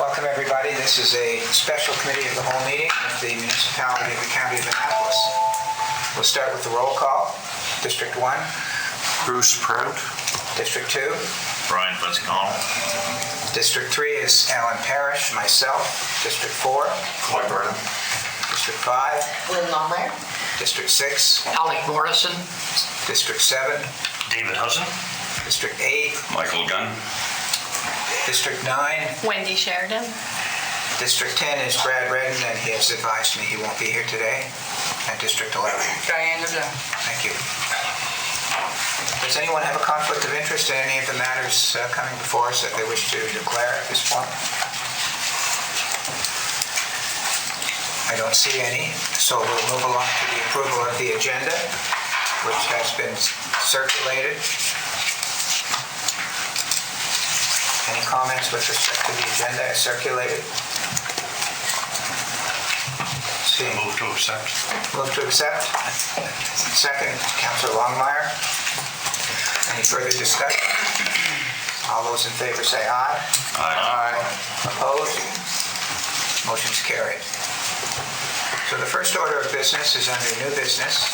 Welcome, everybody. This is a special committee of the whole meeting of the municipality of the County of Annapolis. We'll start with the roll call. District 1. Bruce Prout. District 2. Brian Fuzzy-Connell. District 3 is Alan Parrish, myself. District 4. Floyd Burnham. District 5. Lynn Longmire. District 6. Alec Morrison. District 7. David Hudson. District 8. Michael Gunn. District 9. Wendy Sheridan. District 10 is Brad Redden, and he has advised me he won't be here today. And District 11. Diane LeBlanc. Thank you. Does anyone have a conflict of interest in any of the matters coming before us that they wish to declare at this point? I don't see any, so we'll move along to the approval of the agenda, which has been circulated. Any comments with respect to the agenda as circulated? Move to accept. Move to accept. Second, Councillor Longmire. Any further discussion? All those in favor say aye. Aye. Opposed? Motion's carried. So the first order of business is under new business,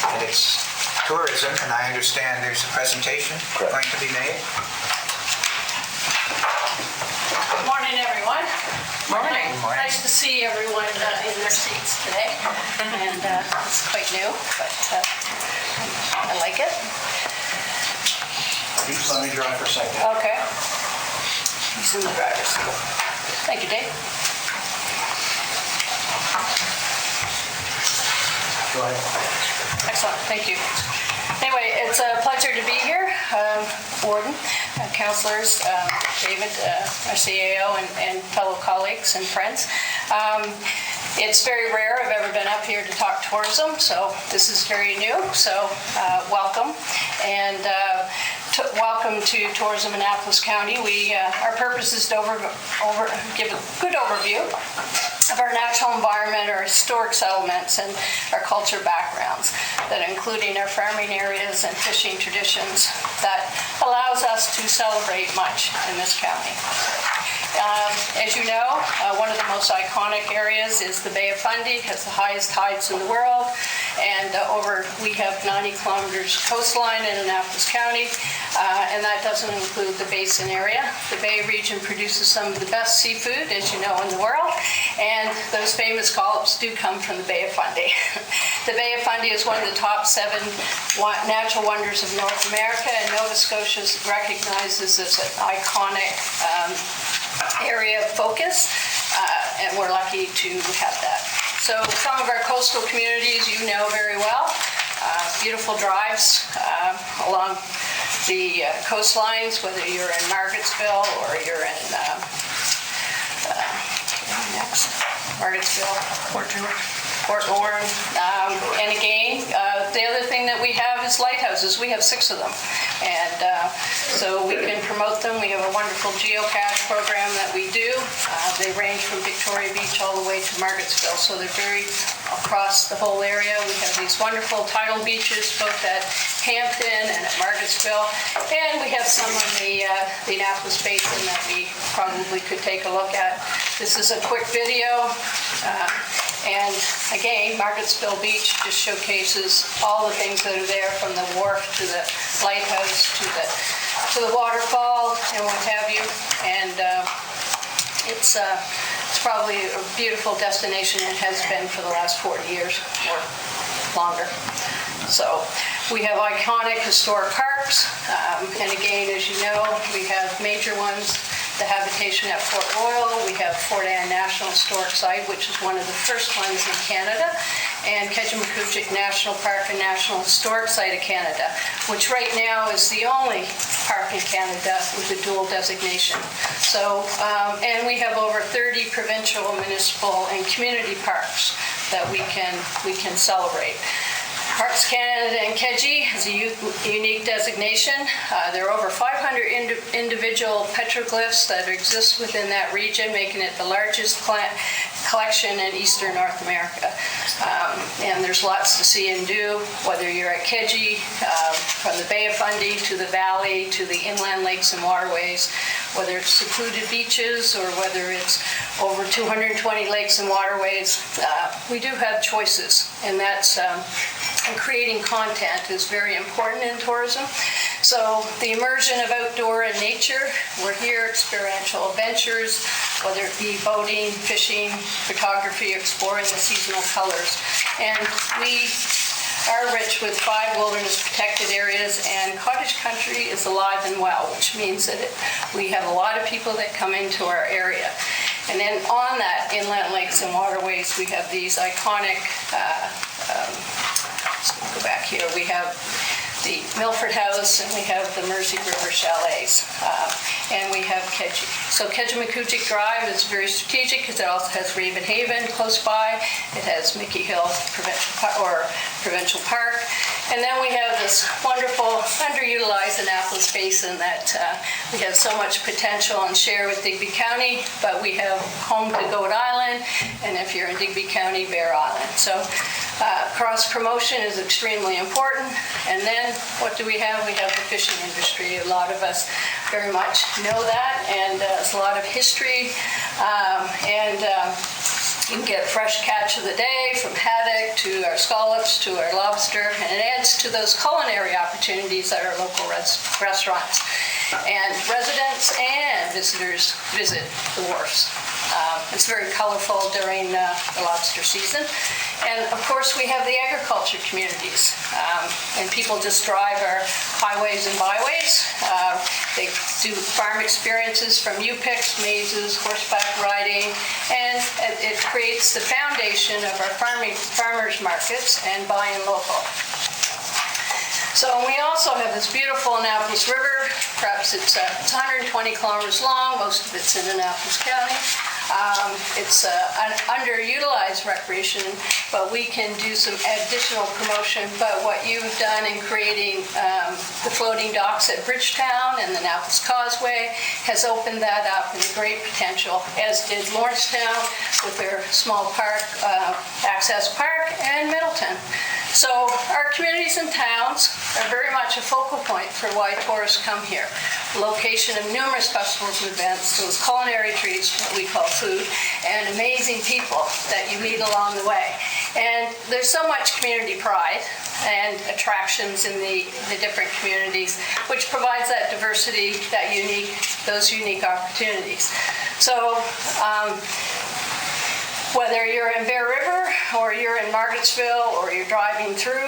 and it's tourism, and I understand there's a presentation going to be made. Good morning, everyone. Morning. Nice to see everyone in their seats today. And it's quite new, but I like it. Please let me drive for a second. Okay. He's in the driver's seat. Thank you, Dave. Go ahead. Excellent, thank you. Anyway, it's a pleasure to be here, Warden, councillors, David, our CAO, and fellow colleagues and friends. It's very rare I've ever been up here to talk tourism, so this is very new, so welcome. And welcome to Tourism Annapolis County. Our purpose is to give a good overview of our natural environment, our historic settlements, and our culture backgrounds, that including our farming areas and fishing traditions that allows us to celebrate much in this county. As you know, one of the most iconic areas is the Bay of Fundy. It has the highest tides in the world, and we have 90 kilometers coastline in Annapolis County, and that doesn't include the basin area. The Bay region produces some of the best seafood, as you know, in the world, and those famous scallops do come from the Bay of Fundy. The Bay of Fundy is one of the top 7 natural wonders of North America, and Nova Scotia is recognized as an iconic area of focus, and we're lucky to have that. So some of our coastal communities you know very well, beautiful drives along the coastlines, whether you're in Margarettsville or you're in Margarettsville, Port Orin, and again, the other thing that we have is lighthouses. We have 6 of them, and so we can promote them. We have a wonderful geocache program that we do. They range from Victoria Beach all the way to Margarettsville, so they're very across the whole area. We have these wonderful tidal beaches, both at Hampton and at Margarettsville, and we have some on the Annapolis Basin that we probably could take a look at. This is a quick video. And again, Margarettsville Beach just showcases all the things that are there, from the wharf to the lighthouse to the waterfall and what have you. And it's probably a beautiful destination. It has been for the last 40 years or longer. So we have iconic historic parks, and again, as you know, we have major ones. The habitation at Fort Royal. We have Fort Anne National Historic Site, which is one of the first ones in Canada, and Ketchimakuchik National Park and National Historic Site of Canada, which right now is the only park in Canada with a dual designation. So, and we have over 30 provincial, municipal, and community parks that we can celebrate. Parks Canada and KEJI has a unique designation. There are over 500 individual petroglyphs that exist within that region, making it the largest collection in Eastern North America. And there's lots to see and do, whether you're at KEJI, from the Bay of Fundy to the valley to the inland lakes and waterways. whether it's secluded beaches or whether it's over 220 lakes and waterways. We do have choices, and that's and creating content is very important in tourism. So the immersion of outdoor and nature, we're here, experiential adventures, whether it be boating, fishing, photography, exploring the seasonal colors. And we are rich with 5 wilderness protected areas, and cottage country is alive and well, which means that we have a lot of people that come into our area. And then on that, inland lakes and waterways, we have these iconic, let's go back here, we have the Milford House, and we have the Mersey River Chalets, and we have Kedji. So Kedjimakujik Drive is very strategic because it also has Raven Haven close by. It has Mickey Hill Provincial Park. And then we have this wonderful underutilized Annapolis Basin that we have so much potential and share with Digby County, but we have home to Goat Island, and if you're in Digby County, Bear Island. So cross-promotion is extremely important. And then what do we have? We have the fishing industry. A lot of us very much know that, and there's a lot of history. You can get fresh catch of the day from haddock to our scallops to our lobster, and it adds to those culinary opportunities at our local restaurants. And residents and visitors visit the wharfs. It's very colorful during the lobster season. And of course, we have the agriculture communities. And people just drive our highways and byways. They do farm experiences from U-picks, mazes, horseback riding, and it creates the foundation of our farmers markets and buying local. So we also have this beautiful Annapolis River. Perhaps it's 120 kilometers long. Most of it's in Annapolis County. It's an underutilized recreation, but we can do some additional promotion. But what you've done in creating the floating docks at Bridgetown and the Annapolis Causeway has opened that up in great potential, as did Lawrencetown with their small park, Access Park, and Middleton. So our communities and towns are very much a focal point for why tourists come here. The location of numerous festivals and events, those culinary treats, what we call food, and amazing people that you meet along the way. And there's so much community pride and attractions in the different communities, which provides that diversity, those unique opportunities. So whether you're in Bear River or you're in Margarettsville or you're driving through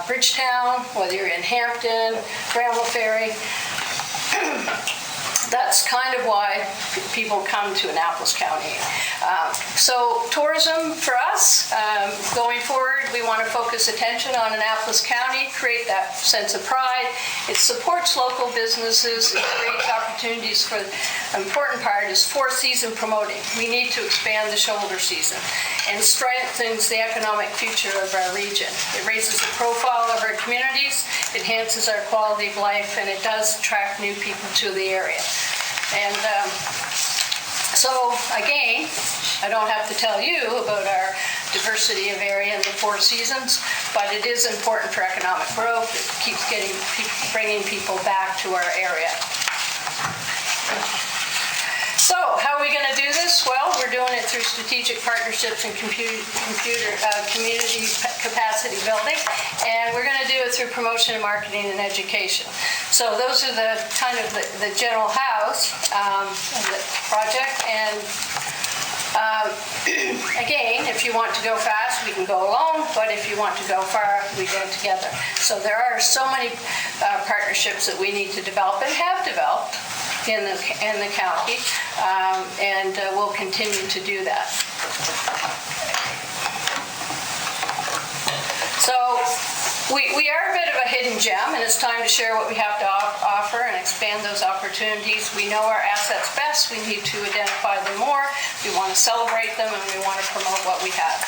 Bridgetown, whether you're in Hampton, Bramble Ferry, that's kind of why people come to Annapolis County. So tourism for us, going forward, we want to focus attention on Annapolis County, create that sense of pride. It supports local businesses, it creates opportunities for, an important part is four-season promoting. We need to expand the shoulder season and strengthens the economic future of our region. It raises the profile of our communities, enhances our quality of life, and it does attract new people to the area. And so again, I don't have to tell you about our diversity of area in the four seasons, but it is important for economic growth. It keeps bringing people back to our area. So how are we going to do this? Well, we're doing it through strategic partnerships and community capacity building, and we're going to do it through promotion, marketing, and education. So those are the kind of the general house of the project. And again, if you want to go fast, we can go alone, but if you want to go far, we go together. So there are so many partnerships that we need to develop and have developed in the county, and we'll continue to do that. So we are a bit of a hidden gem, and it's time to share what we have to offer and expand those opportunities. We know our assets best. We need to identify them more. We want to celebrate them, and we want to promote what we have.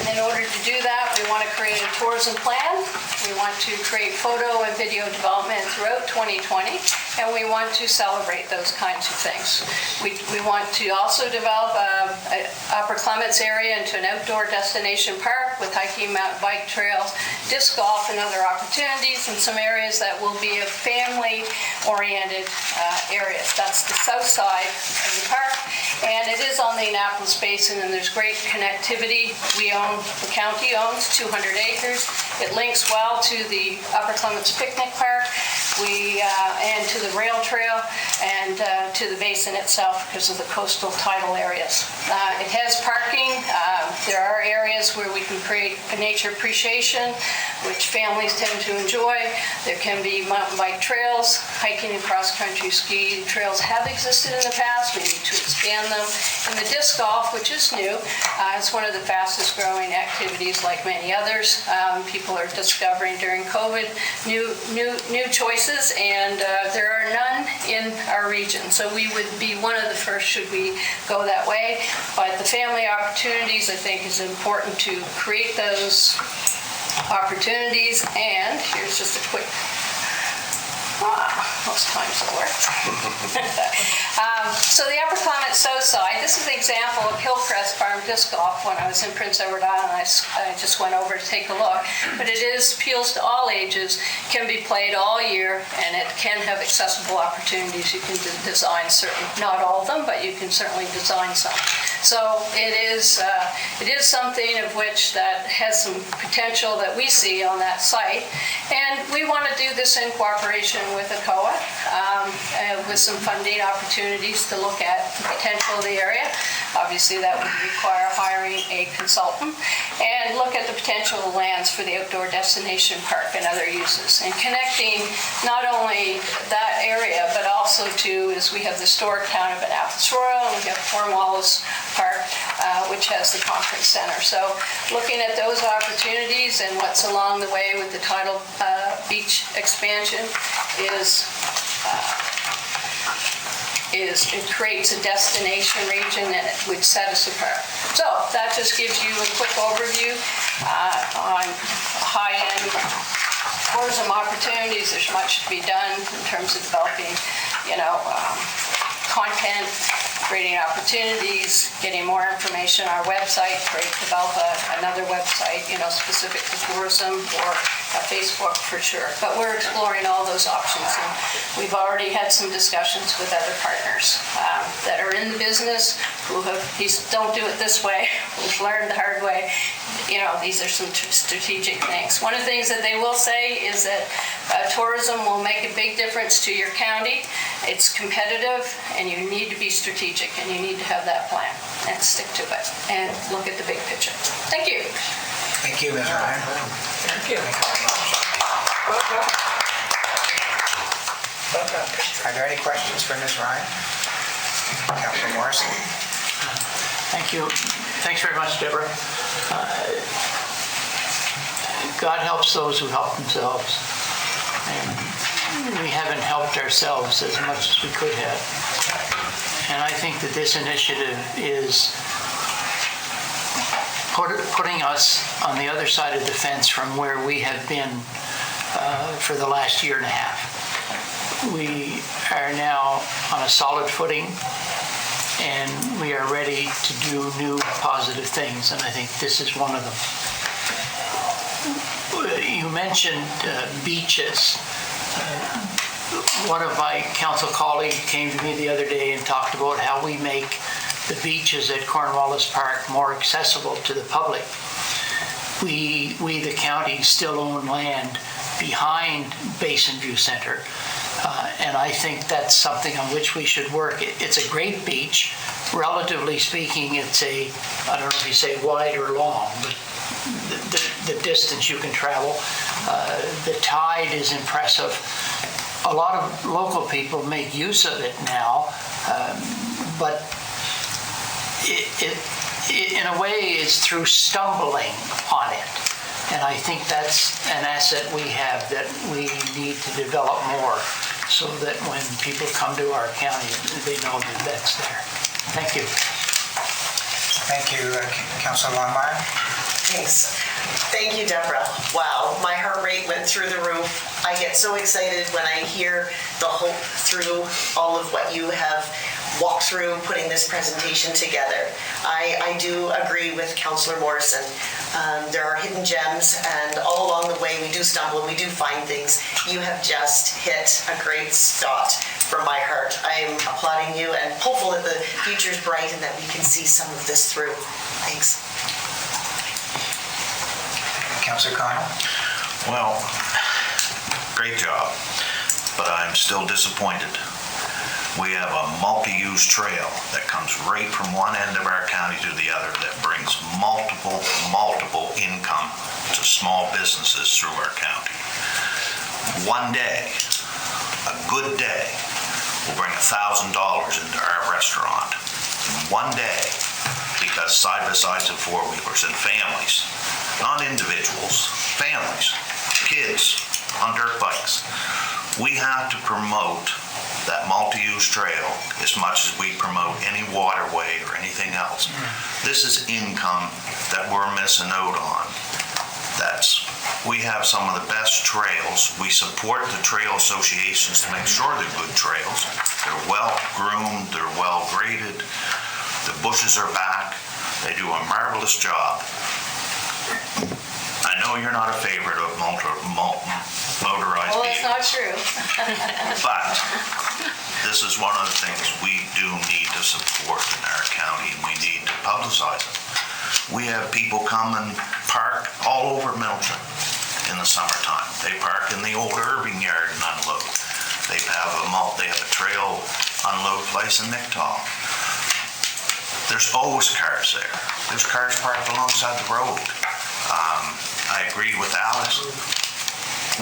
And in order to do that, we want to create a tourism plan. We want to create photo and video development throughout 2020 and we want to celebrate those kinds of things. We want to also develop Upper Clements area into an outdoor destination park with hiking, mountain bike trails, disc golf, and other opportunities, and some areas that will be a family-oriented areas. That's the south side of the park, and it is on the Annapolis Basin, and there's great connectivity. The county owns 200 acres. It links well to the Upper Clements Picnic Park, and to the rail trail, and to the basin itself because of the coastal tidal areas. It has parking. There are areas where we can create a nature appreciation, which families tend to enjoy. There can be mountain bike trails, hiking and cross-country ski trails have existed in the past. We need to expand them. And the disc golf, which is new, it's one of the fastest growing activities like many others. People are discovering during COVID new choices, and there are none in our region. So we would be one of the first should we go that way. But the family opportunities, I think, is important to create those opportunities. And here's just a quick, most times it works. So the Upper Clements South Side, this is an example of Hillcrest Farm Disc Golf. When I was in Prince Edward Island, I just went over to take a look. But it appeals to all ages, can be played all year, and it can have accessible opportunities. You can design certain, not all of them, but you can certainly design some. So it is something of which that has some potential that we see on that site. And we want to do this in cooperation with ACOA, with some funding opportunities to look at the potential of the area. Obviously, that would require hiring a consultant, and look at the potential of lands for the outdoor destination park and other uses, and connecting not only that area, but also to, as we have the historic town of Annapolis Royal, and we have Cornwallis Park, which has the conference center. So looking at those opportunities and what's along the way with the tidal beach expansion it creates a destination region that would set us apart. So that just gives you a quick overview on high-end tourism opportunities. There's much to be done in terms of developing, content, creating opportunities, getting more information on our website, develop another website, specific to tourism, or a Facebook for sure. But we're exploring all those options, and we've already had some discussions with other partners that are in the business who have, don't do it this way, we've learned the hard way. These are some strategic things. One of the things that they will say is that tourism will make a big difference to your county. It's competitive, and you need to be strategic, and you need to have that plan and stick to it and look at the big picture. Thank you. Thank you, Ms. Ryan. Thank you. Are there any questions for Ms. Ryan? Councilor Morrison? Thank you. Thanks very much, Deborah. God helps those who help themselves. And we haven't helped ourselves as much as we could have. And I think that this initiative is putting us on the other side of the fence from where we have been for the last year and a half. We are now on a solid footing, and we are ready to do new positive things, and I think this is one of them. You mentioned beaches. One of my council colleagues came to me the other day and talked about how we make the beaches at Cornwallis Park more accessible to the public. We the county, still own land behind Basin View Center, and I think that's something on which we should work. It's a great beach. Relatively speaking, it's I don't know if you say wide or long, but the distance you can travel. The tide is impressive. A lot of local people make use of it now, but it in a way is through stumbling on it. And I think that's an asset we have that we need to develop more, so that when people come to our county, they know that that's there. Thank you. Thank you, Councilor Longmire. Thanks. Thank you, Deborah. Wow, my heart rate went through the roof. I get so excited when I hear the hope through all of what you have walked through putting this presentation together. I do agree with Councillor Morrison. There are hidden gems, and all along the way we do stumble and we do find things. You have just hit a great spot for my heart. I am applauding you and hopeful that the future is bright and that we can see some of this through. Thanks. Councillor Connell? Well, great job, but I'm still disappointed. We have a multi-use trail that comes right from one end of our county to the other that brings multiple income to small businesses through our county. One day, a good day, will bring $1,000 into our restaurant. And one day, because side-by-sides and four-wheelers and families, not individuals, families, kids on dirt bikes, we have to promote that multi-use trail as much as we promote any waterway or anything else. This is income that we're missing out on. We have some of the best trails. We support the trail associations to make sure they're good trails. They're well groomed, they're well graded, the bushes are back, they do a marvelous job. I know you're not a favorite of motorized Well, that's not true. but this is one of the things we do need to support in our county, and we need to publicize it. We have people come and park all over Middleton in the summertime. They park in the old Irving yard and unload. They have a trail unload place in Nicktoll. There's always cars there. There's cars parked alongside the road. I agree with Alex.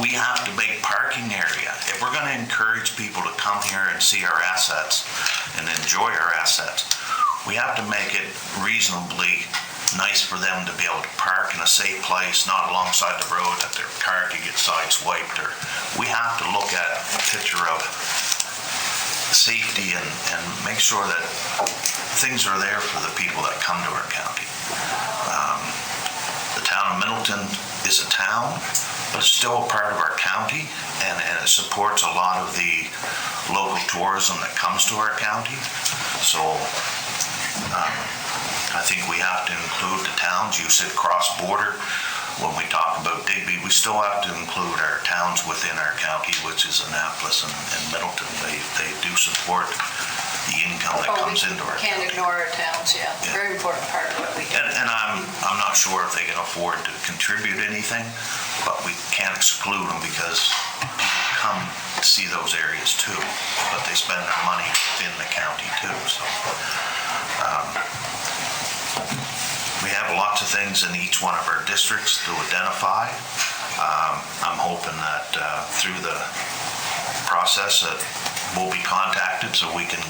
We have to make parking area. If we're going to encourage people to come here and see our assets and enjoy our assets, we have to make it reasonably nice for them to be able to park in a safe place, not alongside the road that their car could get sideswiped. Or we have to look at a picture of safety and make sure that things are there for the people that come to our county. The town of Middleton is a town, but it's still a part of our county, and it supports a lot of the local tourism that comes to our county. So I think we have to include the towns. You said cross-border. When we talk about Digby, we still have to include our towns within our county, which is Annapolis and Middleton. They do support the income that comes into our Can't county. ignore our towns, yeah. Very important part of what we do. And I'm not sure if they can afford to contribute anything, but we can't exclude them because people come to see those areas too, but they spend their money within the county too. So we have lots of things in each one of our districts to identify. I'm hoping that through the process that we'll be contacted so we can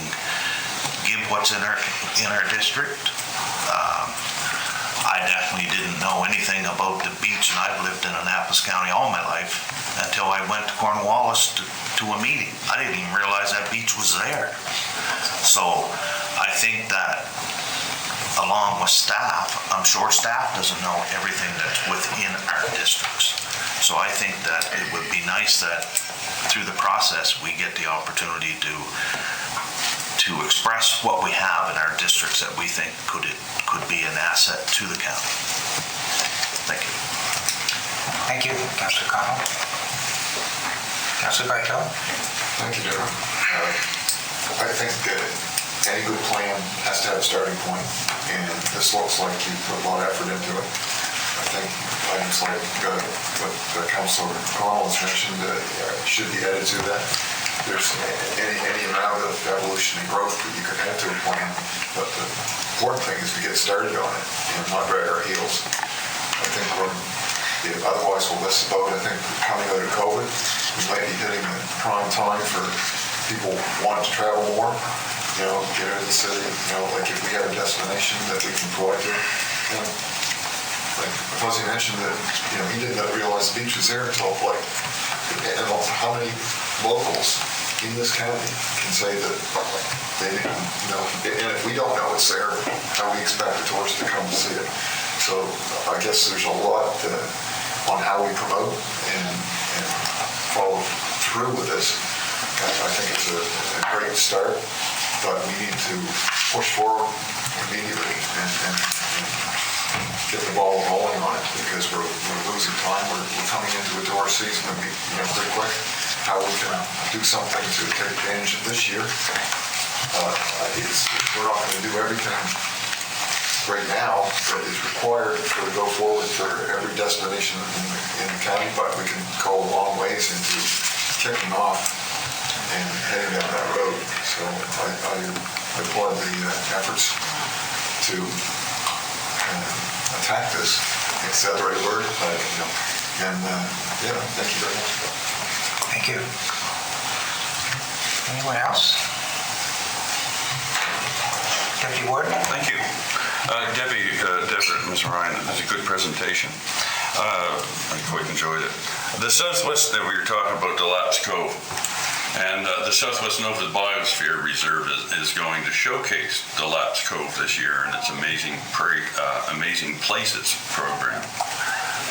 give what's in our district. I definitely didn't know anything about the beach, and I've lived in Annapolis County all my life until I went to Cornwallis to a meeting. I didn't even realize that beach was there. So I think that along with staff, I'm sure staff doesn't know everything that's within our districts. So I think that it would be nice that through the process we get the opportunity to express what we have in our districts that we think could be an asset to the county. Thank you. Thank you, Councillor Connell. Councillor Bartow? Thank you, Deborah. I think any good plan has to have a starting point, and this looks like you put a lot of effort into it. I think items like what Councillor Connell has mentioned should be added to that. There's any amount of evolution and growth that you can add to a plan, but the important thing is to get started on it and not drag our heels. I think otherwise we'll miss the boat. I think coming out of COVID, we might be hitting the prime time for people wanting to travel more, get out of the city, like if we have a destination that we can provide to. Like Fuzzy mentioned that, he did not realize the beach was there until and how many locals in this county can say that they didn't know, and if we don't know it's there, how we expect the tourists to come to see it. So I guess there's a lot on how we promote and follow through with this. I think it's a great start, but we need to push forward immediately and get the ball rolling on it, because we're losing time. We're coming into a door season and pretty quick. How we can do something to take advantage of this year. We're not going to do everything right now that is required to go forward for every destination in the county, but we can go a long ways into kicking off and heading down that road. So I applaud the efforts to attack this. Is that the right word? And thank you very much. Thank you. Anyone else? Deputy Warden? Thank you. Deputy Deborah, Ms. Ryan, it was a good presentation. I quite enjoyed it. The Southwest that we were talking about, Delapse Cove, and the Southwest Nova Biosphere Reserve is going to showcase Delapse Cove this year and its amazing places program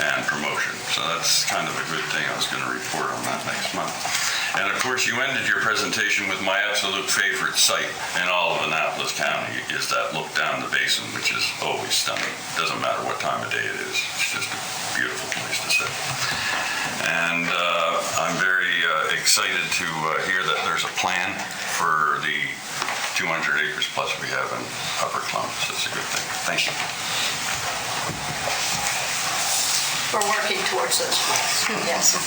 and promotion. So that's kind of a good thing. I was going to report on that next month. And of course, you ended your presentation with my absolute favorite site in all of Annapolis County is that look down the basin, which is always stunning. Doesn't matter what time of day it is. It's just a beautiful place to sit. And I'm very excited to hear that there's a plan for the 200 acres plus we have in Upper Columbus. That's a good thing. Thank you. We're working towards those plans, yes.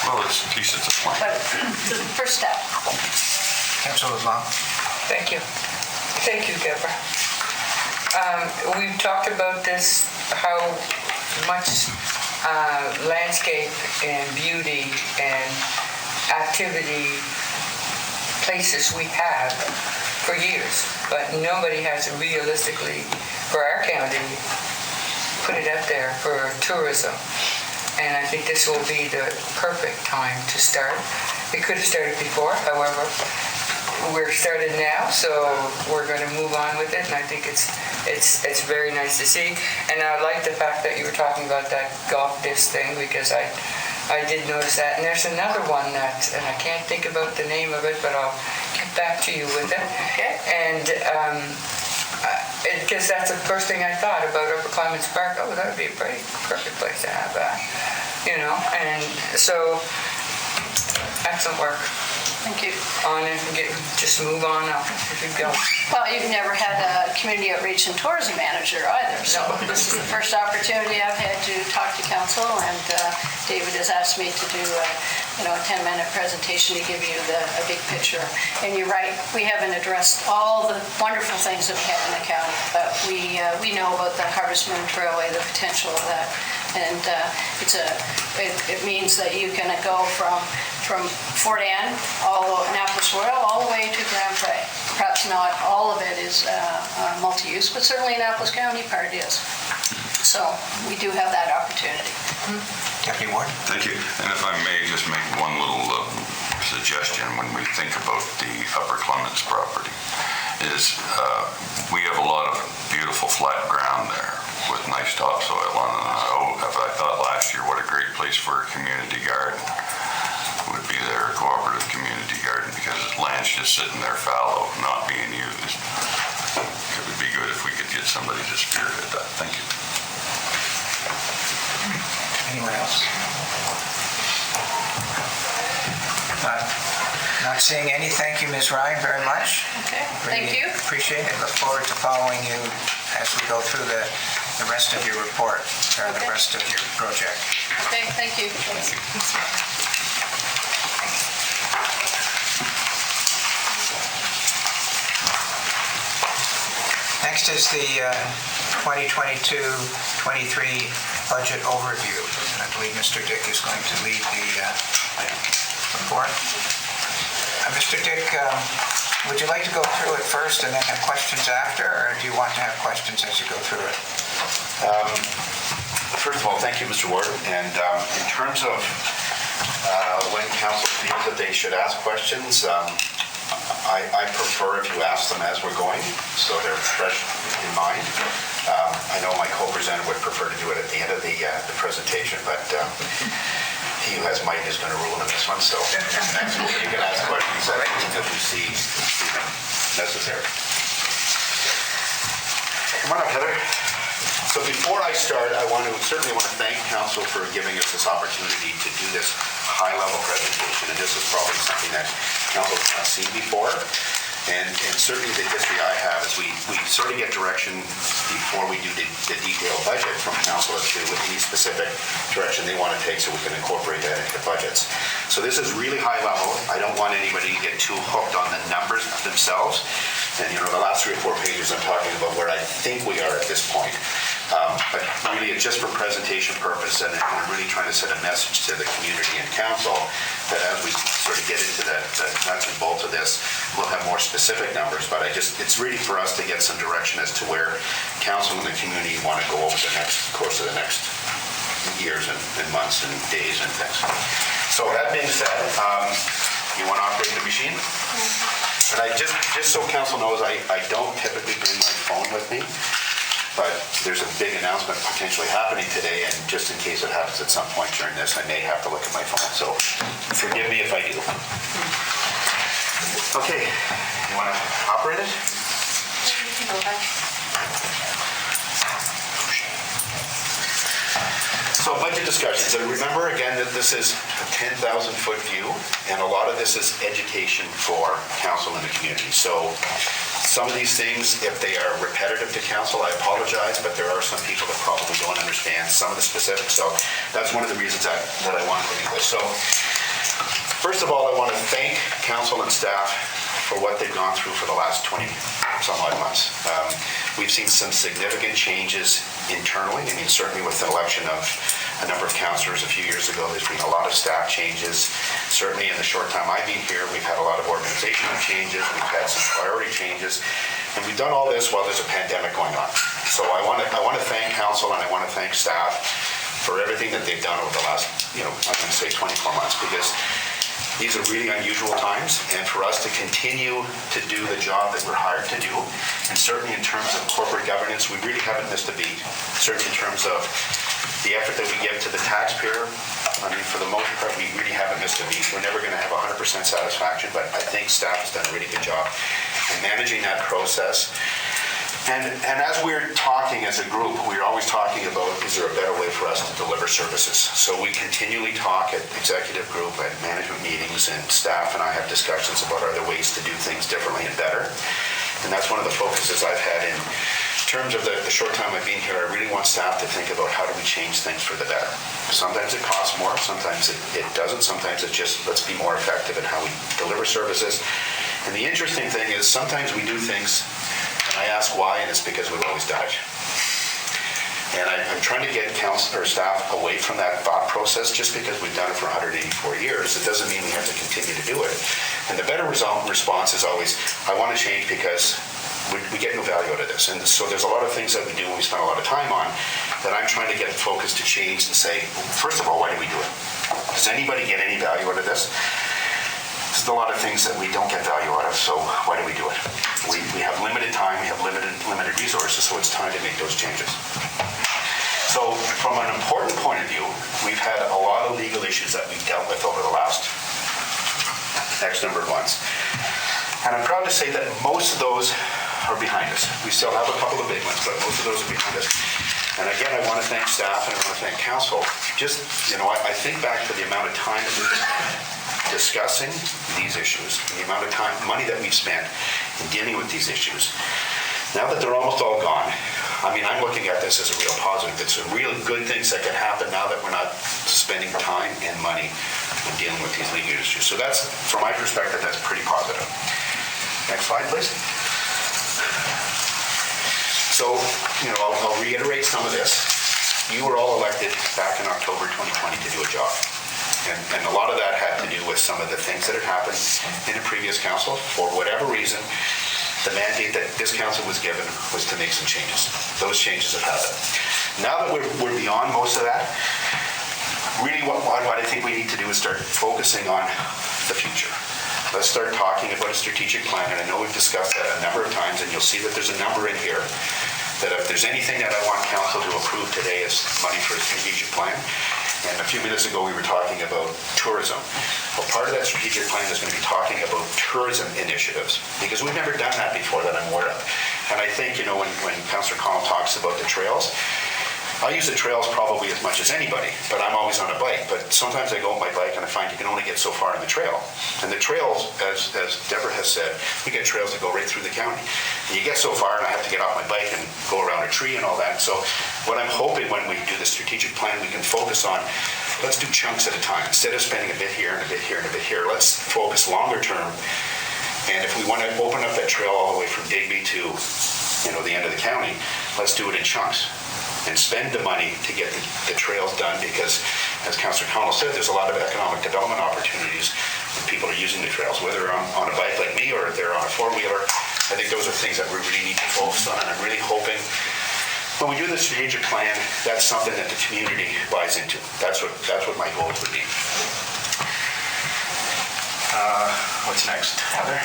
Well, at least it's a plan. But the first step. Councilor LeBlanc? Thank you. Thank you, Deborah. We've talked about this, how much landscape and beauty and activity places we have for years, but nobody has realistically, for our county, put it up there for tourism. And I think this will be the perfect time to start. It could have started before, however, we're started now, so we're going to move on with it, and I think it's very nice to see. And I like the fact that you were talking about that golf disc thing, because I did notice that. And there's another one that, and I can't think about the name of it, but I'll get back to you with it. Okay. And because that's the first thing I thought about Upper Clements Park. Oh, that would be a pretty perfect place to have that, And so, excellent work. Thank you. On and just move on up. Keep going. Well, you've never had a community outreach and tourism manager either, so this is the first opportunity I've had to talk to council, and David has asked me to do a 10-minute presentation to give you a big picture. And you're right, we haven't addressed all the wonderful things that we have in the county, but we know about the Harvest Moon Trailway, the potential of that, and it means that you can go from Fort Anne, Annapolis Royal, all the way to Grand Prairie. Perhaps not all of it is multi-use, but certainly Annapolis County part is. So we do have that opportunity. Deputy Warden? Thank you. And if I may just make one little suggestion when we think about the Upper Clements property is we have a lot of beautiful flat ground there with nice topsoil on it. I thought last year what a great place for a community garden would be there, a cooperative community garden, because land's just sitting there fallow, not being used. It would be good if we could get somebody to spearhead that. Thank you. Anyone else? Not seeing any. Thank you, Ms. Ryan, very much. Okay, thank you. Appreciate it. Look forward to following you as we go through the rest of your report, or the rest of your project. Okay, thank you. Next is the 2022-23 budget overview. And I believe Mr. Dick is going to lead the report. Mr. Dick, would you like to go through it first and then have questions after, or do you want to have questions as you go through it? First of all, thank you, Mr. Warden. And in terms of when council feels that they should ask questions, I prefer if you ask them as we're going, so they're fresh in mind. I know my co-presenter would prefer to do it at the end of the presentation, but he who has might is going to rule in this one, so next week you can ask questions as you see them necessary. Come on up, Heather. So before I start, I certainly want to thank Council for giving us this opportunity to do this high-level presentation, and this is probably something that Council has not seen before. And certainly the history I have is we sort of get direction before we do the detailed budget from Council as to any specific direction they want to take, so we can incorporate that into budgets. So this is really high level. I don't want anybody to get too hooked on the numbers themselves. And the last 3 or 4 pages I'm talking about where I think we are at this point. But really it's just for presentation purpose, and I'm really trying to send a message to the community and Council that as we sort of get into the nuts and bolts of this, we'll have more specific numbers, but it's really for us to get some direction as to where Council and the community want to go over the course of the next years and months and days and things. So that being said, you want to operate the machine? And I just so Council knows, I don't typically bring my phone with me, but there's a big announcement potentially happening today, and just in case it happens at some point during this, I may have to look at my phone, so forgive me if I do. Okay, you want to operate it? So budget discussions, and remember again that this is a 10,000-foot view, and a lot of this is education for Council and the community. So some of these things, if they are repetitive to Council, I apologize, but there are some people that probably don't understand some of the specifics. So that's one of the reasons that I want to do this. So first of all, I want to thank Council and staff for what they've gone through for the last 20 some odd months. We've seen some significant changes internally. I mean, certainly with the election of a number of councillors a few years ago, there's been a lot of staff changes. Certainly in the short time I've been here, we've had a lot of organizational changes, we've had some priority changes, and we've done all this while there's a pandemic going on. So I want to thank Council and I want to thank staff for everything that they've done over the last, I'm going to say 24 months, because these are really unusual times, and for us to continue to do the job that we're hired to do, and certainly in terms of corporate governance, we really haven't missed a beat. Certainly in terms of the effort that we give to the taxpayer, I mean, for the most part, we really haven't missed a beat. We're never going to have 100% satisfaction, but I think staff has done a really good job in managing that process. And as we're talking as a group, we're always talking about, is there a better way for us to deliver services? So we continually talk at executive group, at management meetings, and staff and I have discussions about other ways to do things differently and better. And that's one of the focuses I've had in terms of the short time I've been here. I really want staff to think about how do we change things for the better. Sometimes it costs more, sometimes it doesn't, sometimes it's just let's be more effective in how we deliver services. And the interesting thing is sometimes we do things and I ask why, and it's because we've always done it. And I'm trying to get council or staff away from that thought process. Just because we've done it for 184 years, it doesn't mean we have to continue to do it. And the better response is always, I want to change because we get no value out of this. And so there's a lot of things that we do and we spend a lot of time on that I'm trying to get focus to change and say, first of all, why do we do it? Does anybody get any value out of this? There's a lot of things that we don't get value out of, so why do we do it? We have limited time, we have limited resources, so it's time to make those changes. So from an important point of view, we've had a lot of legal issues that we've dealt with over the last X number of months. And I'm proud to say that most of those are behind us. We still have a couple of big ones, but most of those are behind us. And again, I want to thank staff and I want to thank Council. Just, I think back to the amount of time that we've spent discussing these issues, the amount of time, money that we've spent in dealing with these issues. Now that they're almost all gone, I mean, I'm looking at this as a real positive. It's a real good things that can happen now that we're not spending time and money in dealing with these legal issues. So that's, from my perspective, that's pretty positive. Next slide, please. So, I'll reiterate some of this. You were all elected back in October 2020 to do a job. And a lot of that had to do with some of the things that had happened in the previous council. For whatever reason, the mandate that this council was given was to make some changes. Those changes have happened. Now that we're beyond most of that, really what I think we need to do is start focusing on the future. let's start talking about a strategic plan. And I know we've discussed that a number of times, and you'll see that there's a number in here that if there's anything that I want council to approve today is money for a strategic plan. And a few minutes ago, we were talking about tourism. Well, part of that strategic plan is going to be talking about tourism initiatives, because we've never done that before that I'm aware of. And I think, when Councillor Connell talks about the trails, I use the trails probably as much as anybody, but I'm always on a bike. But sometimes I go on my bike and I find you can only get so far on the trail. And the trails, as Deborah has said, we get trails that go right through the county. And you get so far and I have to get off my bike and go around a tree and all that. So what I'm hoping when we do the strategic plan, we can focus on, let's do chunks at a time. Instead of spending a bit here and a bit here and a bit here, let's focus longer term. And if we want to open up that trail all the way from Digby to, the end of the county, let's do it in chunks. And spend the money to get the trails done, because as Councillor Connell said, there's a lot of economic development opportunities when people are using the trails, whether they're on a bike like me or if they're on a four-wheeler. I think those are things that we really need to focus on, and I'm really hoping when we do the strategic plan, that's something that the community buys into. That's what my goals would be. What's next, Heather?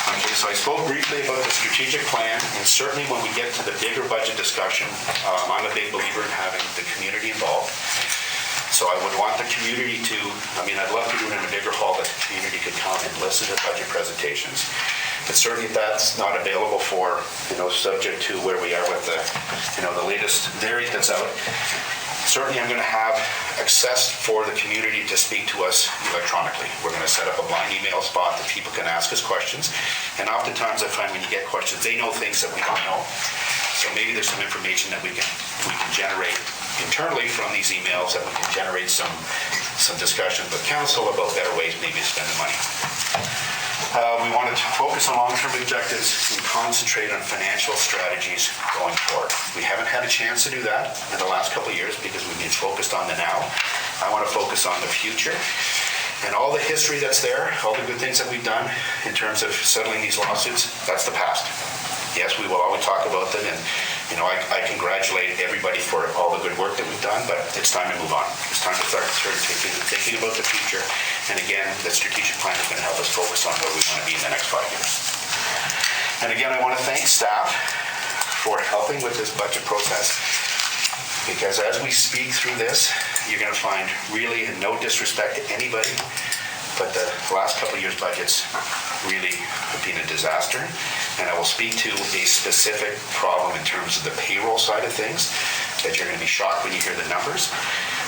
Okay, so I spoke briefly about the strategic plan, and certainly when we get to the bigger budget discussion, I'm a big believer in having the community involved. So I would want the community to, I'd love to do it in a bigger hall that the community could come and listen to budget presentations. But certainly if that's not available for, subject to where we are with the, the latest theory that's out, certainly I'm going to have access for the community to speak to us electronically. We're going to set up a blind email spot that people can ask us questions. And oftentimes I find when you get questions, they know things that we don't know. So maybe there's some information that we can generate internally from these emails, that we can generate some discussion with council about better ways maybe to spend the money. We want to focus on long-term objectives and concentrate on financial strategies going forward. We haven't had a chance to do that in the last couple of years because we've been focused on the now. I want to focus on the future. And all the history that's there, all the good things that we've done in terms of settling these lawsuits, that's the past. Yes, we will always talk about them, and I congratulate everybody for all the good work that we've done, but it's time to move on. It's time to start thinking about the future. And again, the strategic plan is going to help us focus on where we want to be in the next 5 years. And again, I want to thank staff for helping with this budget process, because as we speak through this, you're going to find really, and no disrespect to anybody, but the last couple of years' budgets really have been a disaster. And I will speak to a specific problem in terms of the payroll side of things that you're going to be shocked when you hear the numbers.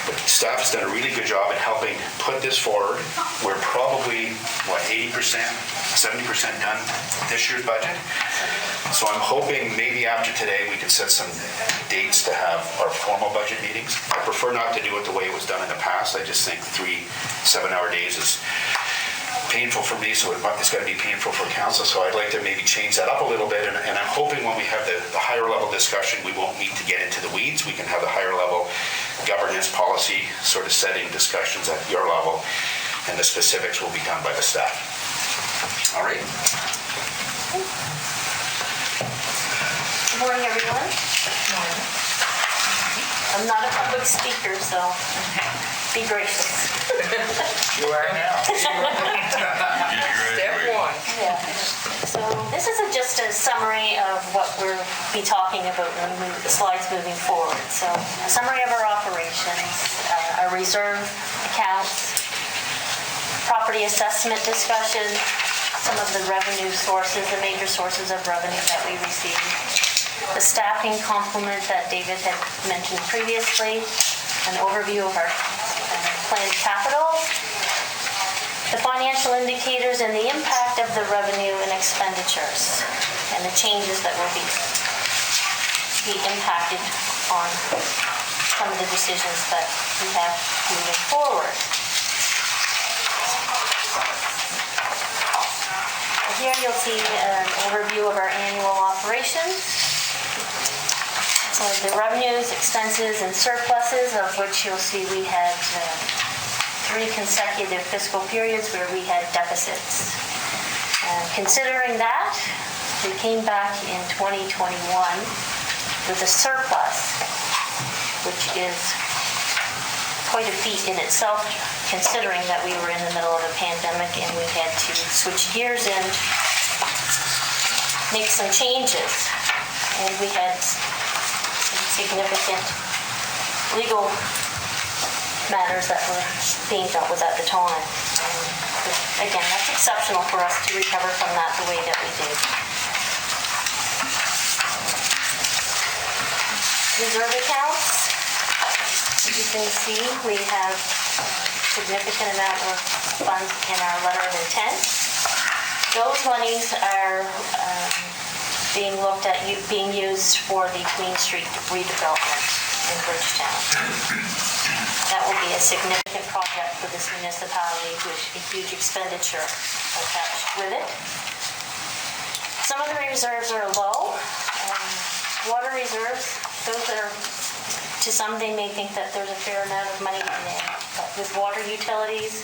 But staff has done a really good job at helping put this forward. We're probably, 80%, 70% done this year's budget. So I'm hoping maybe after today we can set some dates to have our formal budget meetings. I prefer not to do it the way it was done in the past. I just think 3 7-hour days is painful for me, so it's got to be painful for council. So I'd like to maybe change that up a little bit, and I'm hoping when we have the higher level discussion, we won't need to get into the weeds. We can have the higher level governance policy sort of setting discussions at your level, and the specifics will be done by the staff. All right? Good morning, everyone. Good morning. I'm not a public speaker, so be gracious. You are now. Step one. Yeah. So this isn't just a summary of what we'll be talking about when we move the slides moving forward. So a summary of our operations, our reserve accounts, property assessment discussion, some of the revenue sources, the major sources of revenue that we receive, the staffing complement that David had mentioned previously, an overview of our planned capital, the financial indicators and the impact of the revenue and expenditures, and the changes that will be impacted on some of the decisions that we have moving forward. Here you'll see an overview of our annual operations. So the revenues, expenses, and surpluses, of which you'll see we had 3 consecutive fiscal periods where we had deficits. Considering that, we came back in 2021 with a surplus, which is quite a feat in itself, considering that we were in the middle of a pandemic and we had to switch gears and make some changes. And we had some significant legal matters that were being dealt with at the time. And again, that's exceptional for us to recover from that the way that we did. Reserve accounts, as you can see, we have a significant amount of funds in our letter of intent. Those monies are being looked at being used for the Queen Street redevelopment in Bridgetown. That will be a significant project for this municipality with a huge expenditure attached with it. Some of the reserves are low. Water reserves, those are, to some they may think that there's a fair amount of money in there, but with water utilities,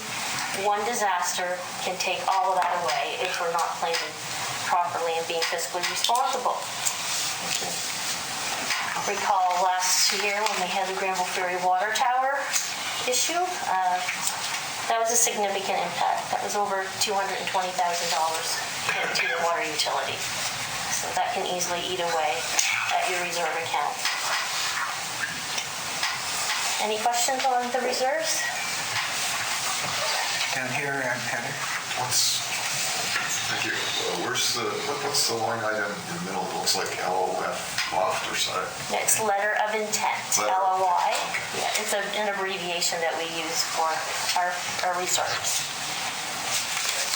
one disaster can take all of that away if we're not planning properly and being fiscally responsible. You can recall last year when we had the Granville Ferry water tower issue, that was a significant impact. That was over $220,000 to the water utility. So that can easily eat away at your reserve account. Any questions on the reserves? Down here, Heather. Thank you. What's the line item in the middle? It looks like LOF, loft or something. It's letter of intent, LOI. Yeah, it's an abbreviation that we use for our reserves.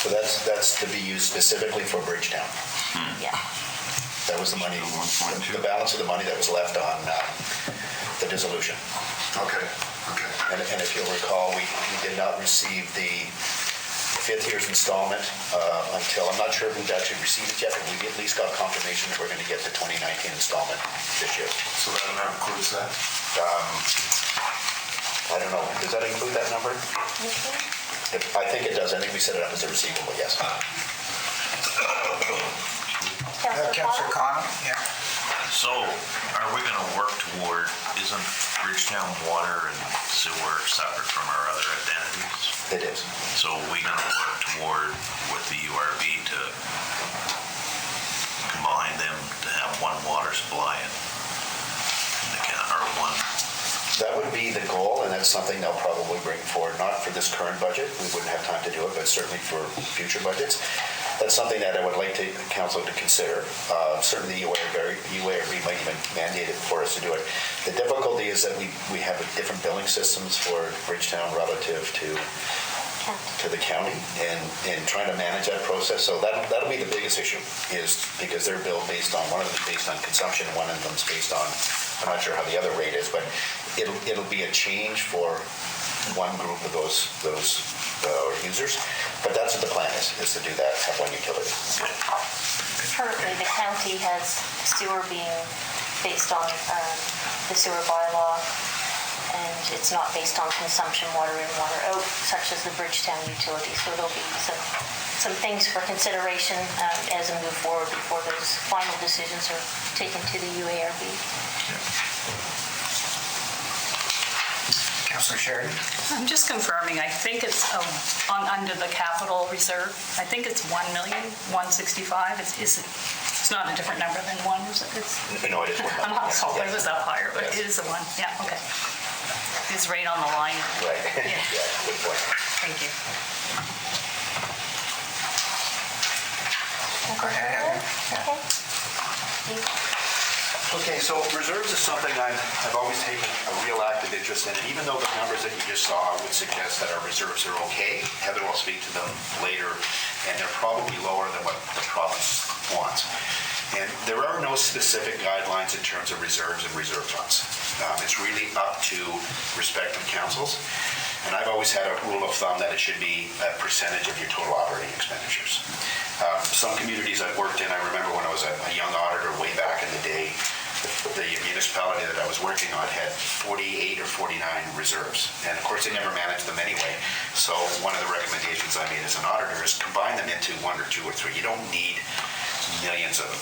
So that's to be used specifically for Bridgetown. Yeah. That was the money, the balance of the money that was left on the dissolution. Okay. And if you'll recall, we did not receive the 5th year's installment until, I'm not sure if we've actually received it yet, but we at least got confirmation that we're going to get the 2019 installment this year. So that amount includes that? I don't know. Does that include that number? I think it does. I think we set it up as a receivable, yes. Councillor Connell? Yeah. So, are we gonna work toward, isn't Bridgetown water and sewer separate from our other identities? It is. So are we gonna work toward, with the URB, to combine them to have one water supply in the county, or one? That would be the goal, and that's something they'll probably bring forward, not for this current budget, we wouldn't have time to do it, but certainly for future budgets. That's something that I would like council to consider. Certainly UARB might even mandate it for us to do it. The difficulty is that we have different billing systems for Bridgetown relative to the county, and trying to manage that process. So that'll be the biggest issue, is because they're billed based on, one of them is based on consumption, one of them's based on, I'm not sure how the other rate is, but it'll be a change for one group of those users. But that's what the plan is to do that, have one utility. Currently, the county has sewer being based on the sewer bylaw, and it's not based on consumption, water in, water out, such as the Bridgetown utility. So there'll be some things for consideration as we move forward before those final decisions are taken to the UARB. Councillor Sheridan? I'm just confirming, I think it's under the capital reserve, I think it's $1,165,000. It's not a different number than one, is it? No, it is one. I'm not sorry, it was up higher, but it is the one. Yeah, okay. It's right on the line. Right. Yeah. Yeah, good point. Thank you. Go ahead, Heather. Okay, so reserves is something I've always taken a real active interest in, and even though the numbers that you just saw would suggest that our reserves are okay, Heather will speak to them later, and they're probably lower than what the province wants. And there are no specific guidelines in terms of reserves and reserve funds. It's really up to respective councils, and I've always had a rule of thumb that it should be a percentage of your total operating expenditures. Some communities I've worked in, I remember when I was a young auditor way back in the day, the municipality that I was working on had 48 or 49 reserves. And of course, they never managed them anyway. So one of the recommendations I made as an auditor is combine them into one or two or three. You don't need millions of them.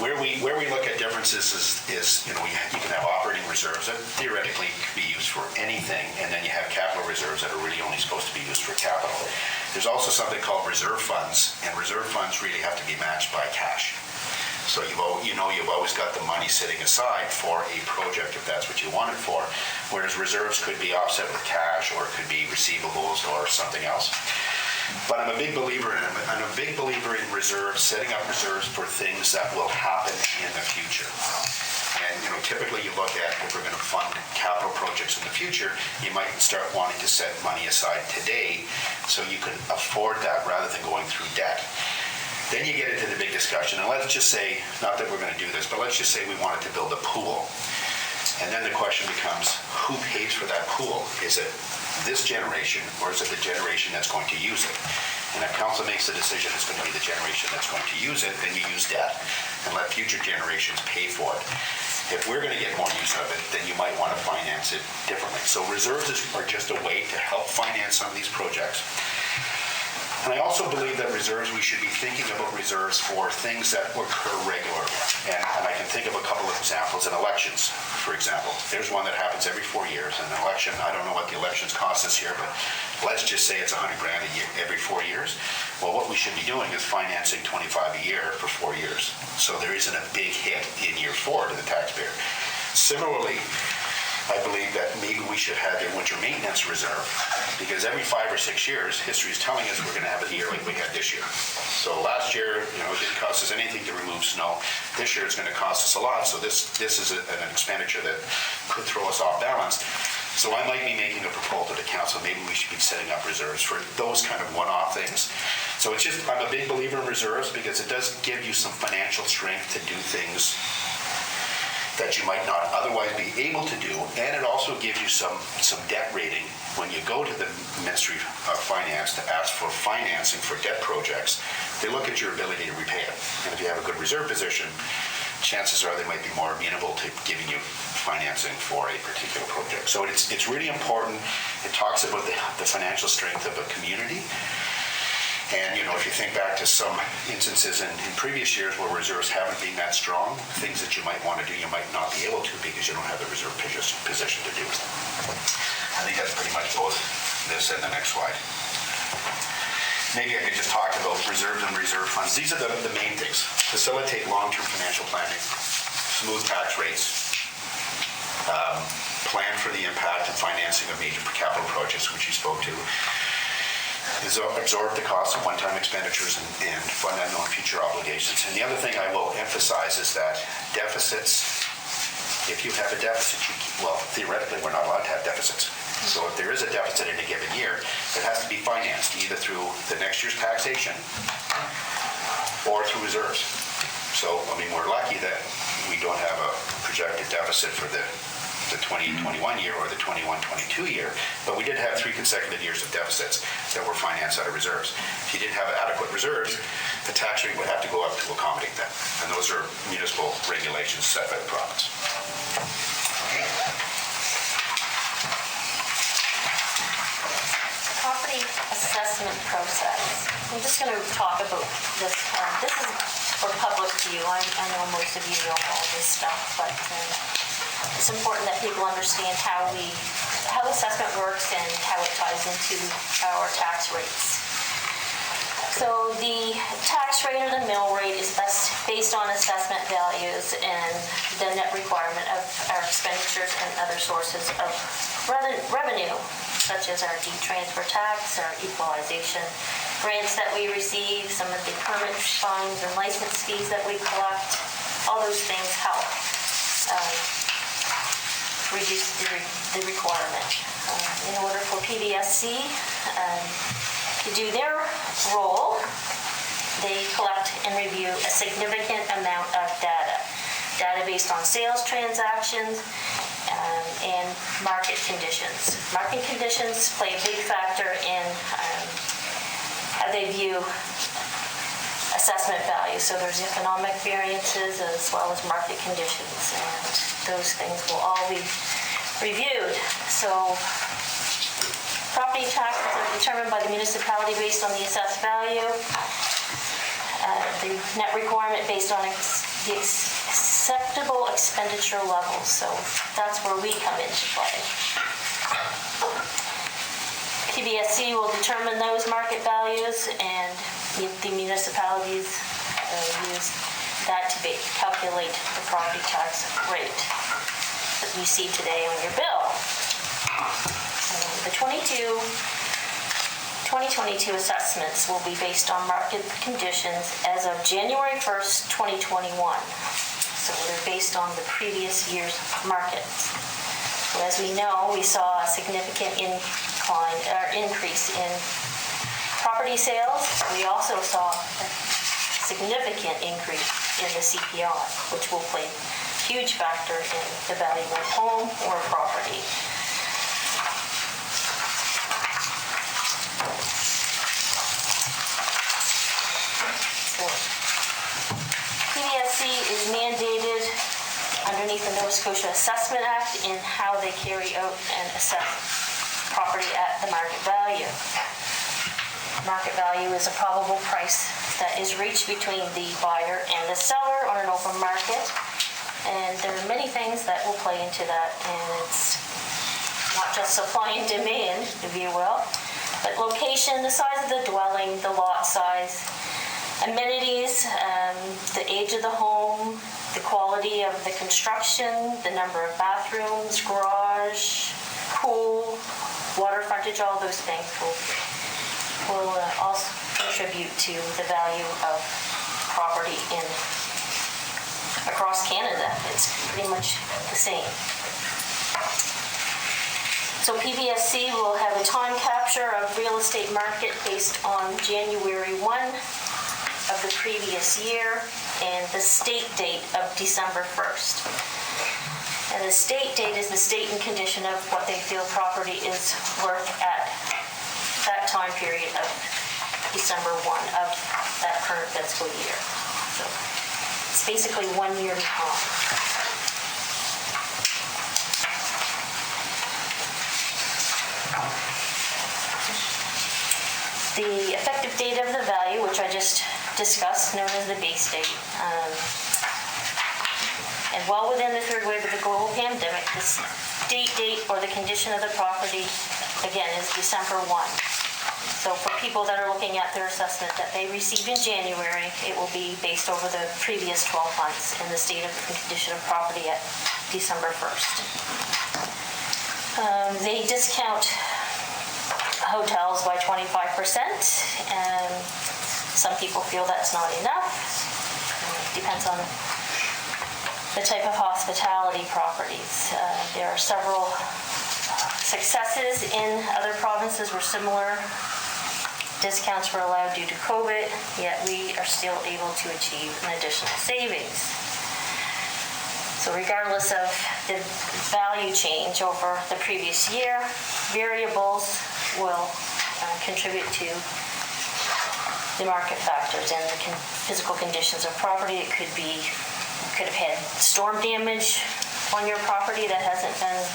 Where we look at differences is you can have operating reserves that theoretically could be used for anything, and then you have capital reserves that are really only supposed to be used for capital. There's also something called reserve funds, and reserve funds really have to be matched by cash. So you've always got the money sitting aside for a project if that's what you want it for, whereas reserves could be offset with cash, or it could be receivables or something else. But I'm a big believer in reserves, setting up reserves for things that will happen in the future. And typically you look at, if we're going to fund capital projects in the future, you might start wanting to set money aside today so you can afford that rather than going through debt. Then you get into the big discussion, and let's just say, not that we're going to do this, but let's just say we wanted to build a pool. And then the question becomes, who pays for that pool? Is it this generation, or is it the generation that's going to use it? And if council makes the decision it's going to be the generation that's going to use it, then you use debt and let future generations pay for it. If we're going to get more use of it, then you might want to finance it differently. So reserves are just a way to help finance some of these projects. And I also believe that reserves, we should be thinking about reserves for things that occur regularly. And I can think of a couple of examples in elections, for example. There's one that happens every 4 years. And an election, I don't know what the elections cost this year, but let's just say it's $100,000 a year every 4 years. Well, what we should be doing is financing $25,000 a year for 4 years. So there isn't a big hit in year 4 to the taxpayer. Similarly, I believe that maybe we should have a winter maintenance reserve, because every 5 or 6 years, history is telling us we're going to have a year like we had this year. So last year, it didn't cost us anything to remove snow. This year, it's going to cost us a lot. So this is an expenditure that could throw us off balance. So I might be making a proposal to council. Maybe we should be setting up reserves for those kind of one-off things. So it's just, I'm a big believer in reserves because it does give you some financial strength to do things that you might not otherwise be able to do, and it also gives you some debt rating when you go to the Ministry of Finance to ask for financing for debt projects. They look at your ability to repay it, and if you have a good reserve position, chances are they might be more amenable to giving you financing for a particular project. So it's really important. It talks about the financial strength of a community. And, if you think back to some instances in previous years where reserves haven't been that strong, things that you might want to do, you might not be able to because you don't have the reserve position to do it. I think that's pretty much both this and the next slide. Maybe I could just talk about reserves and reserve funds. These are the main things. Facilitate long-term financial planning, smooth tax rates, plan for the impact and financing of major capital projects, which you spoke to, absorb the cost of one-time expenditures and fund unknown future obligations. And the other thing I will emphasize is that deficits, if you have a deficit, theoretically we're not allowed to have deficits. So if there is a deficit in a given year, it has to be financed either through the next year's taxation or through reserves. So, we're lucky that we don't have a projected deficit for the 2021 year or the 21-22 year, but we did have 3 consecutive years of deficits that were financed out of reserves. If you didn't have adequate reserves, the tax rate would have to go up to accommodate that. And those are municipal regulations set by the province. Property assessment process. I'm just going to talk about this. This is for public view. I know most of you know all this stuff, but it's important that people understand how assessment works and how it ties into our tax rates. So the tax rate or the mill rate is based on assessment values and the net requirement of our expenditures and other sources of revenue, such as our deed transfer tax, our equalization grants that we receive, some of the permit fines and license fees that we collect. All those things help reduce the requirement. In order for PBSC to do their role, they collect and review a significant amount of data based on sales transactions and market conditions. Market conditions play a big factor in how they view assessment value. So there's economic variances as well as market conditions, and those things will all be reviewed. So property taxes are determined by the municipality based on the assessed value. The net requirement based on the acceptable expenditure levels. So that's where we come into play. PBSC will determine those market values, and the municipalities use that to calculate the property tax rate that you see today on your bill. The 2022 assessments will be based on market conditions as of January 1st, 2021. So they're based on the previous year's markets. So as we know, we saw a significant increase in property sales. We also saw a significant increase in the CPI, which will play a huge factor in the value of home or property. PBSC is mandated underneath the Nova Scotia Assessment Act in how they carry out and assess property at the market value. Market value is a probable price that is reached between the buyer and the seller on an open market. And there are many things that will play into that, and it's not just supply and demand, if you will, but location, the size of the dwelling, the lot size, amenities, the age of the home, the quality of the construction, the number of bathrooms, garage, pool, water frontage, all those things will also contribute to the value of property across Canada. It's pretty much the same. So PBSC will have a time capture of real estate market based on January 1 of the previous year and the state date of December 1st. And the state date is the state and condition of what they feel property is worth at that time period of December 1 of that current fiscal year. So it's basically 1 year behind. The effective date of the value, which I just discussed, known as the base date. And well within the third wave of the global pandemic, the state date or the condition of the property, again, is December 1. So for people that are looking at their assessment that they received in January, it will be based over the previous 12 months in the state of the condition of property at December 1st. They discount hotels by 25%, and some people feel that's not enough. Depends on the type of hospitality properties. There are several successes in other provinces where similar discounts were allowed due to COVID, yet we are still able to achieve an additional savings. So regardless of the value change over the previous year, variables will contribute to the market factors and the physical conditions of property. It could have had storm damage on your property that hasn't been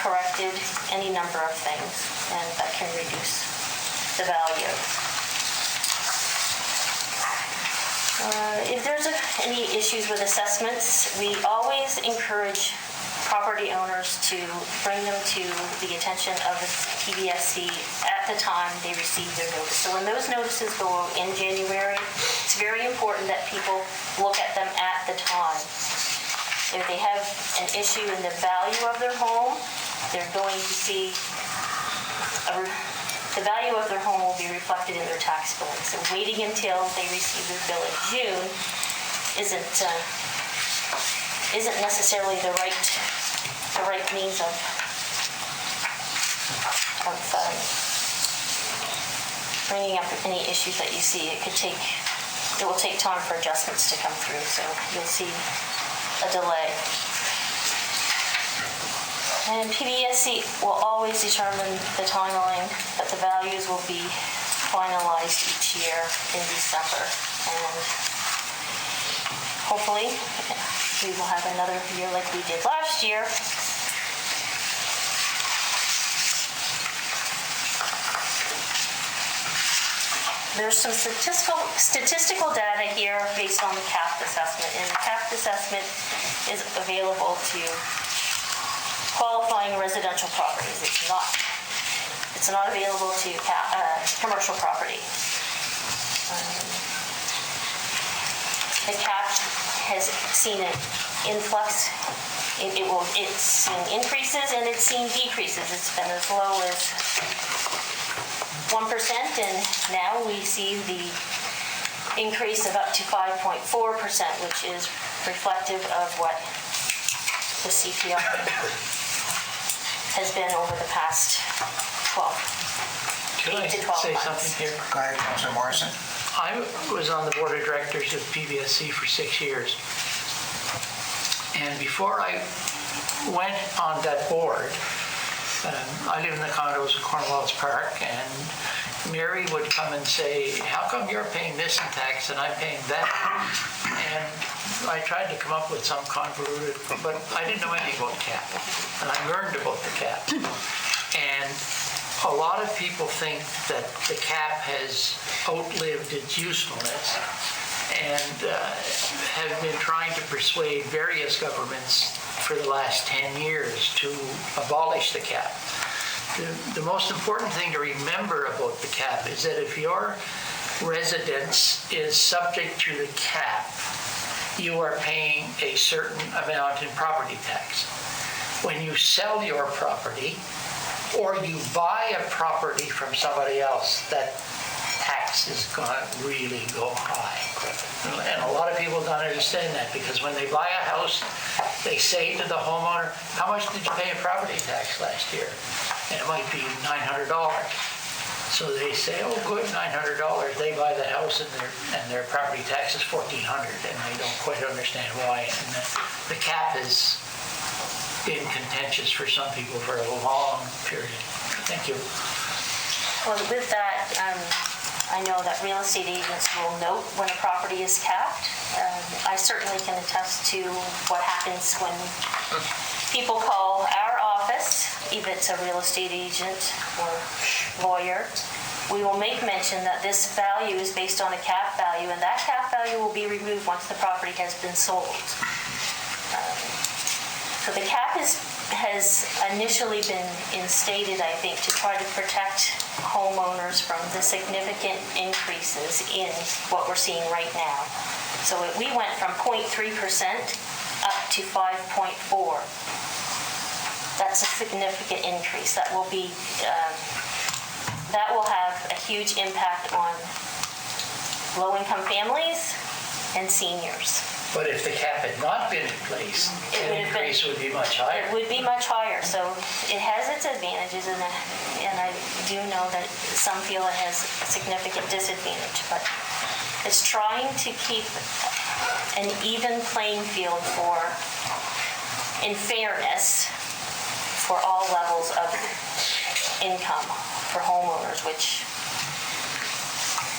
corrected, any number of things, and that can reduce the value. If there's any issues with assessments, we always encourage property owners to bring them to the attention of the PBSC at the time they receive their notice. So when those notices go out in January, it's very important that people look at them at the time. If they have an issue in the value of their home, they're going to see the value of their home will be reflected in their tax billing. So waiting until they receive their bill in June isn't necessarily the right means of bringing up any issues that you see. It will take time for adjustments to come through, so you'll see a delay. And PBSC will always determine the timeline, but the values will be finalized each year in December. And hopefully, we will have another year like we did last year. there's some statistical data here based on the CAP assessment, and the CAP assessment is available to qualifying residential properties. It's not available to commercial property. The CAP has seen an influx. It's seen increases and it's seen decreases. It's been as low as 1%, and now we see the increase of up to 5.4%, which is reflective of what the CPR has been over the past 8 to 12 months. Say something here? Go ahead, Councilor Morrison. I was on the board of directors of PBSC for 6 years. And before I went on that board, I live in the condos in Cornwallis Park, and Mary would come and say, how come you're paying this in tax and I'm paying that? And I tried to come up with some convoluted, but I didn't know anything about CAP. And I learned about the CAP. And a lot of people think that the CAP has outlived its usefulness and have been trying to persuade various governments for the last 10 years to abolish the CAP. The most important thing to remember about the CAP is that if your residence is subject to the CAP, you are paying a certain amount in property tax. When you sell your property or you buy a property from somebody else, that tax is going to really go high. And a lot of people don't understand that, because when they buy a house, they say to the homeowner, how much did you pay in property tax last year? And it might be $900. So they say, oh, good, $900. They buy the house and their property tax is $1,400, and they don't quite understand why. And the CAP has been contentious for some people for a long period. Thank you. Well, with that, I know that real estate agents will note when a property is capped. I certainly can attest to what happens when people call our office, if it's a real estate agent or lawyer. We will make mention that this value is based on a cap value, and that cap value will be removed once the property has been sold. So the cap has initially been instated, I think, to try to protect homeowners from the significant increases in what we're seeing right now. So we went from 0.3% up to 5.4%. That's a significant increase. That will be that will have a huge impact on low-income families and seniors. But if the cap had not been in place, the increase would be much higher. It would be much higher. So it has its advantages, and I do know that some feel it has a significant disadvantage. But it's trying to keep an even playing field in fairness, for all levels of income for homeowners, which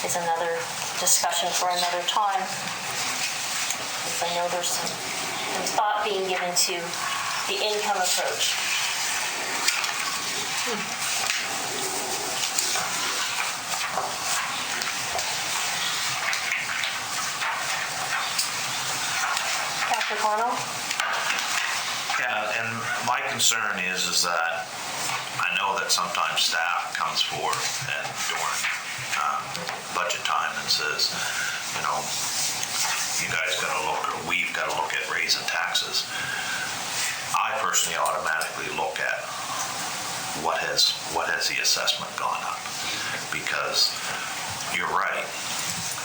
is another discussion for another time. I know there's some thought being given to the income approach. Councilor Connell? Yeah, and my concern is that I know that sometimes staff comes forward and during budget time and says, you know, you guys got to look, or we've got to look at raising taxes. I personally automatically look at what has the assessment gone up, because you're right.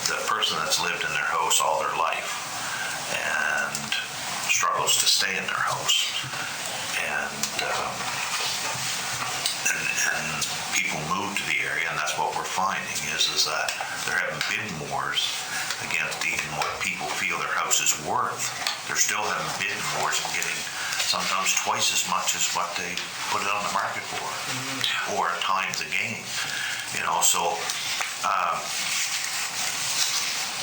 The person that's lived in their house all their life and struggles to stay in their house, and people move to the area, and that's what we're finding is that there haven't been wars against even what people feel their house is worth. They're still having bidding wars and getting sometimes twice as much as what they put it on the market for, or at times the gain. You know, so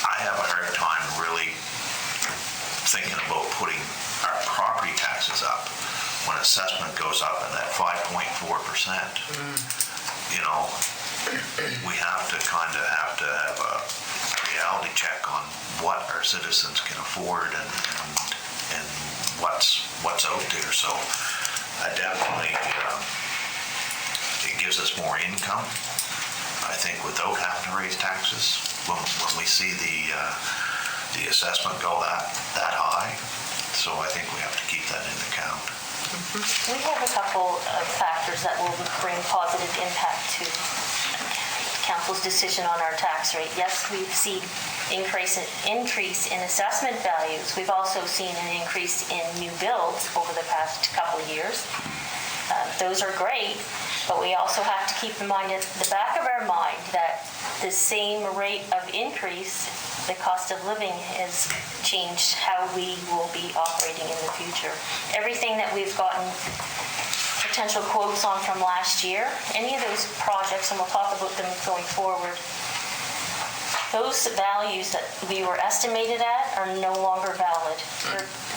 I have a hard time really thinking about putting our property taxes up when assessment goes up in that 5.4%. You know, we have to have a reality check on what our citizens can afford and what's out there. So definitely it gives us more income, I think, without having to raise taxes. When we see the assessment go that high, so I think we have to keep that in account. We have a couple of factors that will bring positive impact to council's decision on our tax rate. Yes, we've seen increase in assessment values. We've also seen an increase in new builds over the past couple of years. Those are great, but we also have to keep in mind at the back of our mind that the same rate of increase, the cost of living, has changed how we will be operating in the future. Everything that we've gotten potential quotes on from last year, any of those projects, and we'll talk about them going forward, those values that we were estimated at are no longer valid.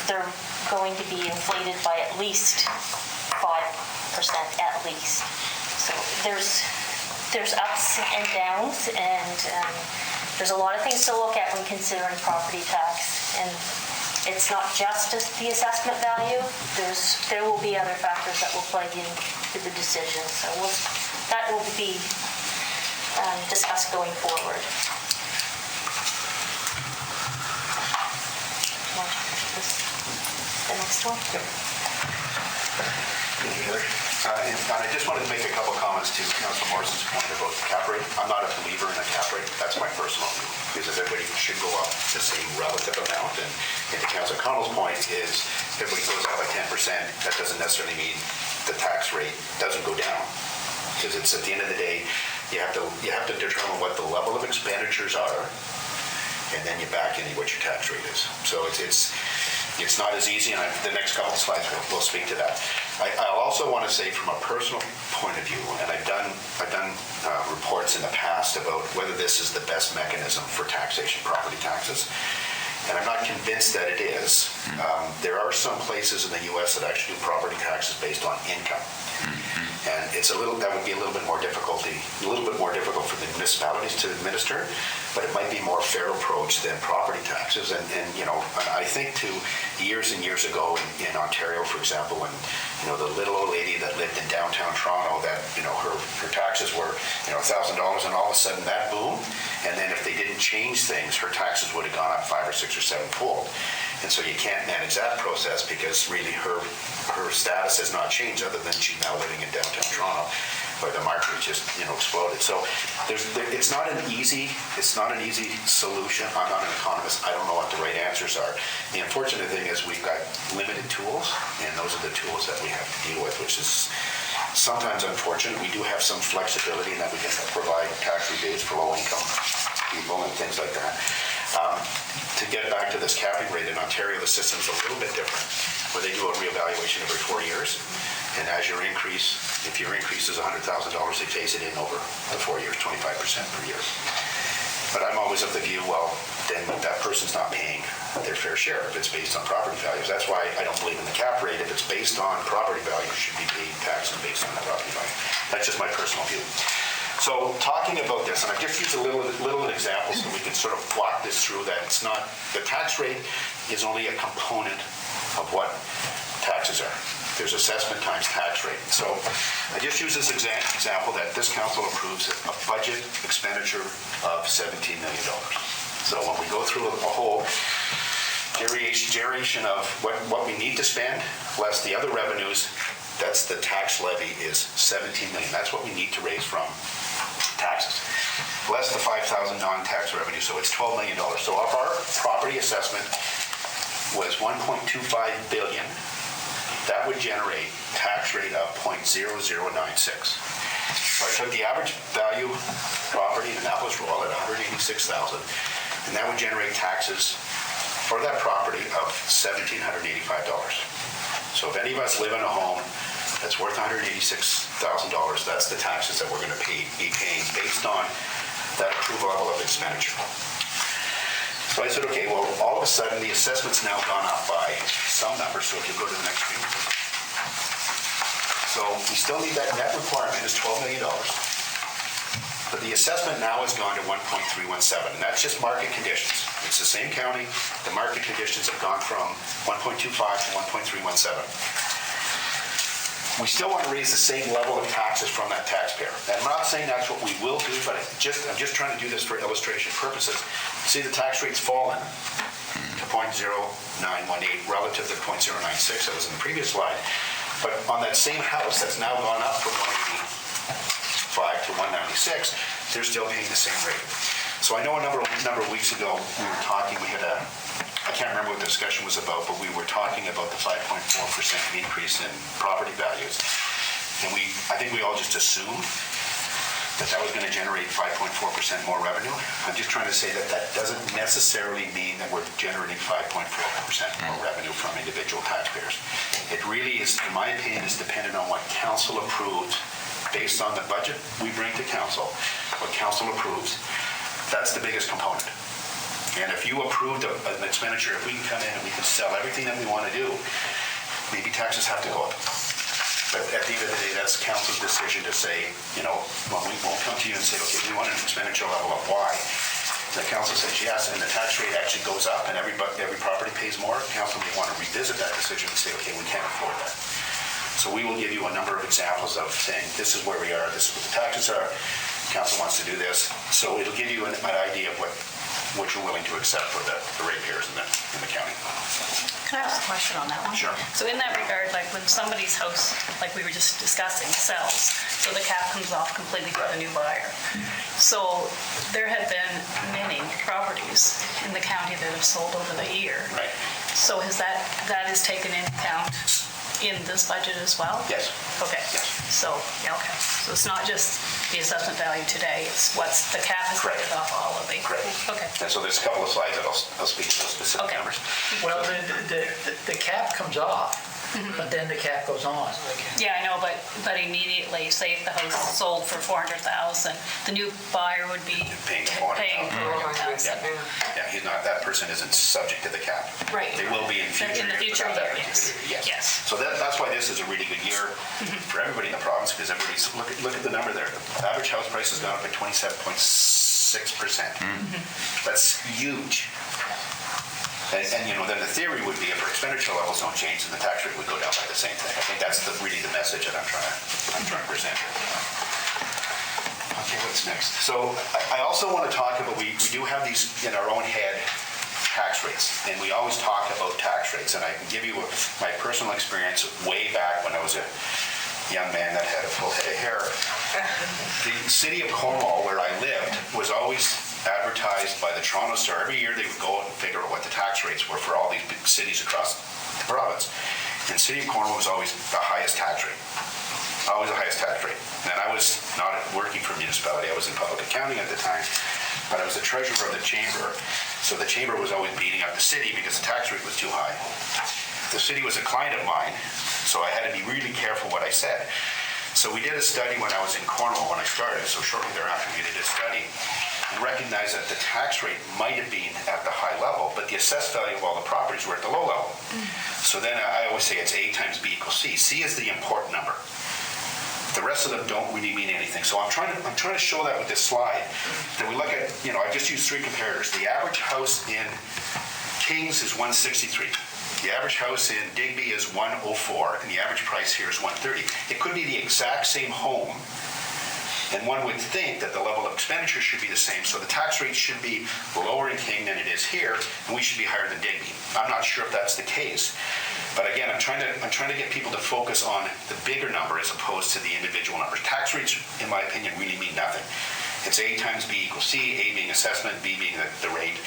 They're going to be inflated by at least 5% at least. So there's ups and downs, and there's a lot of things to look at when considering property tax. And it's not just the assessment value. There will be other factors that will play into the decision. So that will be discussed going forward. The next one? Yep. Thank you, Heather. And I just wanted to make a couple comments to Councilor Morrison's point about the cap rate. I'm not a believer in a cap rate. That's my personal view, because everybody should go up the same relative amount. And to Councilor Connell's point is, everybody goes up by 10%, that doesn't necessarily mean the tax rate doesn't go down. Because it's, at the end of the day, you have to determine what the level of expenditures are, and then you back into what your tax rate is. So it's not as easy, and the next couple of slides will speak to that. I also want to say, from a personal point of view, and I've done reports in the past about whether this is the best mechanism for taxation, property taxes, and I'm not convinced that it is. There are some places in the U.S. that actually do property taxes based on income, and that would be a little bit more difficult for the municipalities to administer, but it might be a more fair approach than property taxes. And I think to years and years ago in Ontario, for example, when the little old lady that lived in downtown Toronto, that her taxes were $1,000, and all of a sudden that boomed, and then if they didn't change things, her taxes would have gone up 5 or 6 or 7-fold. And so you can't manage that process, because really her status has not changed, other than she's now living in downtown Toronto, where the market just exploded. So it's not an easy solution. I'm not an economist. I don't know what the right answers are. The unfortunate thing is we've got limited tools, and those are the tools that we have to deal with, which is sometimes unfortunate. We do have some flexibility in that we can provide tax rebates for low-income people and things like that. To get back to this capping rate in Ontario, the system's a little bit different, where they do a reevaluation every 4 years. And as your increase, if your increase is $100,000, they phase it in over the 4 years, 25% per year. But I'm always of the view, well, then that person's not paying their fair share if it's based on property values. That's why I don't believe in the cap rate. If it's based on property value, it should be paid taxes based on the property value. That's just my personal view. So talking about this, and I've just used a little example so we can sort of walk this through, that it's not, the tax rate is only a component of what taxes are. There's assessment times tax rate. So I just use this example that this council approves a budget expenditure of $17 million. So when we go through a whole generation of what we need to spend, less the other revenues, that's the tax levy is $17 million. That's what we need to raise from taxes, less the $5,000 non-tax revenue, so it's $12 million. So if our property assessment was $1.25 billion, that would generate tax rate of 0.0096. So I took the average value property in Annapolis Royal at $186,000, and that would generate taxes for that property of $1,785. So if any of us live in a home that's worth $186,000, that's the taxes that we're going to be paying based on that approved level of expenditure. So I said, okay, well, all of a sudden the assessment's now gone up by some number. So if you go to the next screen. So we still need that net requirement is $12 million. But the assessment now has gone to 1.317, and that's just market conditions. It's the same county, the market conditions have gone from 1.25 to 1.317. We still want to raise the same level of taxes from that taxpayer. And I'm not saying that's what we will do, but I'm just trying to do this for illustration purposes. See, the tax rate's fallen to 0.0918 relative to 0.096 that was in the previous slide. But on that same house that's now gone up from 185 to 196, they're still paying the same rate. So I know a number of weeks ago we were talking, we had I can't remember what the discussion was about, but we were talking about the 5.4% increase in property values. And I think we all just assumed that was going to generate 5.4% more revenue. I'm just trying to say that doesn't necessarily mean that we're generating 5.4% more revenue from individual taxpayers. It really is, in my opinion, is dependent on what council approves based on the budget we bring to council, what council approves. That's the biggest component. And if you approved an expenditure, if we can come in and we can sell everything that we want to do, maybe taxes have to go up. But at the end of the day, that's council's decision to say, when we won't come to you and say, okay, we want an expenditure level of Y. The council says yes, and the tax rate actually goes up and every property pays more, council may want to revisit that decision and say, okay, we can't afford that. So we will give you a number of examples of saying, this is where we are, this is what the taxes are, council wants to do this. So it'll give you an idea of what you're willing to accept for the ratepayers in the county. Can I ask a question on that one? Sure. So in that regard, like when somebody's house, like we were just discussing, sells, so the cap comes off completely for the new buyer. So there have been many properties in the county that have sold over the year. Right. So that is taken into account in this budget as well? Yes. Okay. Yes. So, yeah, okay. So it's not just the assessment value today, it's what's the cap is Correct. rated off all of the. Correct. Okay. And so there's a couple of slides that I'll speak to those specific Okay. numbers. Well, the cap comes off, but then the cap goes on. Yeah, I know, but immediately, say if the house sold for 400,000, the new buyer would be Paying paying 400,000. Yeah, that person isn't subject to the cap. Right. They will be in future In the years, future but not that year, particular year. yes. So that's why this is a really good year for everybody in the province, because everybody's, look at the number there. The average house price has gone up by 27.6%. That's huge. And then the theory would be if our expenditure levels don't change, then the tax rate would go down by the same thing. I think that's really the message that I'm trying to present here. Okay, what's next? So I also want to talk about, we do have these in our own head tax rates, and we always talk about tax rates, and I can give you my personal experience way back when I was a young man that had a full head of hair. The city of Cornwall, where I lived, was always advertised by the Toronto Star. Every year they would go out and figure out what the tax rates were for all these big cities across the province. And the city of Cornwall was always the highest tax rate. Always the highest tax rate. And I was not working for a municipality, I was in public accounting at the time, but I was the treasurer of the chamber. So the chamber was always beating up the city because the tax rate was too high. The city was a client of mine, so I had to be really careful what I said. So we did a study when I was in Cornwall when I started, so shortly thereafter we did a study and recognized that the tax rate might have been at the high level, but the assessed value of all the properties were at the low level. So then I always say it's A times B equals C. C is the important number. The rest of them don't really mean anything. So I'm trying to show that with this slide. That we look at, I just use three comparators. The average house in Kings is 163. The average house in Digby is 104, and the average price here is 130. It could be the exact same home, and one would think that the level of expenditure should be the same, so the tax rate should be lower in King than it is here, and we should be higher than Digby. I'm not sure if that's the case, but again, I'm trying to get people to focus on the bigger number as opposed to the individual numbers. Tax rates, in my opinion, really mean nothing. It's A times B equals C, A being assessment, B being the rate,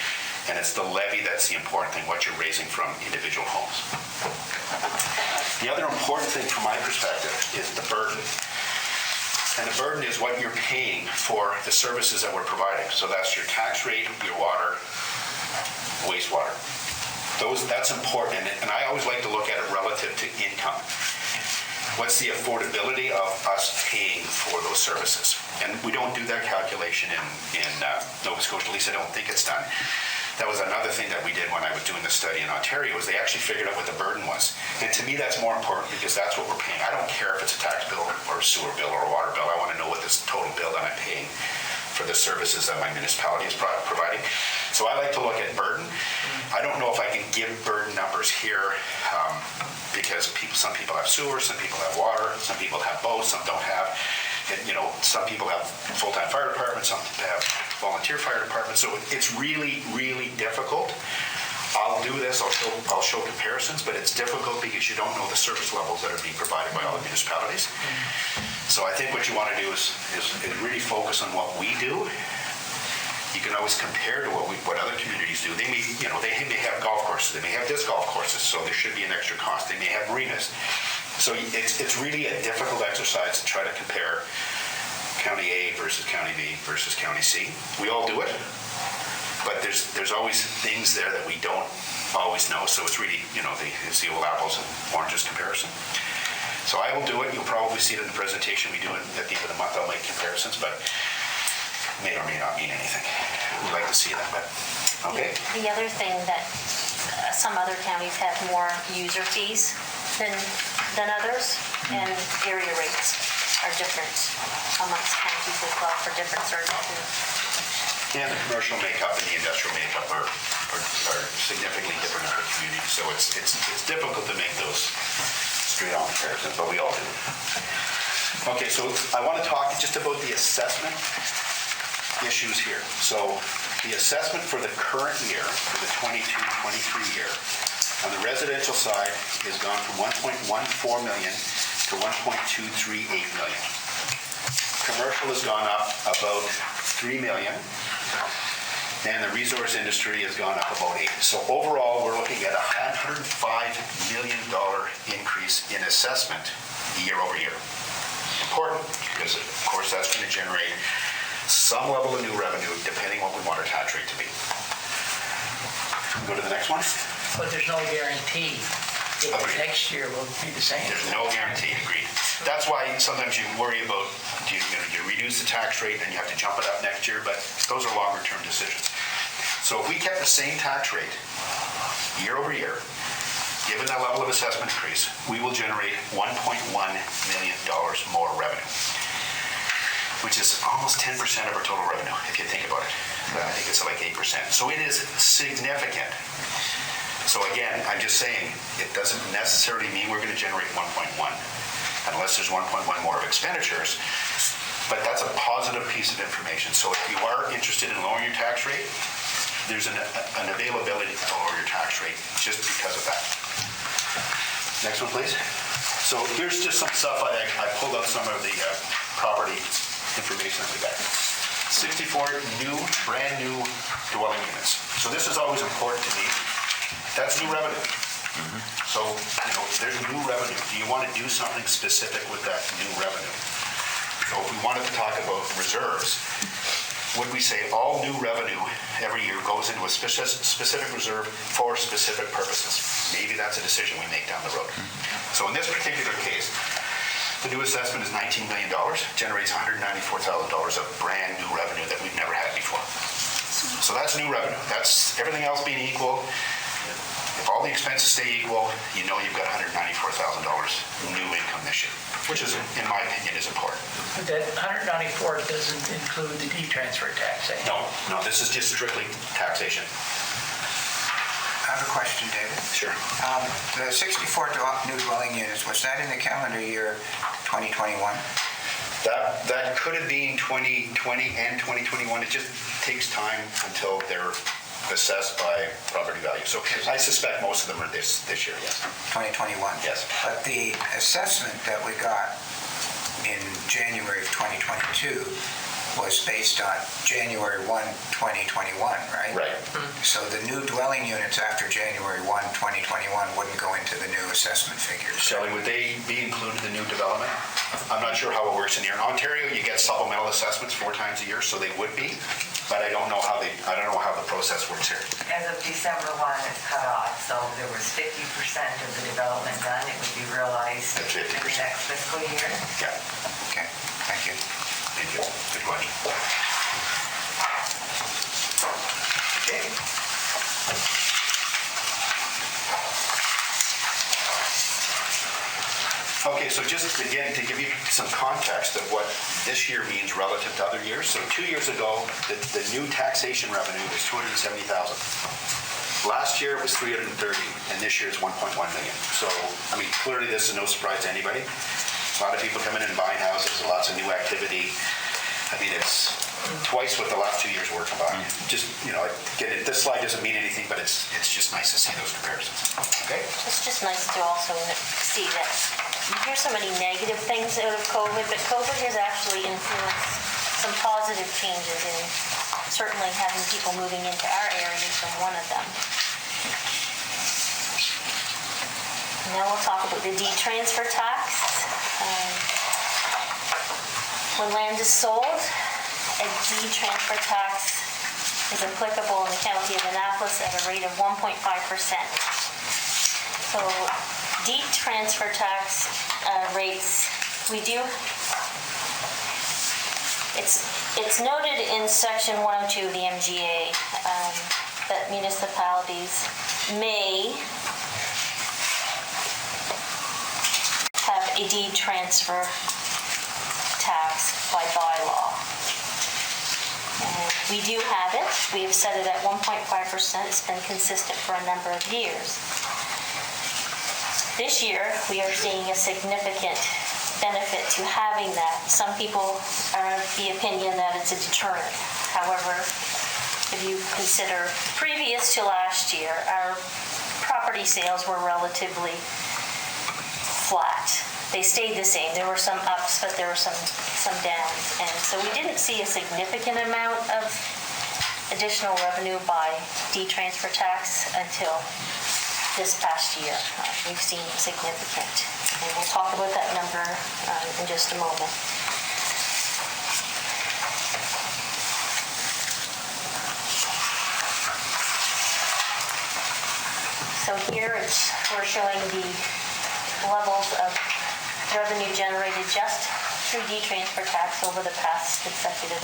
and it's the levy that's the important thing, what you're raising from individual homes. The other important thing from my perspective is the burden. And the burden is what you're paying for the services that we're providing. So that's your tax rate, your water, wastewater. That's important, and I always like to look at it relative to income. What's the affordability of us paying for those services? And we don't do that calculation in Nova Scotia. At least I don't think it's done. That was another thing that we did when I was doing the study in Ontario, was they actually figured out what the burden was. And to me, that's more important because that's what we're paying. I don't care if it's a tax bill or a sewer bill or a water bill. I want to know what this total bill that I'm paying for the services that my municipality is providing. So I like to look at burden. I don't know if I can give burden numbers here because some people have sewer, some people have water, some people have both, some don't have. And, some people have full-time fire departments, some have volunteer fire departments. So it's really, really difficult. I'll do this, I'll show comparisons, but it's difficult because you don't know the service levels that are being provided by all the municipalities. So I think what you want to do is really focus on what we do. You can always compare to what other communities do. They may, they may have golf courses, they may have disc golf courses, so there should be an extra cost. They may have marinas. So it's really a difficult exercise to try to compare County A versus County B versus County C. We all do it. But there's always things there that we don't always know, so it's really, it's the old apples and oranges comparison. So I will do it. You'll probably see it in the presentation we do it at the end of the month. I'll make comparisons, but may or may not mean anything. We'd like to see that, but okay. The other thing that some other counties have more user fees than others, and area rates are different amongst counties as well for different services. And the commercial makeup and the industrial makeup are significantly different in our community. So it's difficult to make those straight-on comparisons, but we all do. Okay, so I want to talk just about the assessment issues here. So the assessment for the current year, for the 22-23 year, on the residential side has gone from 1.14 million to 1.238 million. Commercial has gone up about 3 million. And the resource industry has gone up about 8. So overall, we're looking at a $105 million increase in assessment year over year. Important, because of course that's going to generate some level of new revenue depending what we want our tax rate to be. Go to the next one. But there's no guarantee that the next year will be the same. There's no guarantee, agreed. That's why sometimes you worry about, you reduce the tax rate and you have to jump it up next year, but those are longer term decisions. So if we kept the same tax rate year over year, given that level of assessment increase, we will generate $1.1 million more revenue, which is almost 10% of our total revenue, if you think about it. I think it's like 8%. So it is significant. So again, I'm just saying, it doesn't necessarily mean we're going to generate 1.1, unless there's 1.1 more of expenditures, but that's a positive piece of information. So if you are interested in lowering your tax rate, there's an availability to lower your tax rate just because of that. Next one, please. So here's just some stuff I pulled out some of the property information that we got. 64 brand new dwelling units. So this is always important to me. That's new revenue. So, there's new revenue. Do you want to do something specific with that new revenue? So if we wanted to talk about reserves, would we say all new revenue every year goes into a specific reserve for specific purposes? Maybe that's a decision we make down the road. So in this particular case, the new assessment is $19 million, generates $194,000 of brand new revenue that we've never had before. So that's new revenue. That's everything else being equal. If all the expenses stay equal, you've got $194,000 new income this year, which is, in my opinion, is important. But that 194 doesn't include the de-transfer tax, eh? No, this is just strictly taxation. I have a question, David. Sure. The 64 new dwelling units, was that in the calendar year 2021? That could have been 2020 and 2021. It just takes time until they're assessed by property value. So I suspect most of them are this year, yes. 2021? Yes. But the assessment that we got in January of 2022 was based on January 1, 2021, right? Right. So the new dwelling units after January 1, 2021 wouldn't go into the new assessment figures. Shelley, would they be included in the new development? I'm not sure how it works in here. In Ontario, you get supplemental assessments 4 times a year, so they would be, but I don't know how the process works here. As of December 1, it's cut off, so there was 50% of the development done. It would be realized At 50%. in the next fiscal year. Yeah. Okay, thank you. Thank you. Good question. Okay. Okay, so just again, to give you some context of what this year means relative to other years. So 2 years ago, the new taxation revenue was 270,000. Last year it was 330, and this year it's 1.1 million. So, I mean, clearly this is no surprise to anybody. A lot of people coming in and buying houses, lots of new activity. I mean, it's twice what the last 2 years were combined. Just, again, this slide doesn't mean anything, but it's just nice to see those comparisons. Okay? It's just nice to also see that you hear so many negative things out of COVID, but COVID has actually influenced some positive changes in certainly having people moving into our areas and one of them. Now we'll talk about the D-transfer tax. When land is sold, a D-transfer tax is applicable in the county of Annapolis at a rate of 1.5%. So D-transfer tax rates, it's noted in section 102 of the MGA that municipalities may have a deed transfer tax by bylaw. And we do have it. We have set it at 1.5%. It's been consistent for a number of years. This year, we are seeing a significant benefit to having that. Some people are of the opinion that it's a deterrent. However, if you consider previous to last year, our property sales were relatively flat. They stayed the same. There were some ups, but there were some downs. And so we didn't see a significant amount of additional revenue by D-transfer tax until this past year. We've seen significant. And we'll talk about that number in just a moment. So here we're showing the levels of revenue generated just through D-transfer tax over the past consecutive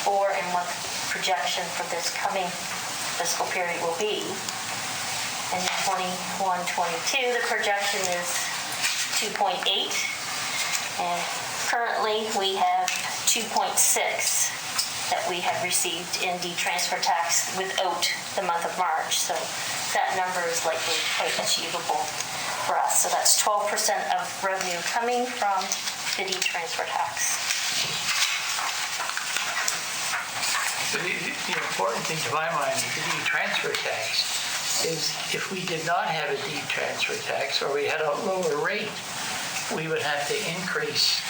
four and what the projection for this coming fiscal period will be. And in 21-22, the projection is 2.8, and currently we have 2.6 that we have received in D-transfer tax without the month of March. So that number is likely quite achievable for us. So that's 12% of revenue coming from the D-transfer tax. The important thing to my mind with the D-transfer tax is if we did not have a D-transfer tax or we had a lower rate, we would have to increase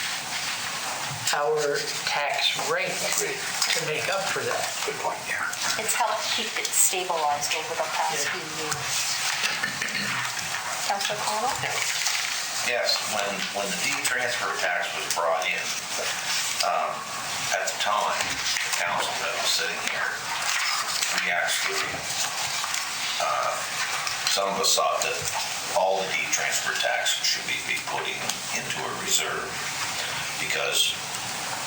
our tax rate to make up for that. Good point, yeah. It's helped keep it stabilized over the past few years. Councillor Connell? Yes, when the D-transfer tax was brought in, at the time, the council that was sitting here, we actually, some of us thought that all the D-transfer tax should be putting into a reserve, because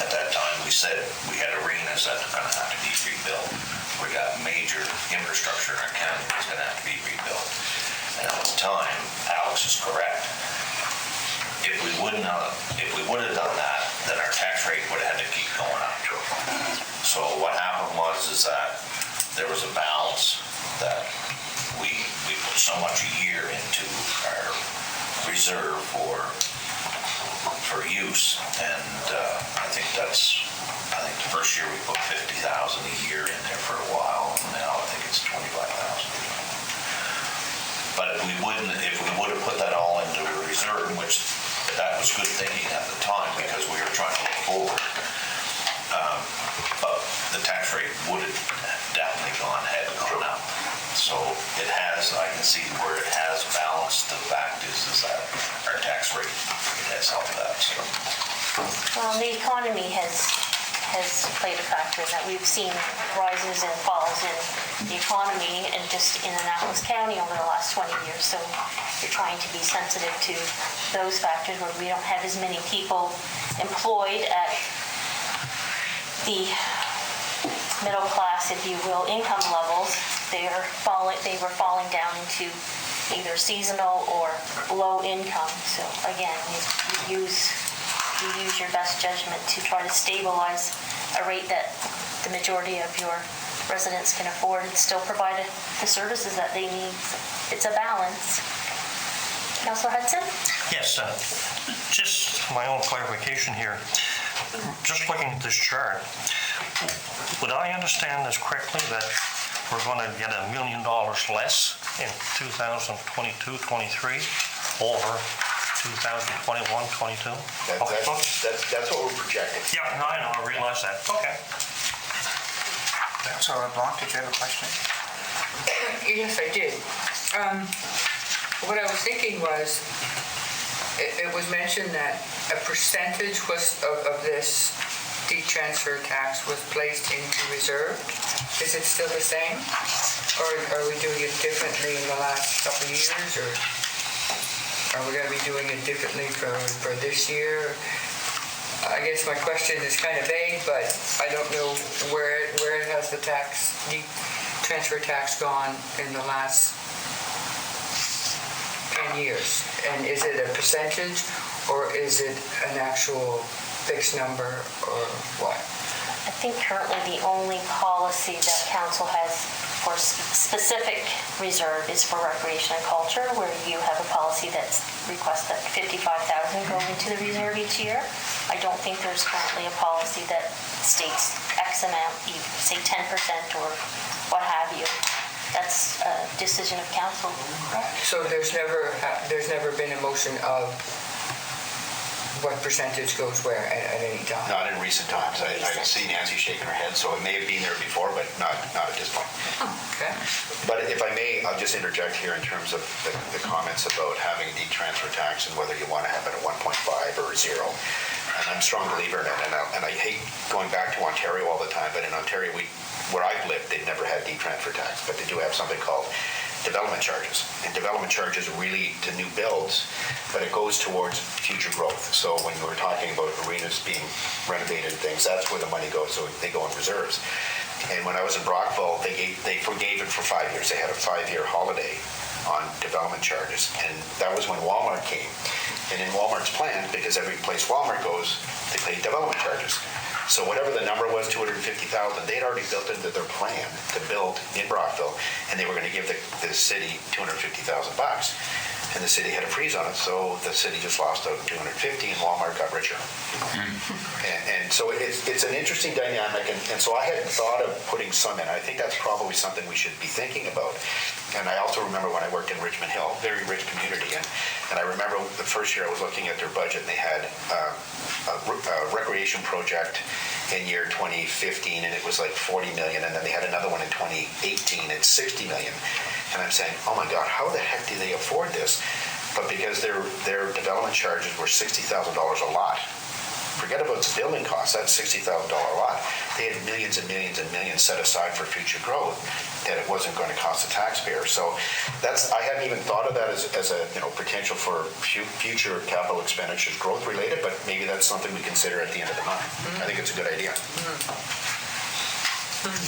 at that time we said we had arenas that are going to have to be rebuilt. We got major infrastructure in our county that's going to have to be rebuilt. And at the time, Alex is correct. If we would have done that, then our tax rate would have had to keep going up. So what happened was that there was a balance that we put so much a year into our reserve for use, and I think the first year we put 50,000 a year in there for a while, and now I think it's 25,000. But if we would have put that all into a reserve, which that was good thinking at the time because we were trying to look forward, but the tax rate would have definitely gone up. So it has, I can see where it has balanced. The fact is that our tax rate has helped that. So. Well, the economy has played a factor in that. We've seen rises and falls in the economy and just in Annapolis County over the last 20 years. So you're trying to be sensitive to those factors where we don't have as many people employed at the middle class, if you will, income levels. They were falling down into either seasonal or low income. So again, you use your best judgment to try to stabilize a rate that the majority of your residents can afford and still provide the services that they need. It's a balance. Councillor Hudson? Yes, just my own clarification here. Just looking at this chart, would I understand this correctly that we're going to get $1 million less in 2022-23 over 2021-22? That's what we're projecting. Yeah, no, I know, I realize that. Okay. Councillor LeBlanc, did you have a question? Yes, I did. What I was thinking was, it was mentioned that a percentage of this detransfer tax was placed into reserve. Is it still the same? Or are we doing it differently in the last couple of years? Or are we going to be doing it differently for this year? I guess my question is kind of vague, but I don't know where has the transfer tax gone in the last 10 years? And is it a percentage or is it an actual fixed number or what? I think currently the only policy that council has for specific reserve is for recreation and culture, where you have a policy that requests that $55,000 go into the reserve each year. I don't think there's currently a policy that states X amount, say 10% or what have you. That's a decision of council. So there's never been a motion of what percentage goes where at any time? Not in recent times. I see Nancy shaking her head, so it may have been there before, but not at this point. Okay. But if I may, I'll just interject here in terms of the comments about having a detransfer tax and whether you want to have it at 1.5 or 0. And I'm a strong believer in it, and I hate going back to Ontario all the time, but in Ontario, where I've lived, they've never had detransfer tax, but they do have something called development charges. And development charges are really to new builds, but it goes towards future growth. So when we were talking about arenas being renovated and things, that's where the money goes, so they go in reserves. And when I was in Brockville, they forgave it for 5 years. They had a 5-year holiday on development charges, and that was when Walmart came. And in Walmart's plan, because every place Walmart goes, they pay development charges. So whatever the number was, 250,000, they'd already built into their plan to build in Brockville, and they were going to give the city $250,000 bucks. And the city had a freeze on it, so the city just lost out $250, and Walmart got richer. And so it's an interesting dynamic, and so I had thought of putting some in. I think that's probably something we should be thinking about. And I also remember when I worked in Richmond Hill, very rich community, and I remember the first year I was looking at their budget, and they had a recreation project in year 2015, and it was like 40 million, and then they had another one in 2018 at 60 million. And I'm saying, oh my God, how the heck do they afford this? But because their development charges were $60,000 a lot, forget about the building costs, that's $60,000 a lot. They had millions and millions and millions set aside for future growth that it wasn't going to cost the taxpayer. So I hadn't even thought of that as a potential for future capital expenditures growth related, but maybe that's something we consider at the end of the month. I think it's a good idea. Okay.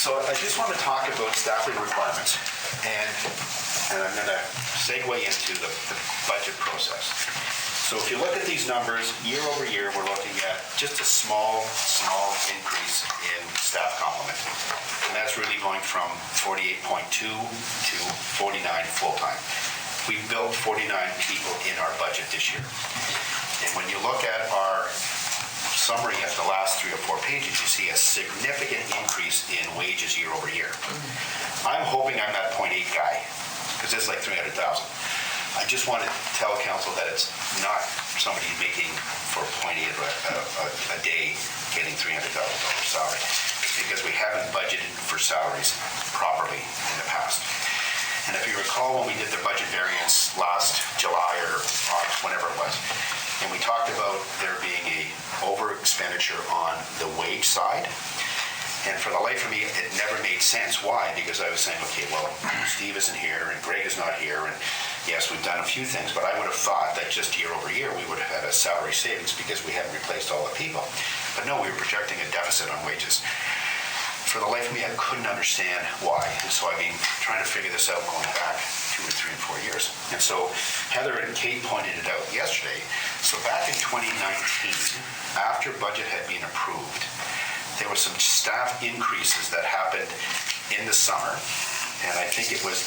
So I just want to talk about staffing requirements, and I'm going to segue into the budget process. So if you look at these numbers, year over year, we're looking at just a small increase in staff complement. And that's really going from 48.2 to 49 full-time. We built 49 people in our budget this year. And when you look at our summary of the last 3 or 4 pages, you see a significant increase in wages year over year. I'm hoping I'm that 0.8 guy, because it's like 300,000. I just want to tell council that it's not somebody making for 0.8 a day getting $300,000 salary, because we haven't budgeted for salaries properly in the past. And if you recall, when we did the budget variance last July or August, whenever it was, and we talked about there being a over expenditure on the wage side, And for the life of me, it never made sense. Why? Because I was saying, okay, well, Steve isn't here and Greg is not here, and yes, we've done a few things, but I would have thought that just year over year, we would have had a salary savings because we hadn't replaced all the people. But no, we were projecting a deficit on wages. For the life of me, I couldn't understand why. And so I've been trying to figure this out going back 2 or 3 and 4 years. And so Heather and Kate pointed it out yesterday. So back in 2019, after budget had been approved, there were some staff increases that happened in the summer. And I think it was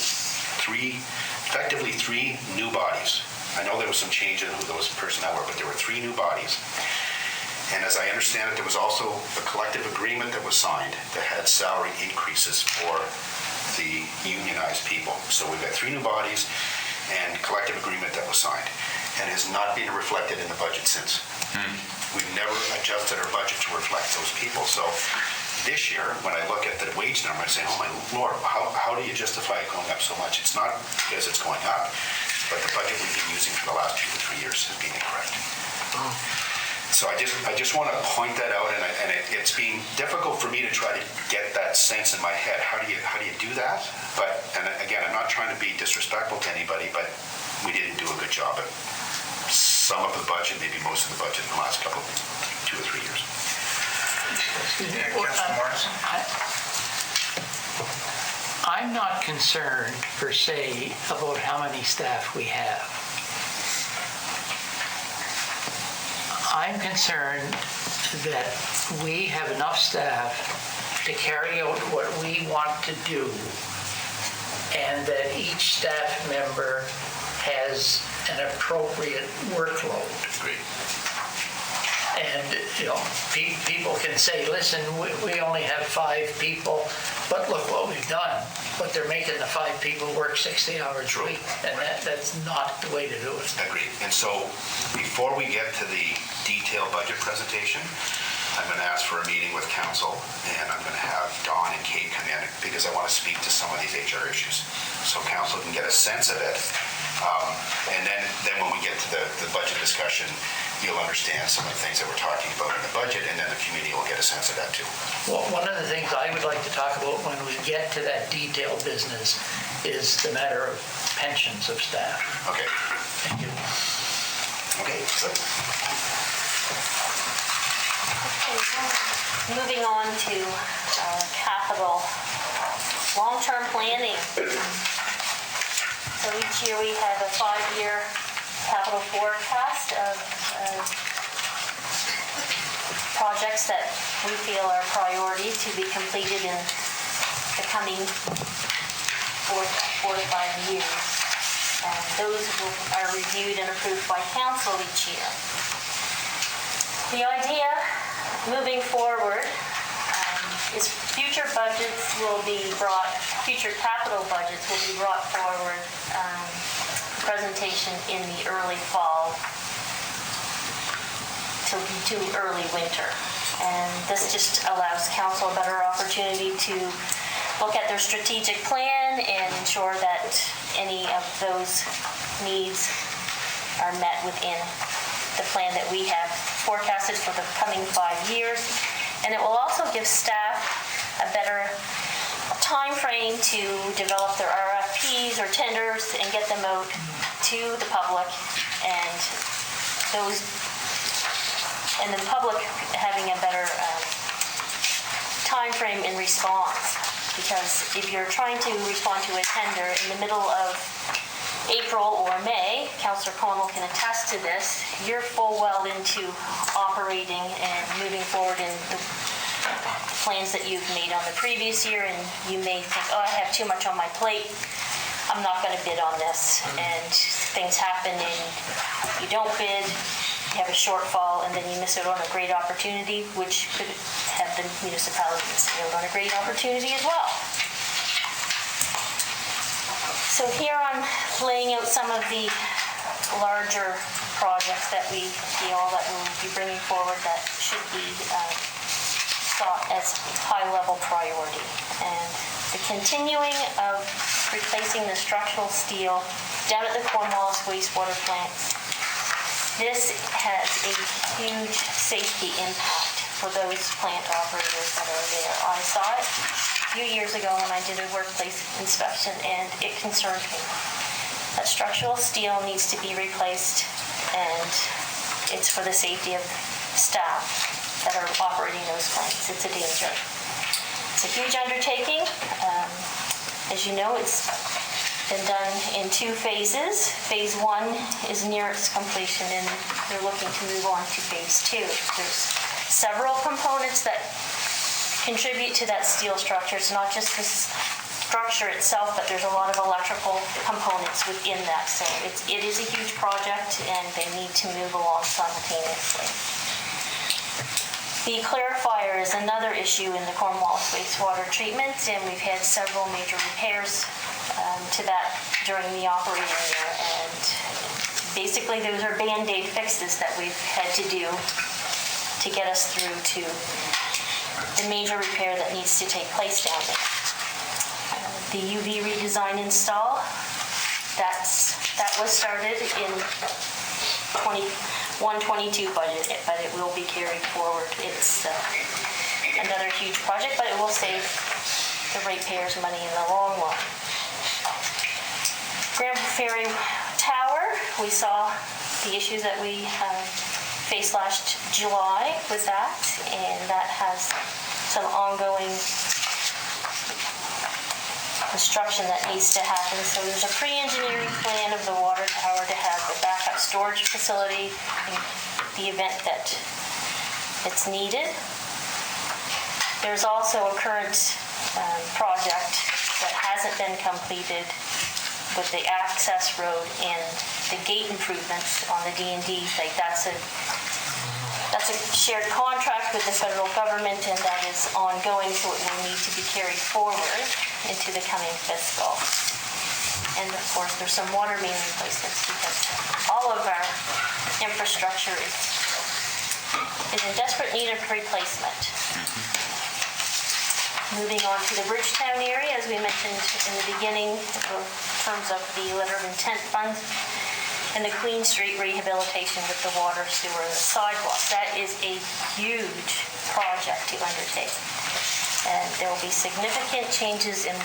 effectively three new bodies. I know there was some change in who those personnel were, but there were 3 new bodies. And as I understand it, there was also a collective agreement that was signed that had salary increases for the unionized people. So we've got 3 new bodies and collective agreement that was signed, and has not been reflected in the budget since. We've never adjusted our budget to reflect those people. So this year, when I look at the wage number, I say, oh my Lord, how do you justify it going up so much? It's not because it's going up, but the budget we've been using for the last 2 to 3 years has been incorrect. So I just want to point that out, and it's been difficult for me to try to get that sense in my head. How do you do that? But, and again, I'm not trying to be disrespectful to anybody, but we didn't do a good job at some of the budget, maybe most of the budget in the last 2 or 3 years. Councilor Morrison? I'm not concerned per se about how many staff we have. I'm concerned that we have enough staff to carry out what we want to do, and that each staff member has an appropriate workload. Agreed. And, people can say, listen, we only have 5 people, but look what we've done. But they're making the 5 people work 60 hours a week, and that's not the way to do it. Agreed. And so before we get to the detailed budget presentation, I'm going to ask for a meeting with council, and I'm going to have Dawn and Kate come in because I want to speak to some of these HR issues so council can get a sense of it. And then when we get to the budget discussion, you'll understand some of the things that we're talking about in the budget, and then the community will get a sense of that too. Well, one of the things I would like to talk about when we get to that detailed business is the matter of pensions of staff. Okay. Thank you. Okay, good. Okay, moving on to capital long-term planning. So each year we have a 5-year capital forecast of projects that we feel are priority to be completed in the coming 4 to 5 years. And those are reviewed and approved by council each year. The idea moving forward is future capital budgets will be brought forward presentation in the early fall to early winter. And this just allows council a better opportunity to look at their strategic plan and ensure that any of those needs are met within the plan that we have forecasted for the coming 5 years. And it will also give staff a better time frame to develop their RFPs or tenders and get them out to the public, and the public having a better time frame in response. Because if you're trying to respond to a tender in the middle of April or May, Councillor Connell can attest to this, you're full well into operating and moving forward in the plans that you've made on the previous year, and you may think, oh, I have too much on my plate, I'm not going to bid on this. And things happen and you don't bid, you have a shortfall, and then you miss out on a great opportunity, which could have the municipality miss out on a great opportunity as well. So here I'm laying out some of the larger projects that we feel that we'll be bringing forward that should be thought as high-level priority. And the continuing of replacing the structural steel down at the Cornwallis wastewater plant. This has a huge safety impact for those plant operators that are there. I saw it a few years ago when I did a workplace inspection, and it concerned me. That structural steel needs to be replaced, and it's for the safety of staff that are operating those plants. It's a danger. It's a huge undertaking. As you know, it's been done in 2 phases. Phase 1 is near its completion, and they're looking to move on to phase 2. There's several components that contribute to that steel structure. It's not just the structure itself, but there's a lot of electrical components within that. So it is a huge project, and they need to move along simultaneously. The clarifier is another issue in the Cornwallis wastewater treatment, and we've had several major repairs to that during the operating year. And basically, those are Band-Aid fixes that we've had to do to get us through to the major repair that needs to take place down there. The UV redesign install, that was started in 21-22 budget, but it will be carried forward. It's another huge project, but it will save the ratepayers money in the long run. Granville Ferry Tower, we saw the issues that we faced last July with that, and that has some ongoing construction that needs to happen. So there's a pre-engineering plan of the water tower to have a backup storage facility in the event that it's needed. There's also a current project that hasn't been completed with the access road and the gate improvements on the D&D site. That's a shared contract with the federal government, and that is ongoing, so it will need to be carried forward into the coming fiscal. And of course, there's some water main replacements, because all of our infrastructure is in desperate need of replacement. Moving on to the Bridgetown area, as we mentioned in the beginning, in terms of the letter of intent funds and the Queen Street rehabilitation with the water, sewer, and the sidewalks. That is a huge project to undertake. And there will be significant changes in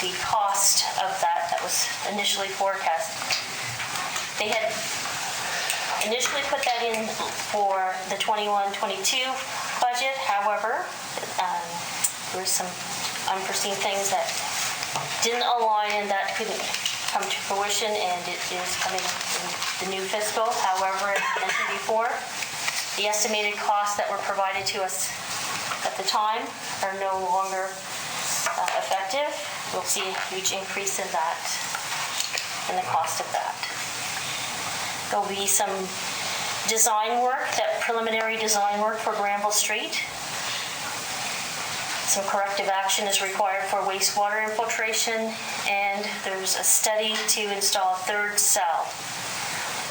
the cost of that was initially forecast. They had initially put that in for the 21-22 budget. However, there were some unforeseen things that didn't align, and that couldn't come to fruition, and it is coming in the new fiscal. However, as I mentioned before, the estimated costs that were provided to us at the time are no longer effective. We'll see a huge increase in that, in the cost of that. There'll be some design work, that preliminary design work for Granville Street. Some corrective action is required for wastewater infiltration, and there's a study to install a 3rd cell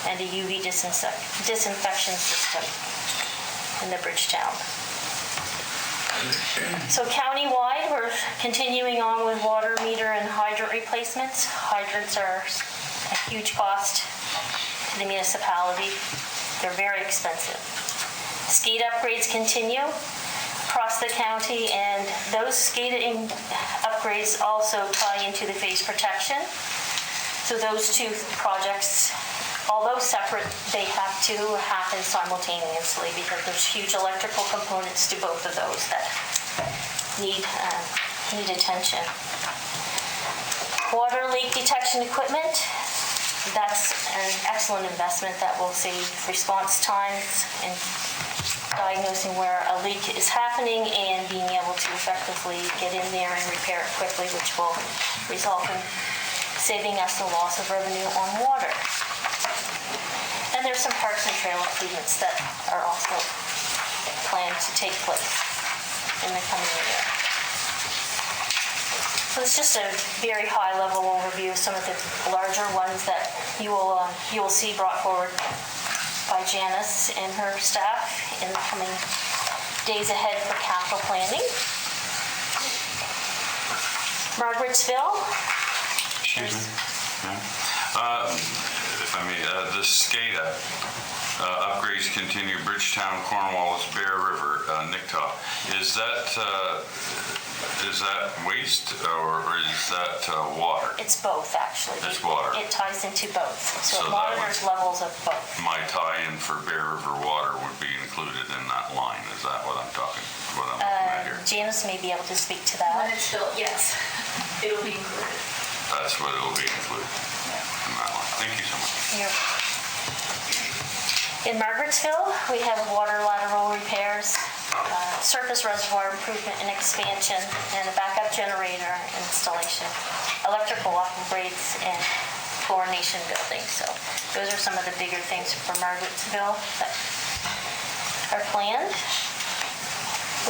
and a UV disinfection system in the Bridgetown. So countywide, we're continuing on with water meter and hydrant replacements. Hydrants are a huge cost to the municipality. They're very expensive. Skate upgrades continue across the county, and those skating upgrades also tie into the phase protection. So those 2 projects, although separate, they have to happen simultaneously, because there's huge electrical components to both of those that need attention. Water leak detection equipment, that's an excellent investment that will save response times and diagnosing where a leak is happening and being able to effectively get in there and repair it quickly, which will result in saving us the loss of revenue on water. And there's some parks and trail improvements that are also planned to take place in the coming year. So it's just a very high-level overview of some of the larger ones that you will see brought forward by Janice and her staff in the coming days ahead for capital planning. Margarettsville. Excuse me. if I may, the SCADA upgrades continue, Bridgetown, Cornwallis, Bear River, Nicktow. Is that waste or is that water? It's both, actually. It's water. It ties into both. So So it that monitors levels of both. My tie-in for Bear River water would be included in that line. Is that what I'm looking at here? Janice may be able to speak to that. When it's built, yes, it'll be included. That's what it'll be included in that line. Thank you so much. In Margarettsville, we have water lateral repairs, surface reservoir improvement and expansion, and a backup generator installation, electrical upgrades, and chlorination building. So those are some of the bigger things for Margarettsville that are planned.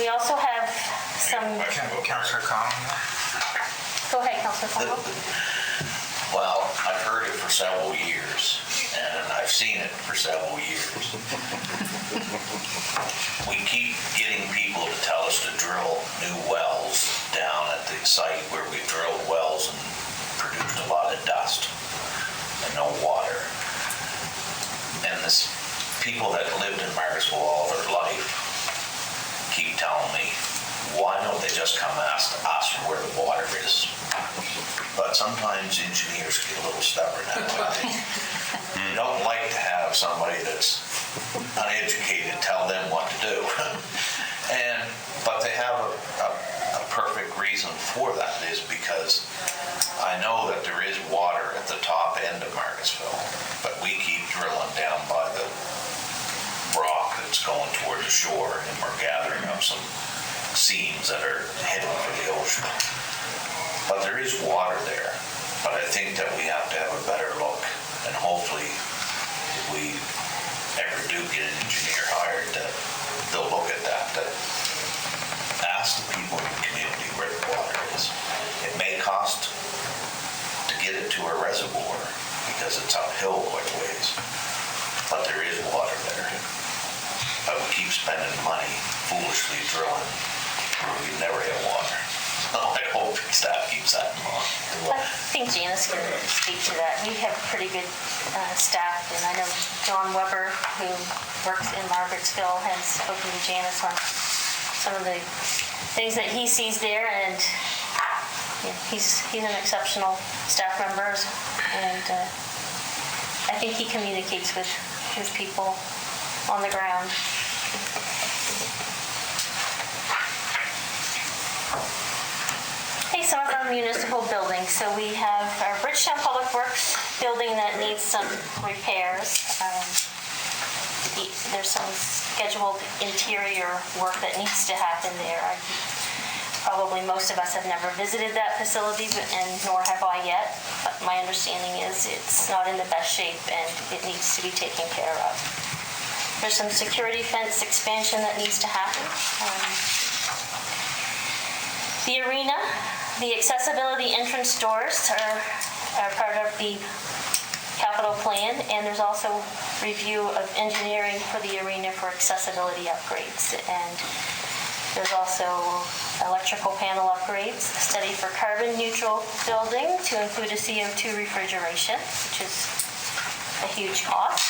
We also have some... Councillor Collins? Go ahead, Councillor Collins. Well, I've heard it for several years, and I've seen it for several years. We keep getting people to tell us to drill new wells down at the site where we drilled wells and produced a lot of dust and no water. And this people that lived in Margarettsville all their life keep telling me, why don't they just come ask us where the water is? But sometimes engineers get a little stubborn that way. They don't like to have somebody that's uneducated tell them what to do. But they have a perfect reason for that, is because I know that there is water at the top end of Margarettsville, but we keep drilling down by the rock that's going toward the shore, and we're gathering up some seams that are hidden for the ocean. But there is water there. But I think that we have to have a better look, and hopefully if we ever do get an engineer hired, that they'll look at that, to ask the people in the community where the water is. It may cost to get it to a reservoir because it's uphill quite a ways, but there is water there. But we keep spending money foolishly drilling where we never have water. I hope staff keeps that in mind. I think Janice can speak to that. We have pretty good staff, and I know John Weber, who works in Margarettsville, has spoken to Janice on some of the things that he sees there, and he's an exceptional staff member, and I think he communicates with people on the ground. Some of our municipal buildings. So we have our Bridgetown Public Works building that needs some repairs. There's some scheduled interior work that needs to happen there. Probably most of us have never visited that facility, and nor have I yet. But my understanding is it's not in the best shape and it needs to be taken care of. There's some security fence expansion that needs to happen. The arena. The accessibility entrance doors are part of the capital plan, and there's also review of engineering for the arena for accessibility upgrades. And there's also electrical panel upgrades, a study for carbon neutral building to include a CO2 refrigeration, which is a huge cost.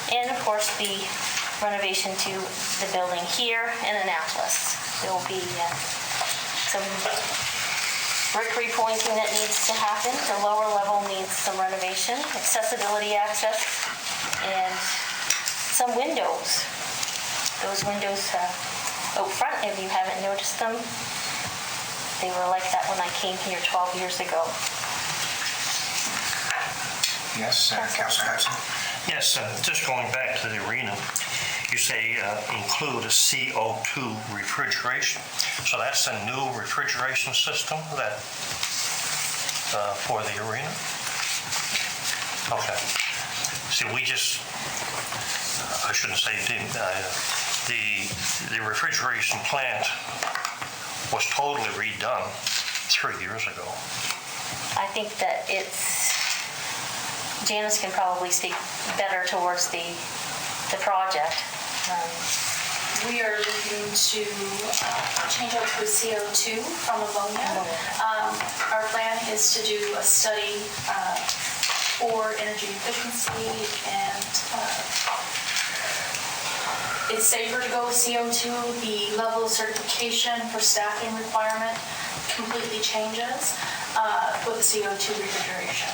And of course the renovation to the building here in Annapolis. There will be some brick repointing that needs to happen. The lower level needs some renovation, accessibility access, and some windows. Those windows out front, if you haven't noticed them, they were like that when I came here 12 years ago. Yes, Councillor Hudson. Yes, just going back to the arena, you say include a CO2 refrigeration. So that's a new refrigeration system that for the arena? Okay. See, I shouldn't say the refrigeration plant was totally redone 3 years ago. I think that Janice can probably speak better towards the project. We are looking to change out to a CO2 from ammonia. Our plan is to do a study for energy efficiency, and it's safer to go with CO2. The level of certification for staffing requirement completely changes with the CO2 refrigeration.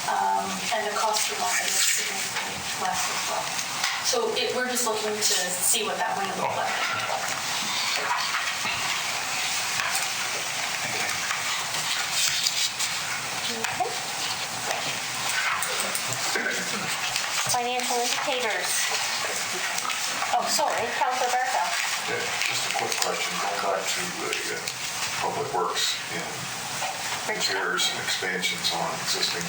And the cost per month is significantly less as well. So we're just looking to see what that might look like. Financial indicators. Oh, sorry, Councilor Barca. Yeah, just a quick question, going back to the Public Works and repairs and expansions on existing.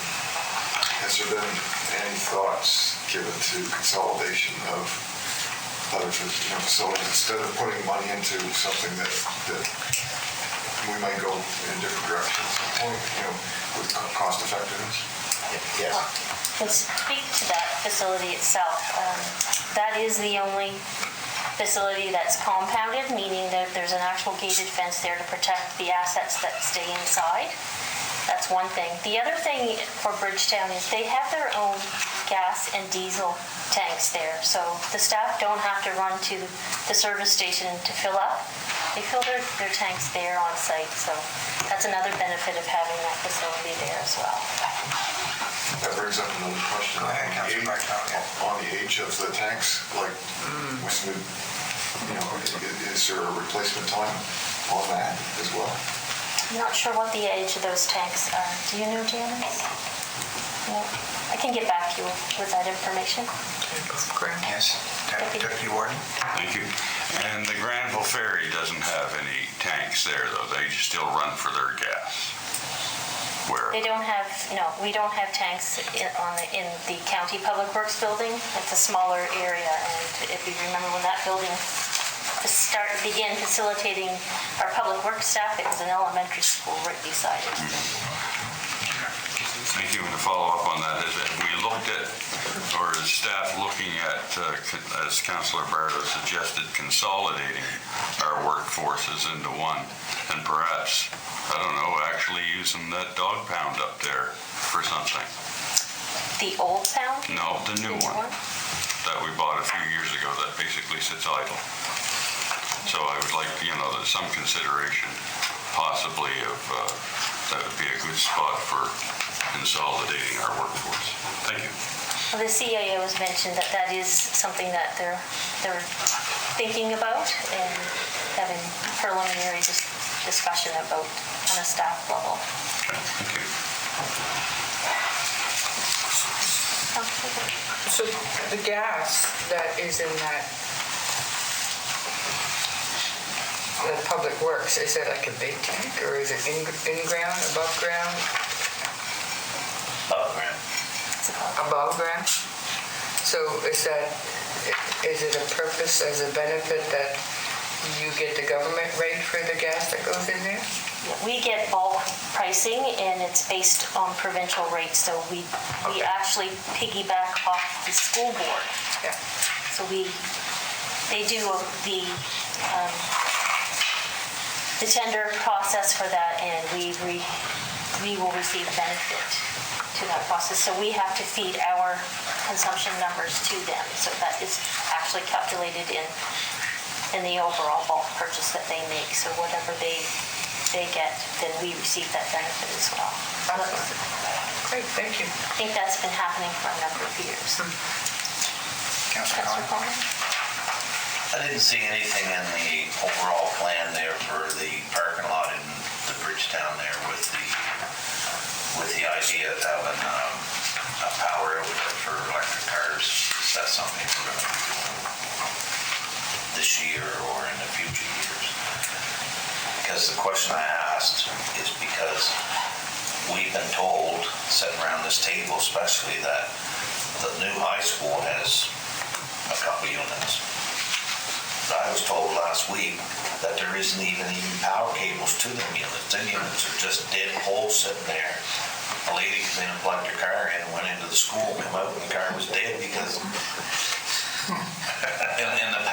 Has there been any thoughts given to consolidation of other facilities instead of putting money into something that we might go in a different direction at some point, with cost effectiveness? Yes. Can speak to that facility itself. That is the only facility that's compounded, meaning that there's an actual gated fence there to protect the assets that stay inside. That's one thing. The other thing for Bridgetown is they have their own gas and diesel tanks there. So the staff don't have to run to the service station to fill up. They fill their tanks there on site. So that's another benefit of having that facility there as well. That brings up another question. Go ahead, Councilor Bartow. On the age of the tanks, like, is there a replacement time on that as well? I'm not sure what the age of those tanks are. Do you know, Janice? No. I can get back to you with that information. Yes, Deputy Warden. Thank you. And the Granville Ferry doesn't have any tanks there, though. They still run for their gas. Where? They don't have, no, we don't have tanks in the County Public Works building. It's a smaller area, and if you remember when that building began facilitating our public works staff, it was an elementary school right beside it. Thank you. And to follow up on that, have we looked at, or is staff looking at, as Councilor Bartow suggested, consolidating our workforces into one, and perhaps, I don't know, actually using that dog pound up there for something? The old pound? No, the new one that we bought a few years ago that basically sits idle. So I would like, some consideration possibly of that would be a good spot for consolidating our workforce. Thank you. Well, the CAO has mentioned that is something that they're thinking about and having preliminary discussion about on a staff level. Okay, thank you. So the gas that is in that Public Works, is that like a big tank, or is it in ground, above ground? Above ground. Above ground? So is it a purpose as a benefit that you get the government rate for the gas that goes in there? We get bulk pricing, and it's based on provincial rates, so we actually piggyback off the school board. Yeah. So they do the tender process for that, and we will receive benefit to that process. So we have to feed our consumption numbers to them. So that is actually calculated in the overall bulk purchase that they make. So whatever they get, then we receive that benefit as well. Great, thank you. I think that's been happening for a number of years. Councilor Cohen. I didn't see anything in the overall plan there for the parking lot in the Bridgetown there with the idea of having a power outlet for electric cars. Is that something we're going to be doing this year or in the future years? Because the question I asked is because we've been told, sitting around this table especially, that the new high school has a couple units. I was told last week that there isn't even power cables to them units. Them units are just dead poles sitting there. A lady came in and plugged her car in and went into the school, come out and the car was dead because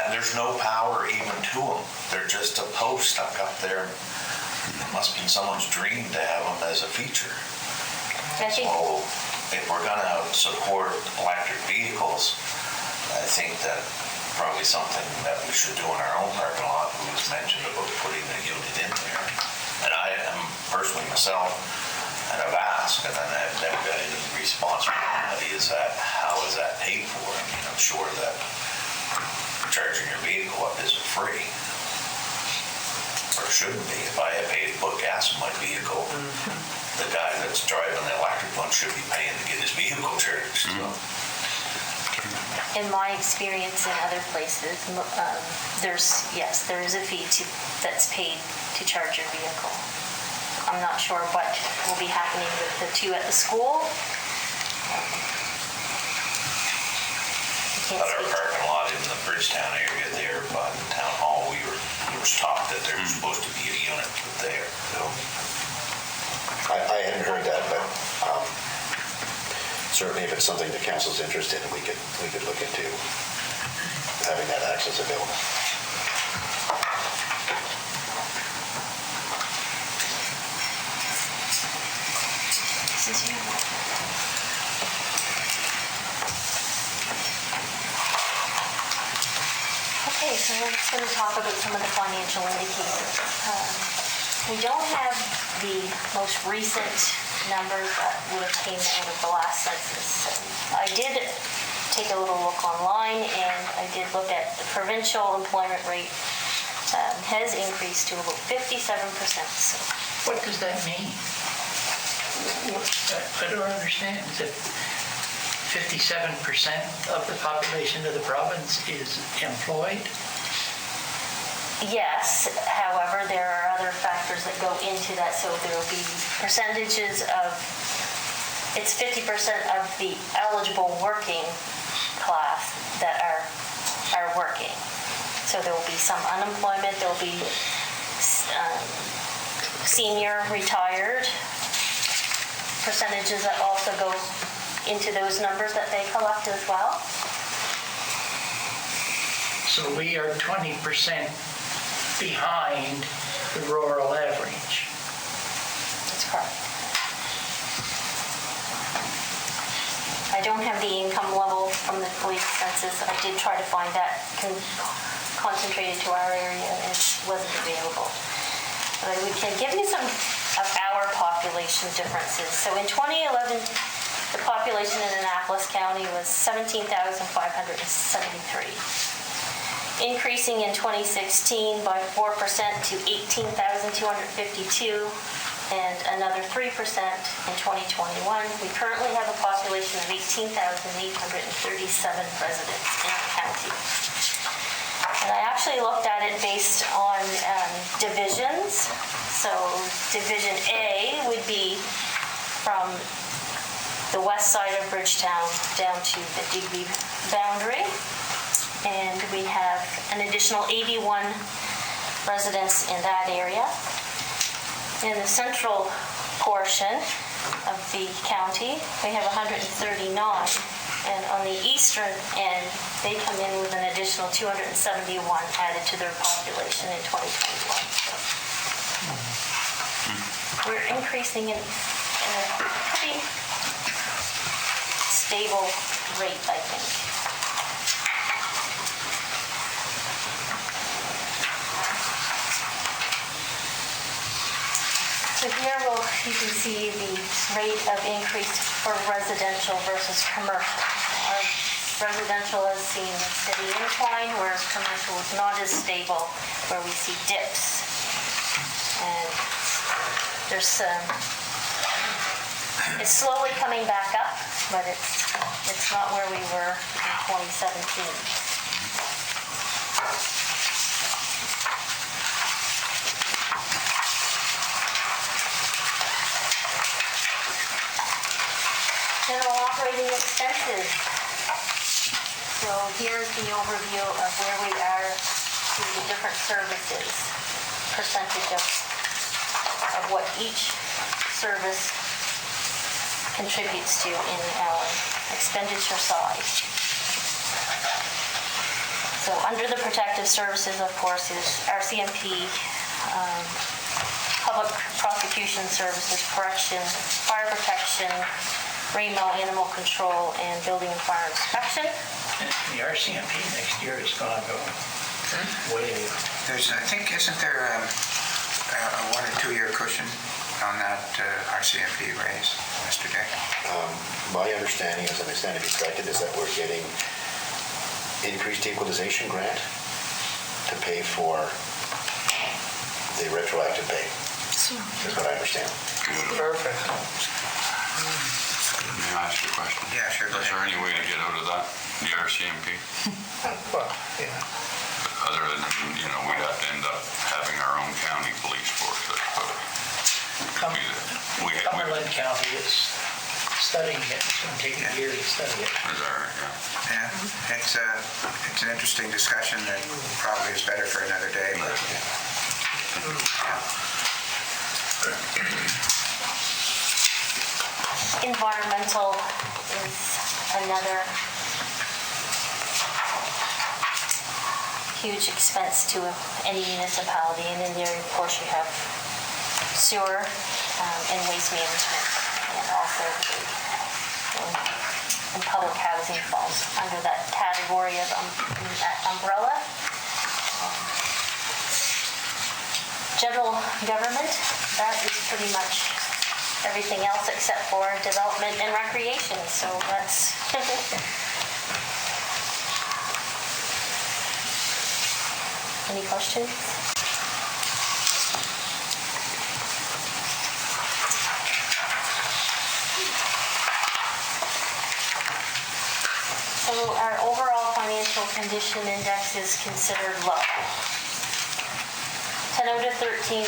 there's no power even to them. They're just a post stuck up there. It must be someone's dream to have them as a feature. I think if we're gonna support electric vehicles, I think that probably something that we should do in our own parking lot, who was mentioned about putting a unit in there. And I am personally myself, and I've asked, and then I've never got any response from anybody, is that, how is that paid for? I mean, I'm sure that charging your vehicle up isn't free. Or shouldn't be. If I have paid to put gas in my vehicle, the guy that's driving the electric one should be paying to get his vehicle charged. So. In my experience in other places, there is a fee that's paid to charge your vehicle. I'm not sure what will be happening with the two at the school. But our parking lot in the Bridgetown area there by the town hall, we were taught that there's supposed to be a unit put there. So. I hadn't heard that, but certainly if it's something the council's interested in, we could look into having that access available. This is you. Okay, so we're just going to talk about some of the financial indicators. We don't have the most recent numbers that would have came out of the last census. I did take a little look online, and I did look at the provincial employment rate has increased to about 57%. So. What does that mean? I don't understand. Is it 57% of the population of the province is employed? Yes, however, there are other factors that go into that. So there will be percentages of, it's 50% of the eligible working class that are working. So there will be some unemployment, there will be senior, retired, percentages that also go into those numbers that they collect as well. So we are 20% behind the rural average. That's correct. I don't have the income level from the police census. I did try to find that concentrated to our area, and it wasn't available. But we can give you some of our population differences. So in 2011, the population in Annapolis County was 17,573. Increasing in 2016 by 4% to 18,252, and another 3% in 2021. We currently have a population of 18,837 residents in the county. And I actually looked at it based on divisions. So Division A would be from the west side of Bridgetown down to the Digby boundary. And we have an additional 81 residents in that area. In the central portion of the county, we have 139. And on the eastern end, they come in with an additional 271 added to their population in 2021. So we're increasing in a pretty stable rate, I think. So here you can see the rate of increase for residential versus commercial. Our residential has seen a steady incline, whereas commercial is not as stable, where we see dips. And there's it's slowly coming back up, but it's not where we were in 2017. General operating expenses. So here's the overview of where we are to the different services, percentage of what each service contributes to in our expenditure side. So under the protective services, of course, is RCMP, public prosecution services, correction, fire protection, rainbow animal control, and building and fire inspection. The RCMP next year is gonna go way. There's, I think, isn't there a 1 or 2 year cushion on that RCMP raise, Mr. Dick? My understanding, as I understand to be corrected, is that we're getting increased equalization grant to pay for the retroactive pay, is what I understand. Perfect. May I ask you a question? Yeah, sure, go Is there ahead. any way to get out of that, the RCMP? Well, yeah. Other than, we'd have to end up having our own county police force, I suppose. Cumberland County is studying it. It's gonna take a year to study it. Is that right? Yeah. Yeah, it's an interesting discussion that probably is better for another day, but Environmental is another huge expense to any municipality, and in there, of course, you have sewer and waste management, and also and public housing falls under that category of that umbrella. General government, that is pretty much everything else except for development and recreation, so that's any questions? So our overall financial condition index is considered low. 10 out of 13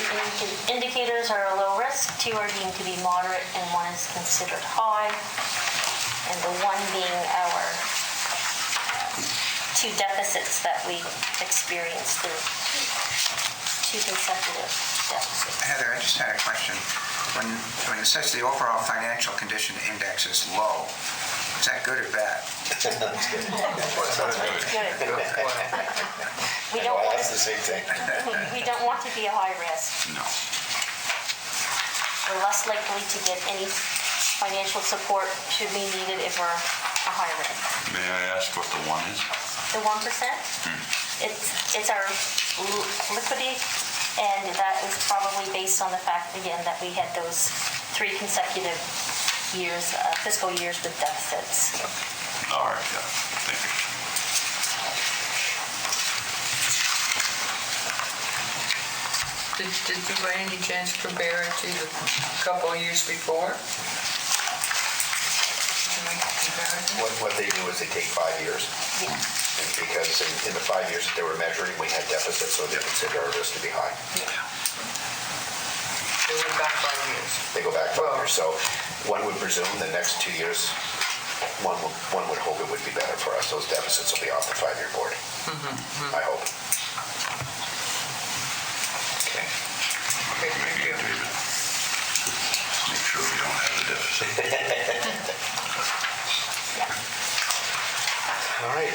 indicators are low risk, 2 are deemed to be moderate, and 1 is considered high. And the 1 being our 2 deficits that we experienced, the 2 consecutive deficits. Heather, I just had a question. When it says the overall financial condition index is low, is that good or bad? It's good. We don't want That's the same thing. we don't want to be a high risk. No. We're less likely to get any financial support should be needed if we're a high risk. May I ask what the 1 is? The 1%, it's our liquidity, and that is probably based on the fact, again, that we had those 3 consecutive years, fiscal years with deficits. All right, yeah, thank you. Did you by any chance compare it to the couple of years before? What they do is they take 5 years. Yeah. And because in the 5 years that they were measuring, we had deficits, so they consider our risk to be high. They went back 5 years. They go back 5 years. So one would presume the next 2 years, one would hope it would be better for us. Those deficits will be off the 5-year board. I hope. Okay. Okay, thank you. Make sure we don't have the deficit. All right.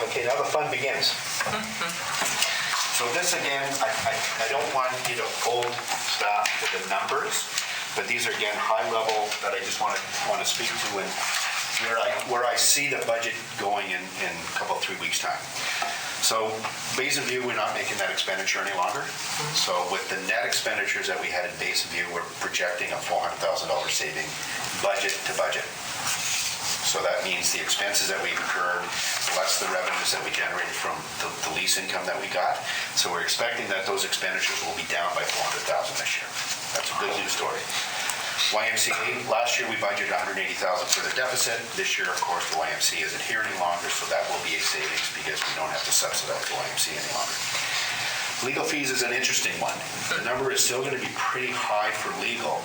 Okay, now the fun begins. So this again, I don't want you to hold stop to the numbers, but these are again high level that I just want to speak to and where I see the budget going in a couple 3 weeks time. So Basin View, we're not making that expenditure any longer. So with the net expenditures that we had in Basin View, we're projecting a $400,000 saving budget to budget. So that means the expenses that we incurred, less the revenues that we generated from the lease income that we got. So we're expecting that those expenditures will be down by $400,000 this year. That's a good news story. YMCA, last year we budgeted $180,000 for the deficit. This year, of course, the YMCA isn't here any longer, so that will be a savings because we don't have to subsidize the YMCA any longer. Legal fees is an interesting one. The number is still going to be pretty high for legal,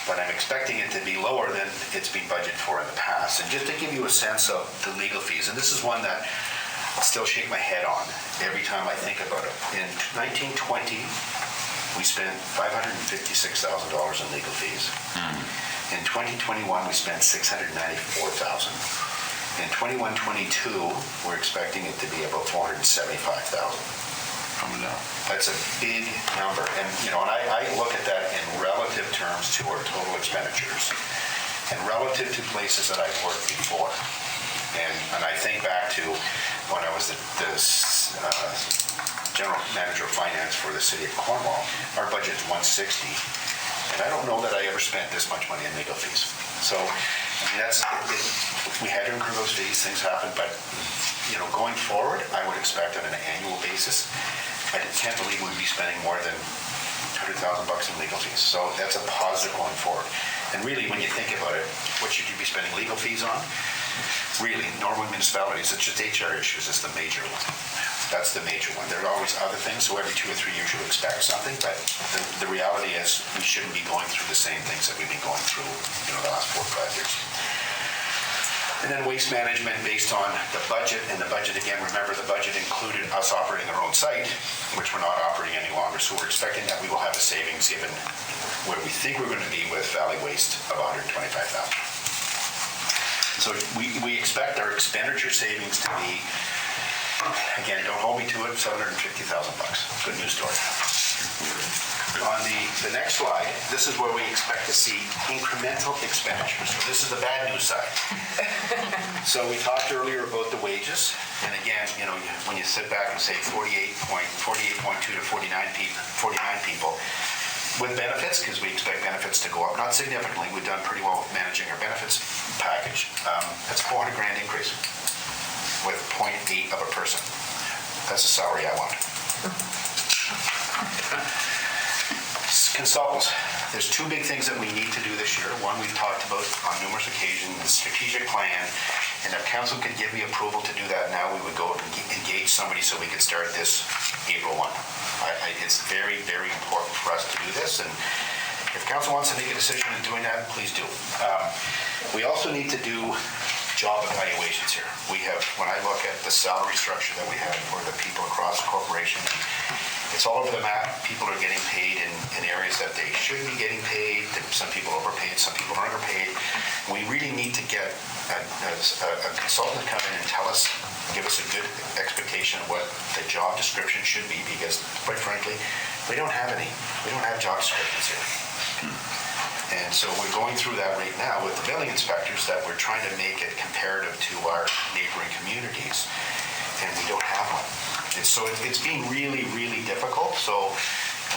but I'm expecting it to be lower than it's been budgeted for in the past. And just to give you a sense of the legal fees, and this is one that I still shake my head on every time I think about it. In 1920, we spent $556,000 in legal fees. In 2021, we spent $694,000. In 21-22, we're expecting it to be about $475,000. Coming down. That's a big number. And, and I look at that in relative terms to our total expenditures. and relative to places that I've worked before. And I think back to when I was the general manager of finance for the city of Cornwall, our budget is 160, and I don't know that I ever spent this much money in legal fees. So, I mean, we had to incur those fees, things happen, but, you know, going forward, I would expect on an annual basis, I can't believe we'd be spending more than $100,000 in legal fees. So that's a positive going forward. And really, when you think about it, what should you be spending legal fees on? Really, normal municipalities, it's just HR issues is the major one. That's the major one. There are always other things, so every 2 or 3 years you expect something, but the reality is we shouldn't be going through the same things that we've been going through, you know, the last 4 or 5 years. And then waste management based on the budget, and the budget, again, remember the budget included us operating our own site, which we're not operating any longer, so we're expecting that we will have a savings given where we think we're going to be with Valley Waste of $125,000. So we expect our expenditure savings to be, again, don't hold me to it, $750,000. Good news story. On the next slide, this is where we expect to see incremental expenditures. So this is the bad news side. So we talked earlier about the wages, and again, you know, when you sit back and say 48.2 to 49 people with benefits, because we expect benefits to go up, not significantly. We've done pretty well with managing our benefits package. That's a $400,000 increase with 0.8 of a person. That's the salary I want. Consultants. There's 2 big things that we need to do this year. One, we've talked about on numerous occasions, the strategic plan, and if council could give me approval to do that now, we would go and engage somebody so we could start this April 1. It's very, very important for us to do this, and if council wants to make a decision in doing that, please do. We also need to do job evaluations here. We have, when I look at the salary structure that we have for the people across the corporation, it's all over the map. People are getting paid in areas that they should be getting paid. Some people overpaid, some people are underpaid. We really need to get a consultant to come in and give us a good expectation of what the job description should be, because quite frankly, we don't have any. We don't have job descriptions here. And so we're going through that right now with the building inspectors, that we're trying to make it comparative to our neighboring communities, and we don't have one. So it's been really, really difficult. So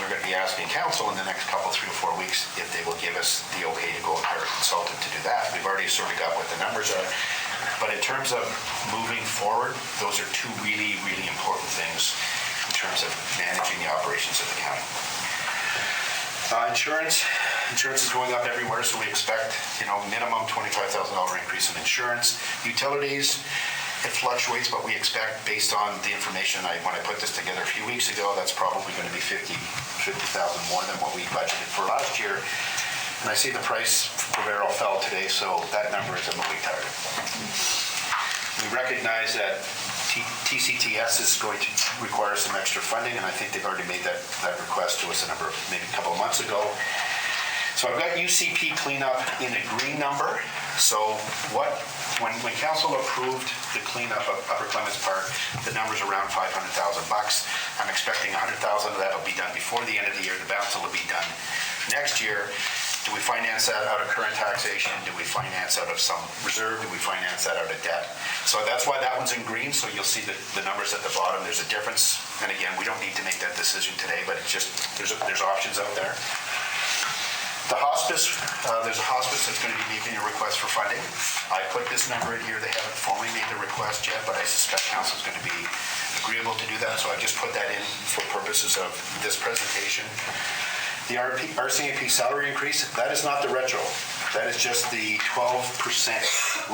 we're going to be asking council in the next couple, 3 to 4 weeks, if they will give us the okay to go and hire a consultant to do that. We've already sort of got what the numbers are. But in terms of moving forward, those are 2 really, really important things in terms of managing the operations of the county. Insurance is going up everywhere, so we expect, you know, minimum $25,000 increase in insurance. Utilities, it fluctuates, but we expect, based on the information when I put this together a few weeks ago, that's probably going to be $50,000 more than what we budgeted for last year. And I see the price per barrel fell today, so that number is a moving target. We recognize that TCTS is going to require some extra funding, and I think they've already made that request to us maybe a couple of months ago. So I've got UCP cleanup in a green number. So when council approved the cleanup of Upper Clements Park, the number's around $500,000. I'm expecting $100,000 of that will be done before the end of the year. The balance will be done next year. Do we finance that out of current taxation? Do we finance out of some reserve? Do we finance that out of debt? So that's why that one's in green. So you'll see the numbers at the bottom. There's a difference. And again, we don't need to make that decision today, but it's just, there's options out there. The hospice, there's a hospice that's going to be making a request for funding. I put this number in here. They haven't formally made the request yet, but I suspect council's going to be agreeable to do that. So I just put that in for purposes of this presentation. The RCMP salary increase, that is not the retro. That is just the 12%, 11.6%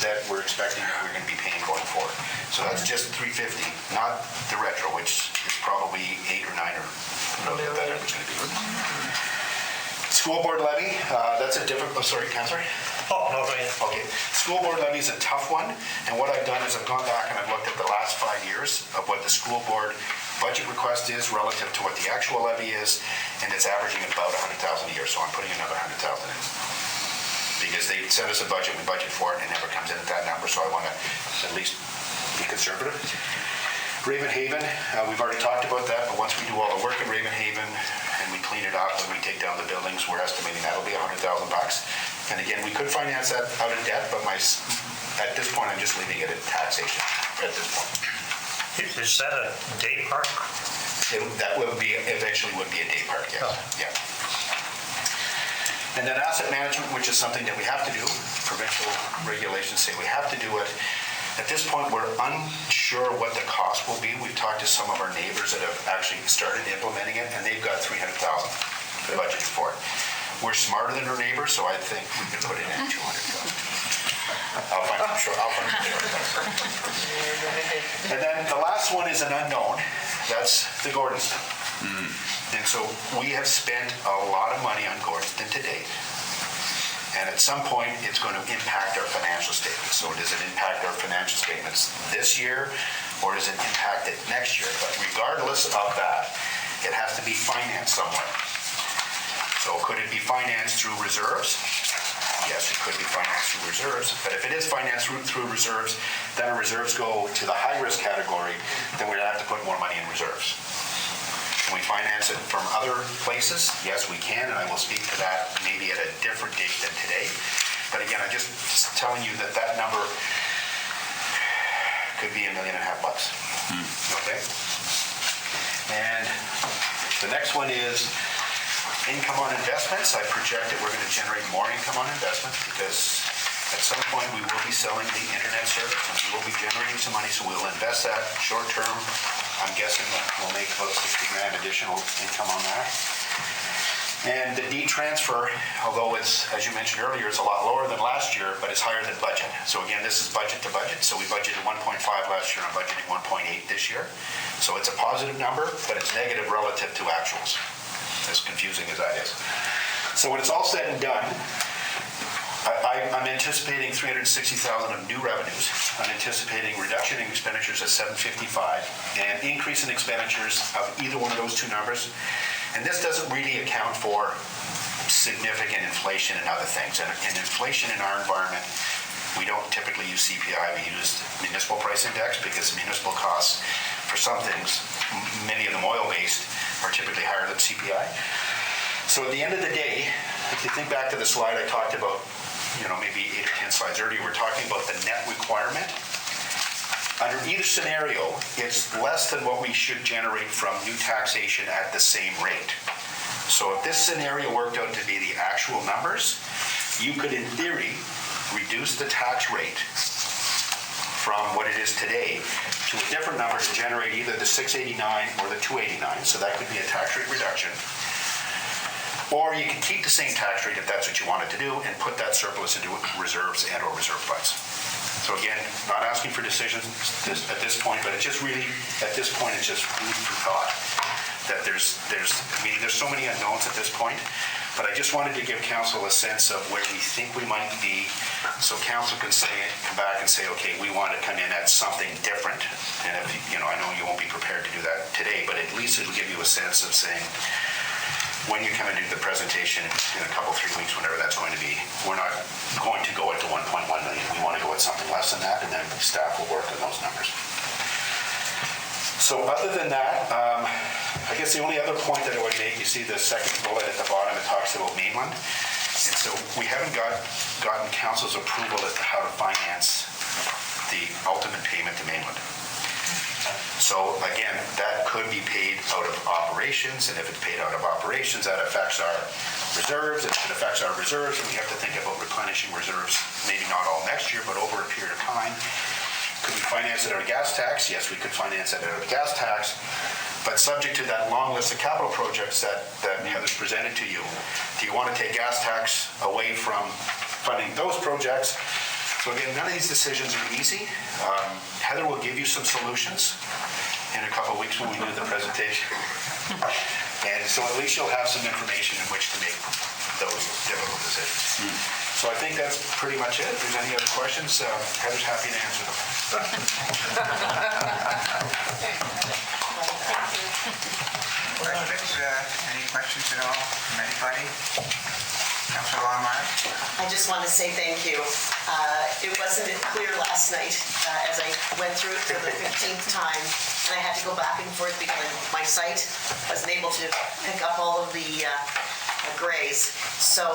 that we're expecting that we're going to be paying going forward. So that's just $350, not the retro, which is probably 8 or 9 or whatever that number's going to be. School board levy, that's a different, sorry, Councillor? Oh, no, go ahead. Okay, school board levy is a tough one, and what I've done is I've gone back and I've looked at the last 5 years of what the school board budget request is relative to what the actual levy is, and it's averaging about $100,000 a year, so I'm putting another $100,000 in. Because they send us a budget, we budget for it, and it never comes in at that number, so I want to at least be conservative. Raven Haven, we've already talked about that, but once we do all the work in Raven Haven and we clean it up and we take down the buildings, we're estimating that'll be $100,000. And again, we could finance that out of debt, but at this point, I'm just leaving it at taxation at this point. Is that a day park? That eventually would be a day park, yes. Yeah. And then asset management, which is something that we have to do. Provincial regulations say we have to do it. At this point, we're unsure what the cost will be. We've talked to some of our neighbors that have actually started implementing it, and they've got $300,000 budgeted for it. We're smarter than our neighbors, so I think we can put it in $200,000. I'll find some short. And then the last one is an unknown. That's the Gordonston. And so we have spent a lot of money on Gordonston to date. And at some point, it's going to impact our financial statements. So does it impact our financial statements this year, or does it impact it next year? But regardless of that, it has to be financed somewhere. So could it be financed through reserves? Yes, it could be financed through reserves. But if it is financed through reserves, then our reserves go to the high-risk category, then we'd have to put more money in reserves. Can we finance it from other places? Yes, we can, and I will speak to that maybe at a different date than today. But again, I'm just telling you that that number could be $1.5 million. Okay? And the next one is income on investments. I project that we're going to generate more income on investments because at some point we will be selling the internet service and we will be generating some money, so we'll invest that short term. I'm guessing that we'll make about $60,000 additional income on that. And the D-transfer, although it's, as you mentioned earlier, it's a lot lower than last year, but it's higher than budget. So again, this is budget to budget. So we budgeted 1.5 last year, I'm budgeting 1.8 this year. So it's a positive number, but it's negative relative to actuals, as confusing as that is. So when it's all said and done, I'm anticipating $360,000 of new revenues. I'm anticipating reduction in expenditures of $755,000 and increase in expenditures of either one of those two numbers. And this doesn't really account for significant inflation and other things. And inflation in our environment, we don't typically use CPI, we use municipal price index because municipal costs for some things, many of them oil-based, are typically higher than CPI. So at the end of the day, if you think back to the slide I talked about, maybe 8 or 10 slides earlier, we're talking about the net requirement. Under either scenario, it's less than what we should generate from new taxation at the same rate. So if this scenario worked out to be the actual numbers, you could, in theory, reduce the tax rate from what it is today to a different number to generate either the $689 or the $289. So that could be a tax rate reduction. Or you can keep the same tax rate if that's what you wanted to do and put that surplus into reserves and or reserve funds. So again, not asking for decisions at this point, but it's just really, at this point, it's just food for thought. That there's so many unknowns at this point, but I just wanted to give council a sense of where we think we might be, so council can come back and say, okay, we want to come in at something different. And if, I know you won't be prepared to do that today, but at least it'll give you a sense of saying, when you come and do the presentation in a couple, 3 weeks, whenever that's going to be, we're not going to go at the 1.1 million. We want to go at something less than that, and then staff will work on those numbers. So other than that, I guess the only other point that I would make, you see the second bullet at the bottom, it talks about mainland. And so we haven't gotten council's approval as to how to finance the ultimate payment to mainland. So again, that could be paid out of operations, and if it's paid out of operations, that affects our reserves. If it affects our reserves, and we have to think about replenishing reserves, maybe not all next year, but over a period of time. Could we finance it out of gas tax? Yes, we could finance it out of gas tax, but subject to that long list of capital projects that Heather's presented to you. Do you want to take gas tax away from funding those projects? So again, none of these decisions are easy. Heather will give you some solutions in a couple of weeks when we do the presentation. And so at least you'll have some information in which to make those difficult decisions. So I think that's pretty much it. If there's any other questions, Heather's happy to answer them. Questions? Any questions at all from anybody? Councilor Longmire? I just want to say thank you. It wasn't clear last night as I went through it for the 15th time, and I had to go back and forth because my sight wasn't able to pick up all of the grays. So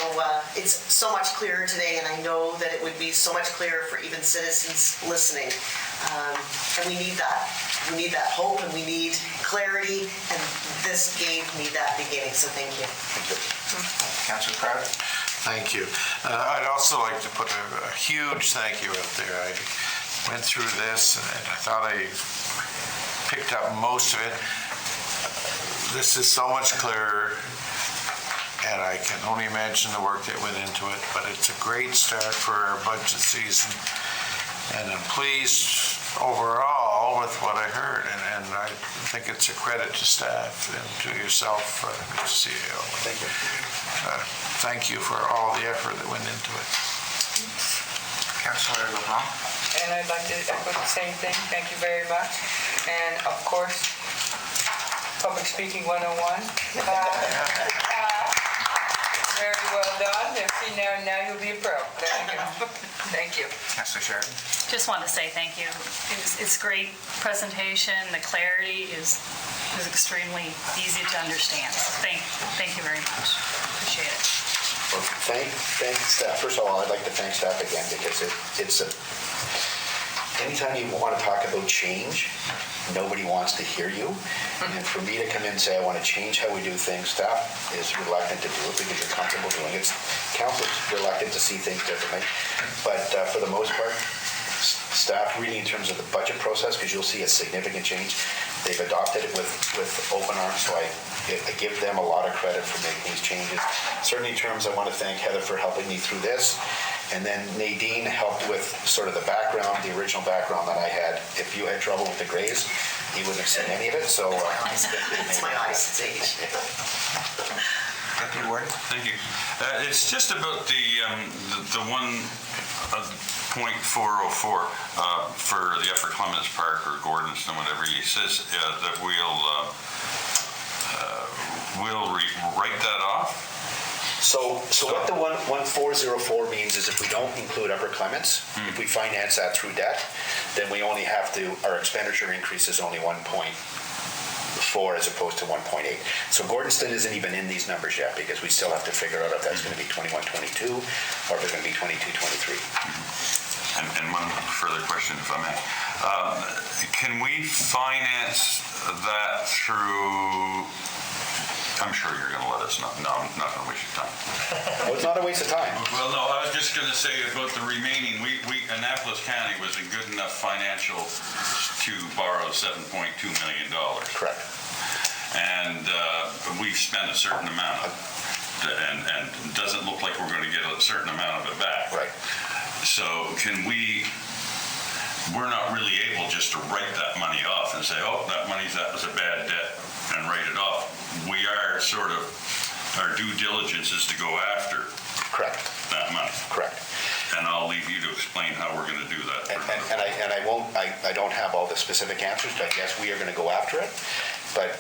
it's so much clearer today, and I know that it would be so much clearer for even citizens listening. And we need that. We need that hope, and we need clarity, and this gave me that beginning, so thank you. Councilor Crowder? Thank you. I'd also like to put a huge thank you out there. I went through this and I thought I picked up most of it. This is so much clearer, and I can only imagine the work that went into it, but it's a great start for our budget season, and I'm pleased overall with what I heard, and I think it's a credit to staff and to yourself, good to see you. Thank you. Thank you for all the effort that went into it. Councilor LeBlanc? And I'd like to echo the same thing. Thank you very much. And of course, Public Speaking 101. Very well done. See, now you'll be a pro. Thank you. Thank you. Councilor Sheridan? Just want to say thank you. It's great presentation. The clarity is extremely easy to understand. So thank you very much. Appreciate it. Well, thank staff. First of all, I'd like to thank staff again, because anytime you want to talk about change, nobody wants to hear you. And for me to come in and say, I want to change how we do things, staff is reluctant to do it because you're comfortable doing it. Council's reluctant to see things differently. But for the most part, staff really, in terms of the budget process, because you'll see a significant change, they've adopted it with open arms. So I give them a lot of credit for making these changes. Certainly in terms, I want to thank Heather for helping me through this. And then Nadine helped with sort of the background, the original background that I had. If you had trouble with the grays, you wouldn't have seen any of it. So It's my eyes, it's age. Deputy Warden? Thank you. It's just about the 1.404 for the Upper Clements Park or Gordonston, whatever he says, that we'll write that off. So what the 1.404 means is if we don't include Upper Clements, if we finance that through debt, then we only have to, our expenditure increase is only 1.4 as opposed to 1.8. So Gordonston isn't even in these numbers yet, because we still have to figure out if that's going to be 21-22 or if it's going to be 22-23. And one further question, if I may. Can we finance that through, I'm sure you're going to let us know. No, I'm not going to waste your time. Well, it's not a waste of time. Well, no, I was just going to say about the remaining, Annapolis County was in good enough financial to borrow $7.2 million. Correct. And we've spent a certain amount, and it doesn't look like we're going to get a certain amount of it back. Right. So we're not really able just to write that money off and say, oh, that was a bad debt, and write it off. We are sort of, our due diligence is to go after that money. Correct. And I'll leave you to explain how we're going to do that. I don't have all the specific answers, but yes, we are going to go after it. But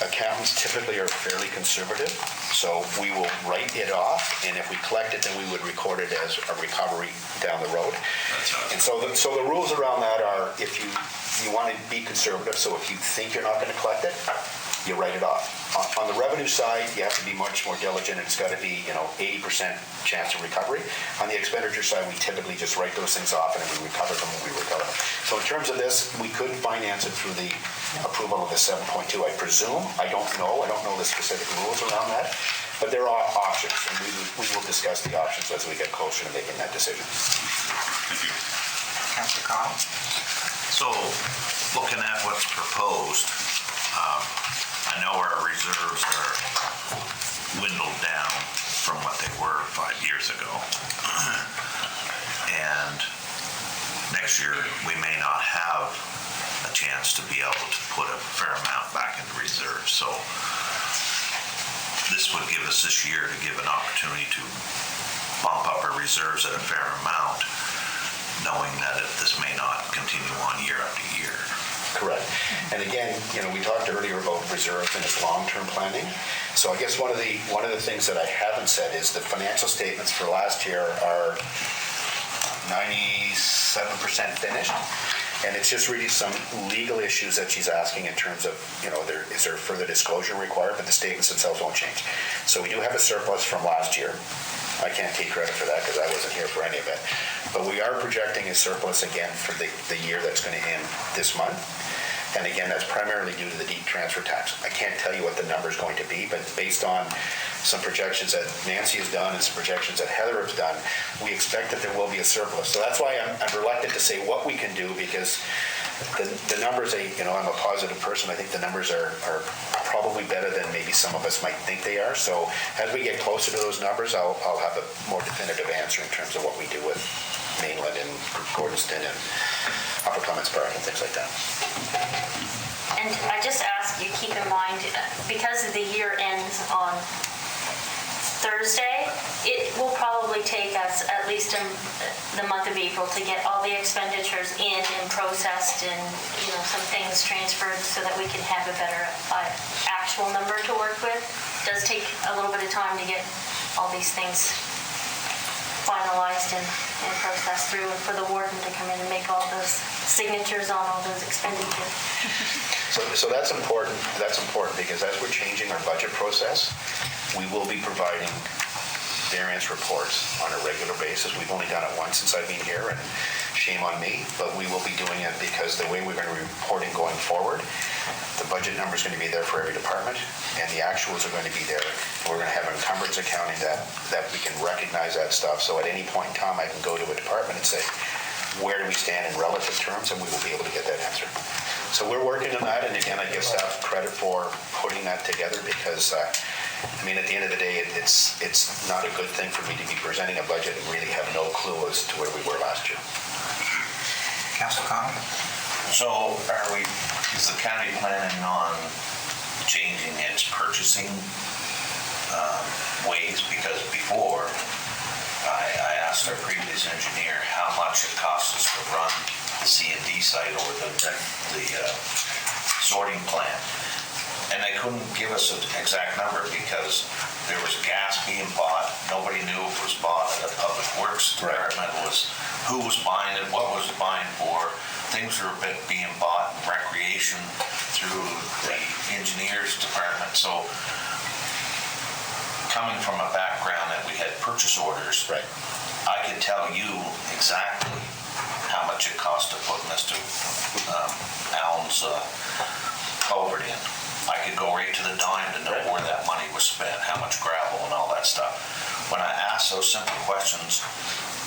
accountants typically are fairly conservative, so we will write it off, and if we collect it, then we would record it as a recovery down the road. And so the rules around that are, if you want to be conservative, so if you think you're not going to collect it, you write it off. On the revenue side, you have to be much more diligent. It's got to be 80% chance of recovery. On the expenditure side, we typically just write those things off, and if we recover them, we recover them. So in terms of this, we could finance it through the approval of the 7.2, I presume. I don't know the specific rules around that, but there are options, and we will discuss the options as we get closer to making that decision. Thank you. Councilor Connell? So, looking at what's proposed, I know our reserves are dwindled down from what they were 5 years ago. And next year, we may not have a chance to be able to put a fair amount back into reserve. So this would give us this year to give an opportunity to bump up our reserves at a fair amount, knowing that this may not continue on year after year. Correct. And again, we talked earlier about reserves and its long-term planning. So I guess one of the things that I haven't said is the financial statements for last year are 97% finished. And it's just really some legal issues that she's asking in terms of, is there further disclosure required, but the statements themselves won't change. So we do have a surplus from last year. I can't take credit for that because I wasn't here for any of it. But we are projecting a surplus again for the year that's going to end this month. And again, that's primarily due to the deed transfer tax. I can't tell you what the number is going to be, but based on some projections that Nancy has done and some projections that Heather has done, we expect that there will be a surplus. So that's why I'm reluctant to say what we can do, because the numbers, I'm a positive person. I think the numbers are probably better than maybe some of us might think they are. So as we get closer to those numbers, I'll have a more definitive answer in terms of what we do with Mainland and Gordonston and Upper Clements Park and things like that. And I just ask you, keep in mind, because the year ends on Thursday, it will probably take us at least the month of April to get all the expenditures in and processed and, some things transferred so that we can have a better actual number to work with. It does take a little bit of time to get all these things finalized and processed through, and for the warden to come in and make all those signatures on all those expenditures. So that's important. That's important because as we're changing our budget process, we will be providing variance reports on a regular basis. We've only done it once since I've been here, and shame on me, but we will be doing it because the way we're going to be reporting going forward, the budget number is going to be there for every department, and the actuals are going to be there. We're going to have encumbrance accounting that we can recognize that stuff. So at any point in time, I can go to a department and say, where do we stand in relative terms, and we will be able to get that answer. So we're working on that, and again, I give staff credit for putting that together because, at the end of the day, it's not a good thing for me to be presenting a budget and really have no clue as to where we were last year. Councilor Connell? So is the county planning on changing its purchasing ways? Because before, I asked our previous engineer how much it costs us to run the C&D site or the sorting plant. And they couldn't give us an exact number because there was gas being bought. Nobody knew if it was bought at a public works department, who was buying it, what was it buying for. Things were being bought in recreation through the engineers department. So coming from a background that we had purchase orders, I could tell you exactly how much it cost to put Mr. Allen's culvert in. I could go right to the dime to know where that money was spent, how much gravel and all that stuff. When I asked those simple questions,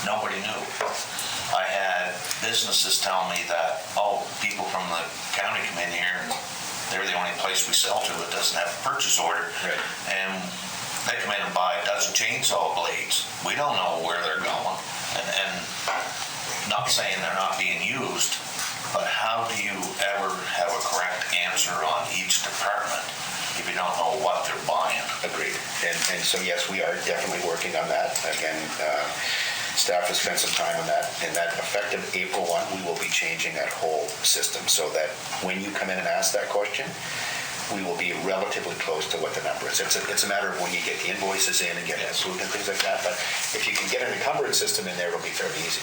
nobody knew. I had businesses tell me that, people from the county come in here and they're the only place we sell to that doesn't have a purchase order. And they come in and buy a dozen chainsaw blades. We don't know where they're going. And not saying they're not being used, but how do you ever have a correct answer on each department if you don't know what they're buying? Agreed. And so, yes, we are definitely working on that. Again, staff has spent some time on that. And that effective April 1, we will be changing that whole system so that when you come in and ask that question, we will be relatively close to what the number is. It's a matter of when you get the invoices in and get it approved and things like that. But if you can get an encumbrance system in there, it'll be fairly easy.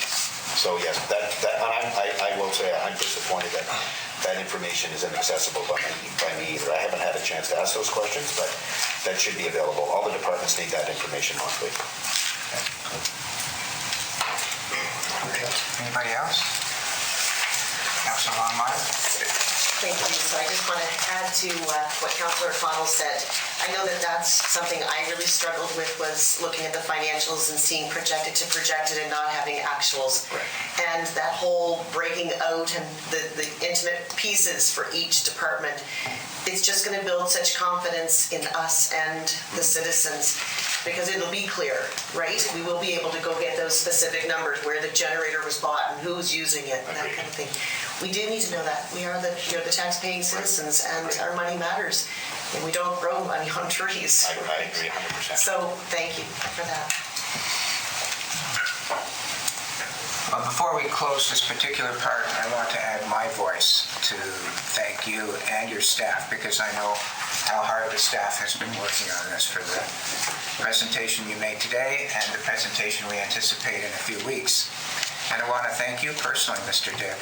So yes, I will say I'm disappointed that that information is inaccessible by me either. I haven't had a chance to ask those questions, but that should be available. All the departments need that information monthly. Anybody else? Councilor Longmire? Thank you. So I just want to add to what Councillor Connell said. I know that that's something I really struggled with, was looking at the financials and seeing projected to projected and not having actuals. And that whole breaking out and the intimate pieces for each department, it's just going to build such confidence in us and the citizens, because it'll be clear, right? We will be able to go get those specific numbers, where the generator was bought and who's using it and that kind of thing. We do need to know that. We are the tax-paying citizens, and our money matters, and we don't grow money on trees. I agree 100%. So thank you for that. Well, before we close this particular part, I want to add my voice to thank you and your staff, because I know how hard the staff has been working on this, for the presentation you made today and the presentation we anticipate in a few weeks. And I want to thank you personally, Mr. Dick,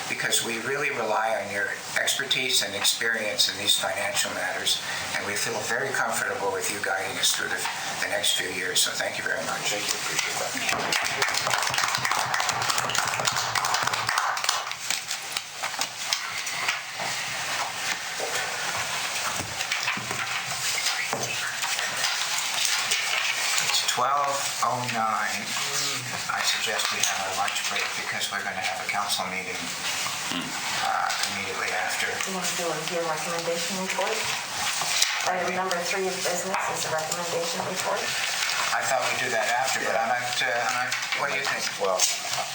because we really rely on your expertise and experience in these financial matters, and we feel very comfortable with you guiding us through the next few years. So thank you very much. Thank you, appreciate that. It's 12:09. I suggest we have a lunch break because we're going to have a council meeting immediately after. Do you want to do your recommendation report? Item number 3 of business is a recommendation report. I thought we'd do that after, but what do you think? Well,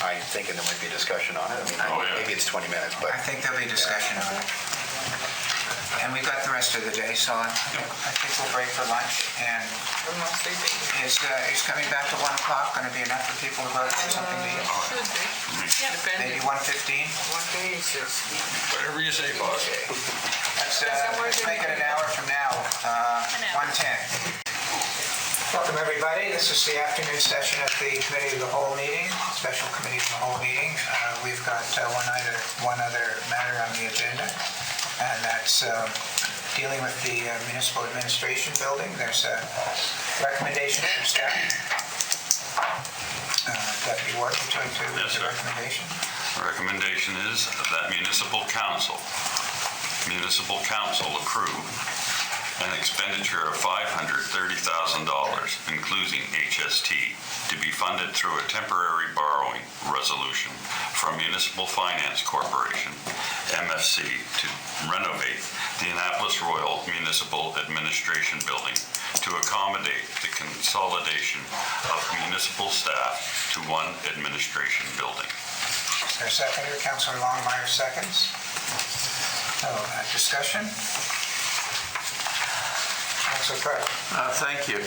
I'm thinking there might be a discussion on it. I mean, maybe it's 20 minutes, but. I think there'll be discussion on it. And we've got the rest of the day, so I think we'll break for lunch. And is coming back to 1 o'clock going to be enough for people to go out and do something to eat? Maybe 1:15? Whatever you say, boss. Let's make it an hour from now, 1:10. Welcome, everybody. This is the afternoon session of the Committee of the Whole meeting, Special Committee of the Whole meeting. We've got one other matter on the agenda, and that's dealing with the Municipal Administration Building. There's a recommendation from staff. Deputy Ward, would you like to read the recommendation? The recommendation is that Municipal Council approve an expenditure of $530,000, including HST, to be funded through a temporary borrowing resolution from Municipal Finance Corporation, MFC, to renovate the Annapolis Royal Municipal Administration Building to accommodate the consolidation of municipal staff to one administration building. Is there a seconder? Councillor Longmire seconds. Discussion? Councillor Pratt. Thank you.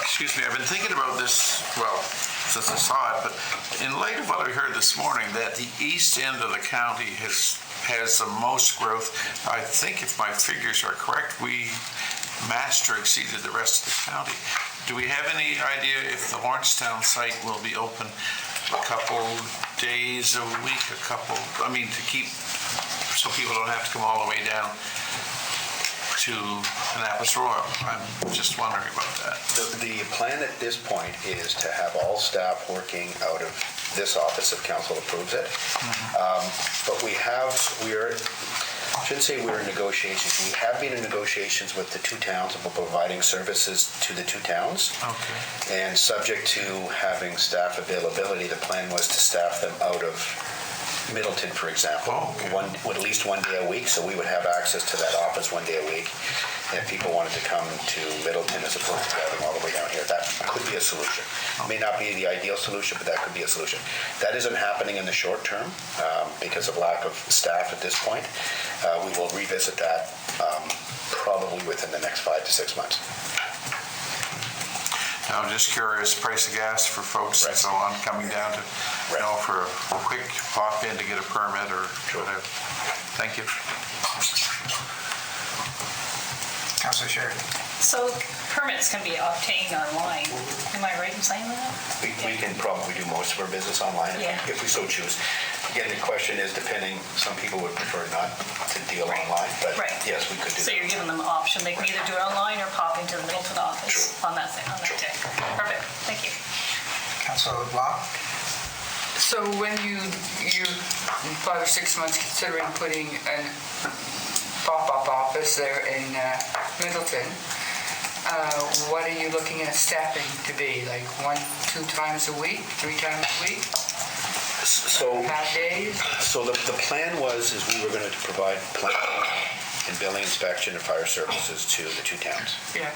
Excuse me, I've been thinking about this, well, since I saw it, but in light of what I heard this morning, that the east end of the county has the most growth. I think if my figures are correct, we matched or exceeded the rest of the county. Do we have any idea if the Lawrencetown site will be open a couple days a week, to keep, so people don't have to come all the way down to Annapolis Royal? I'm just wondering about that. The plan at this point is to have all staff working out of this office if council approves it. But I shouldn't say we're in negotiations. We have been in negotiations with the two towns about providing services to the two towns. Okay. And subject to having staff availability, the plan was to staff them out of Middleton, for example, at least 1 day a week, so we would have access to that office 1 day a week. And if people wanted to come to Middleton as opposed to driving all the way down here, that could be a solution. It may not be the ideal solution, but that could be a solution. That isn't happening in the short term because of lack of staff at this point. We will revisit that probably within the next 5 to 6 months. Now, I'm just curious, price of gas for folks and so on coming down to, for a quick pop in to get a permit or whatever. Thank you. Councillor Sheridan. So permits can be obtained online. Am I right in saying that? We can probably do most of our business online if we so choose. Again, the question is depending, some people would prefer not to deal online, but yes, we could do that. So you're giving them an option. They can either do it online or pop into the Middleton office on that day. Perfect. Thank you. Councillor LeBlanc. So when you're 5 or 6 months considering putting a pop-up office there in Middleton, what are you looking at staffing to be? Like 1, 2 times a week, 3 times a week? Half days? So the plan was we were going to provide planning and building inspection and fire services to the two towns. Yeah.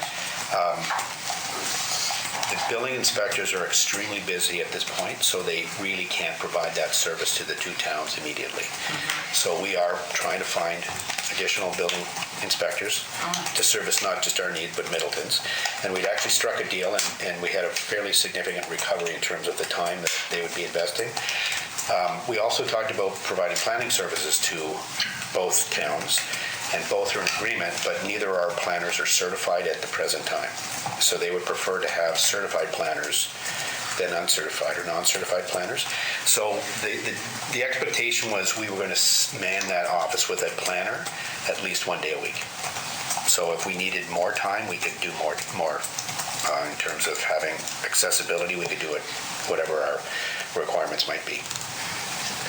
The building inspectors are extremely busy at this point, so they really can't provide that service to the two towns immediately. So we are trying to find additional building inspectors to service not just our needs, but Middleton's. And we'd actually struck a deal, and we had a fairly significant recovery in terms of the time that they would be investing. We also talked about providing planning services to both towns, and both are in agreement, but neither of our planners are certified at the present time. So they would prefer to have certified planners than uncertified or non-certified planners. So the expectation was we were going to man that office with a planner at least 1 day a week. So if we needed more time, we could do more in terms of having accessibility. We could do it whatever our requirements might be.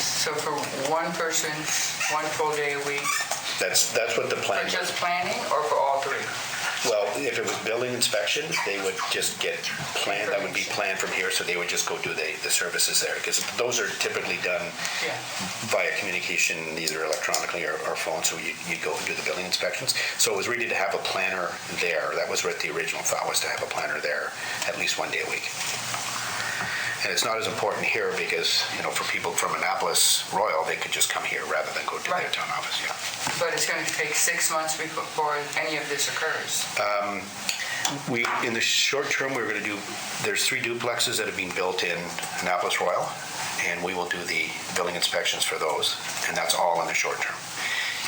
So for one person, 1 full day a week? That's what the plan. For just planning or for all three? Well, if it was building inspection, they would just get planned, that would be planned from here, so they would just go do the services there, because those are typically done via communication, either electronically or phone, so you'd go and do the building inspections. So it was really to have a planner there. That was what the original thought was, to have a planner there at least 1 day a week. And it's not as important here because, for people from Annapolis Royal, they could just come here rather than go to their town office, But it's going to take 6 months before any of this occurs. In the short term, we're going to there's 3 duplexes that have been built in Annapolis Royal, and we will do the building inspections for those, and that's all in the short term.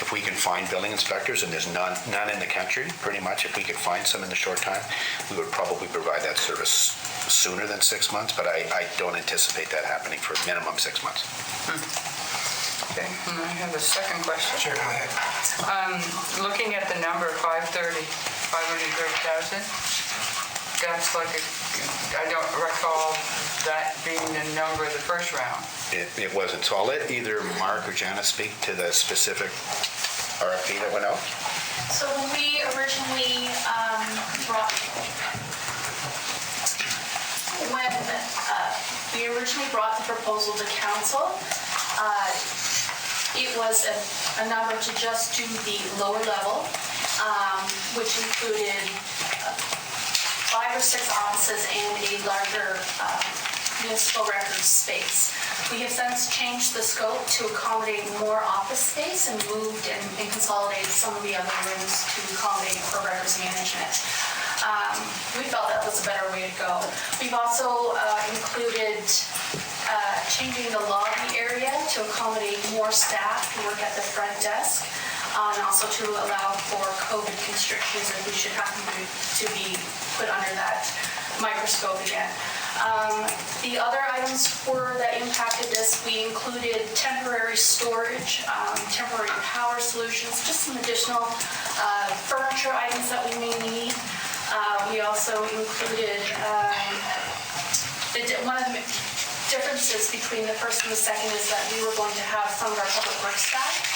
If we can find building inspectors, and there's none in the country, pretty much, if we could find some in the short time, we would probably provide that service sooner than 6 months, but I don't anticipate that happening for minimum 6 months. Okay, and I have a second question. Sure, go ahead. Looking at the number 530,000, that's like I don't recall that being the number of the first round. It wasn't. So I'll let either Mark or Janice speak to the specific RFP that went out. So when we originally brought the proposal to council, it was a number to just do the lower level, which included 5 or 6 offices and a larger municipal records space. We have since changed the scope to accommodate more office space and moved and consolidated some of the other rooms to accommodate for records management. We felt that was a better way to go. We've also included changing the lobby area to accommodate more staff to work at the front desk, and also to allow for COVID constrictions if we should happen to be put under that microscope again. The other items that impacted this, we included temporary storage, temporary power solutions, just some additional furniture items that we may need. We also included one of the differences between the first and the second is that we were going to have some of our public works staff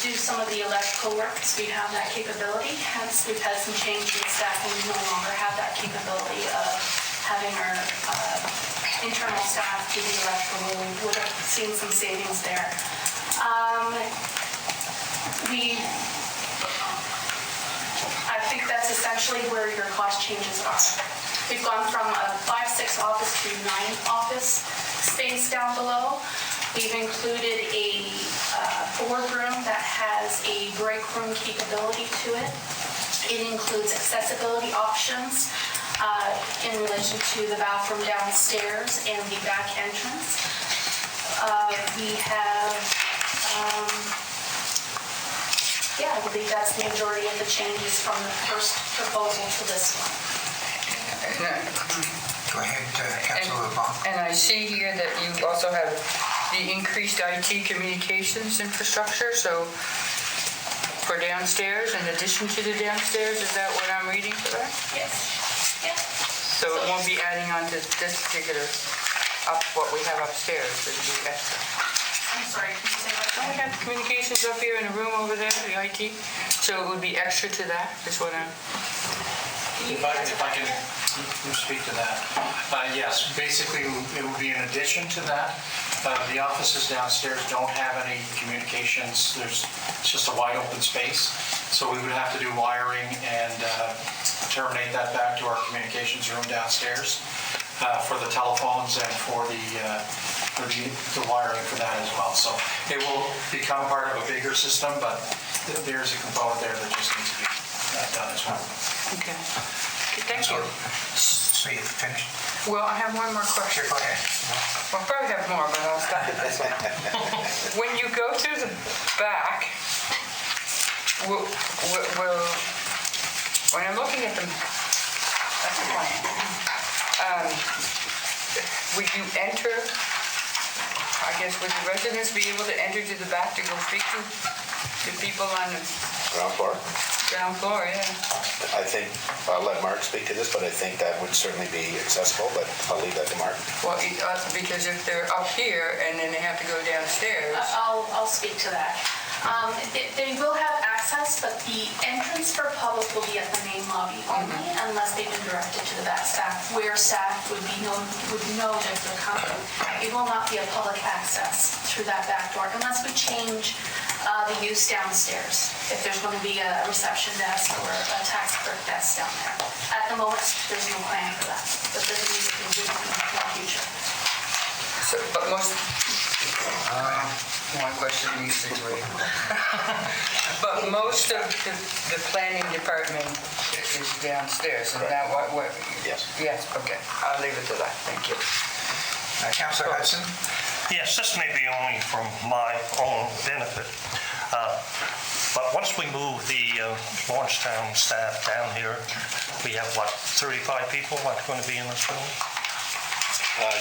do some of the electrical work, because we have that capability. Hence, we've had some change in staff, and we no longer have that capability of having our internal staff do the electrical. We would have seen some savings there. I think that's essentially where your cost changes are. We've gone from a 5-6 office to 9 office space down below. We've included a boardroom that has a break room capability to it. It includes accessibility options in relation to the bathroom downstairs and the back entrance. We have, I believe that's the majority of the changes from the first proposal to this one. Go ahead, Councilor LeBlanc. And I see here that you also have the increased IT communications infrastructure, so for downstairs, in addition to the downstairs, is that what I'm reading for that? Yes. Yeah. So it won't be adding on to this particular, what we have upstairs, it'll be extra. I'm sorry, can you say that? We have communications up here in the room over there, the IT, so it would be extra to that, is what I'm... If I can speak to that. Yes, basically it would be in addition to that. The offices downstairs don't have any communications. It's just a wide open space. So we would have to do wiring and terminate that back to our communications room downstairs for the telephones and for the wiring for that as well. So it will become part of a bigger system, but there's a component there that just needs to be done as well. Okay, thank you. So you finished? Well, I have one more question. Sure, go ahead. Well, I'll probably have more, but I'll stop at this one. When you go to the back, when I'm looking at that's the plan. would you enter, I guess, would the residents be able to enter to the back to go speak to people on the Ground floor? ground floor, yeah? I think, I'll let Mark speak to this, but I think that would certainly be accessible, but I'll leave that to Mark. Well, because if they're up here and then they have to go downstairs. I'll speak to that. They will have access, but the entrance for public will be at the main lobby only, unless they've been directed to the back staff, where staff would know that they're coming. It will not be a public access through that back door unless we change the use downstairs. If there's going to be a reception desk or a tax clerk desk down there. At the moment, there's no plan for that, but there's a music in the future. So, but most, one question these things were. But most of the planning department is downstairs, is that what? Yes. Yes, okay, I'll leave it to that, thank you. Councillor Hudson? Yes, this may be only from my own benefit, but once we move the Lawrencetown staff down here, we have, what, 35 people that's going to be in this building?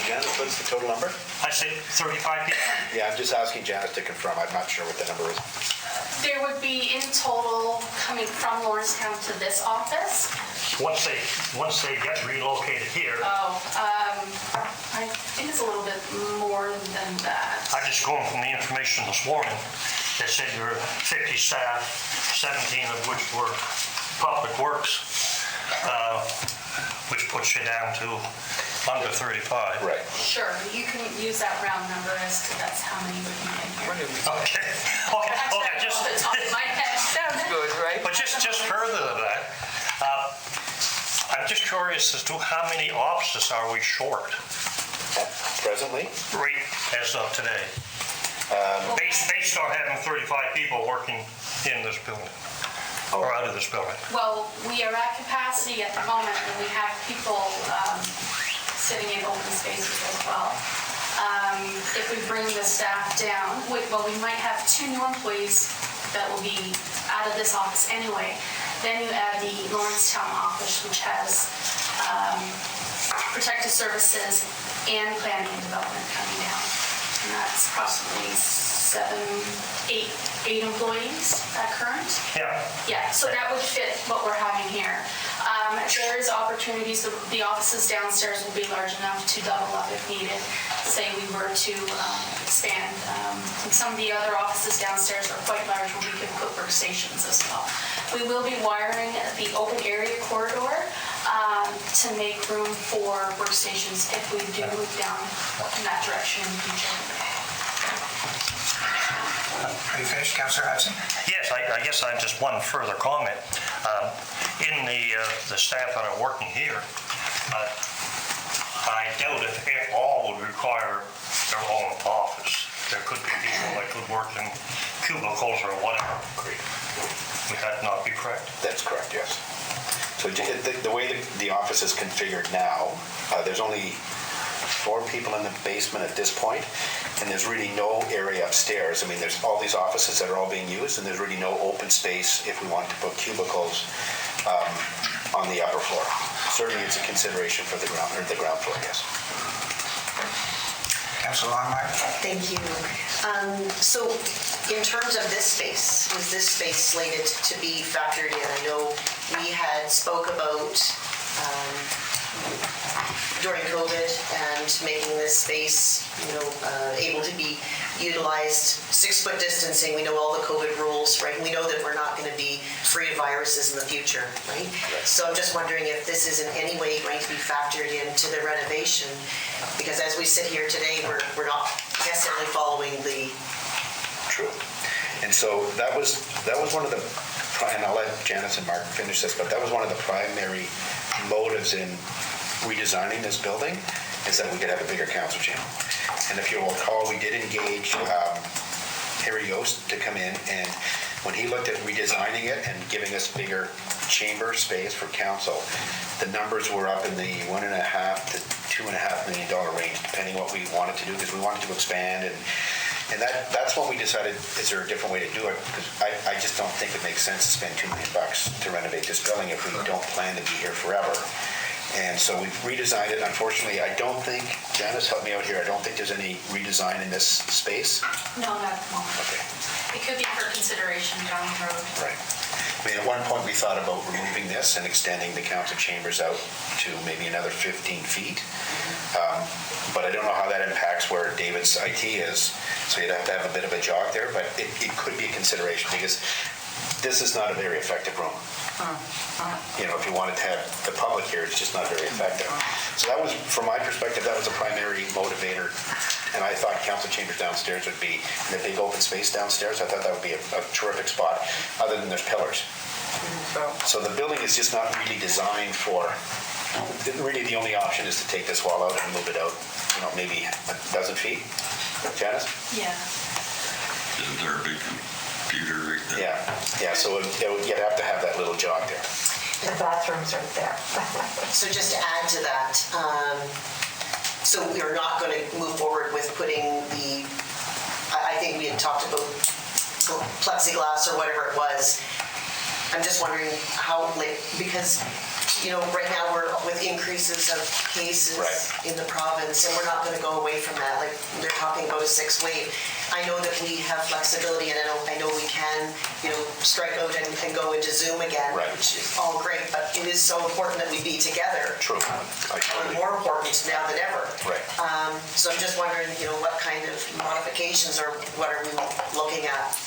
Janice, what's the total number? I say 35 people? Yeah, I'm just asking Janice to confirm. I'm not sure what the number is. There would be in total coming from Lawrencetown to this office. Once they get relocated here. I think it's a little bit more than that. I'm just going from the information this morning. They said there were 50 staff, 17 of which were public works, which puts you down to under 35. Right. Sure, you can use that round number as to that's how many would be in here. Okay. Just off the top of my head. Sounds good, right? But just further than that, I'm just curious as to how many offices are we short? Presently? Right as of today. Based on having 35 people working in this building, or out of this building. Well, we are at capacity at the moment, and we have people sitting in open spaces as well. If we bring the staff down, we might have 2 new employees that will be out of this office anyway. Then you add the Lawrencetown office, which has protective services and planning and development coming down. And that's approximately 8 employees at current. Yeah, so that would fit what we're having here. There is opportunities, the offices downstairs will be large enough to double up if needed. Say we were to expand. And some of the other offices downstairs are quite large where we can put workstations as well. We will be wiring the open area corridor to make room for workstations if we do move down in that direction in the future. Are you finished, Councillor Hudson? Yes, I guess I have just one further comment. In the staff that are working here, I doubt if all would require their own office. There could be people that could work in cubicles or whatever. Would that not be correct? That's correct, yes. So the way the office is configured now, there's only 4 people in the basement at this point, and there's really no area upstairs. I mean, there's all these offices that are all being used, and there's really no open space if we want to put cubicles on the upper floor. Certainly, it's a consideration for the ground floor, yes. Councillor Longmire? Thank you. So in terms of this space, is this space slated to be factored in? I know we had spoke about during COVID and making this space, able to be utilized, 6-foot distancing. We know all the COVID rules, right? And we know that we're not going to be free of viruses in the future, right? So I'm just wondering if this is in any way going to be factored into the renovation, because as we sit here today, we're not necessarily following the... True. And so that was one of the, and I'll let Janice and Mark finish this, but that was one of the primary motives in redesigning this building, is that we could have a bigger council chamber. And if you'll recall, we did engage Harry Yost to come in, and when he looked at redesigning it and giving us bigger chamber space for council, the numbers were up in the $1.5 to $2.5 million range, depending what we wanted to do, because we wanted to expand, and that's when we decided, is there a different way to do it? Because I just don't think it makes sense to spend $2 million to renovate this building if we don't plan to be here forever. And so we've redesigned it. Unfortunately, I don't think, Janice, help me out here, I don't think there's any redesign in this space. No, not at the moment. Okay. It could be for consideration down the road. Right. I mean, at one point, we thought about removing this and extending the council chambers out to maybe another 15 feet. But I don't know how that impacts where David's IT is, so you'd have to have a bit of a jog there, but it could be a consideration, because this is not a very effective room. You know, if you wanted to have the public here, it's just not very effective. So that was, from my perspective, that was a primary motivator. And I thought council chambers downstairs would be, in the big open space downstairs, I thought that would be a terrific spot, other than there's pillars. So the building is just not really designed for, really the only option is to take this wall out and move it out, you know, maybe a dozen feet. Janice? Yeah. Isn't there a big computer right there? Yeah, so you'd have to have that little jog there. The bathroom's right there. So just to add to that, so we're not going to move forward with putting the, I think we had talked about plexiglass or whatever it was. I'm just wondering how, like, because, you know, right now we're with increases of cases in the province, and we're not going to go away from that. Like, they're talking about a 6th wave. I know that we have flexibility, and I know we can, you know, strike out and go into Zoom again, which is all great, but it is so important that we be together. True. And more important now than ever. Right. So I'm just wondering, you know, what kind of modifications or what are we looking at?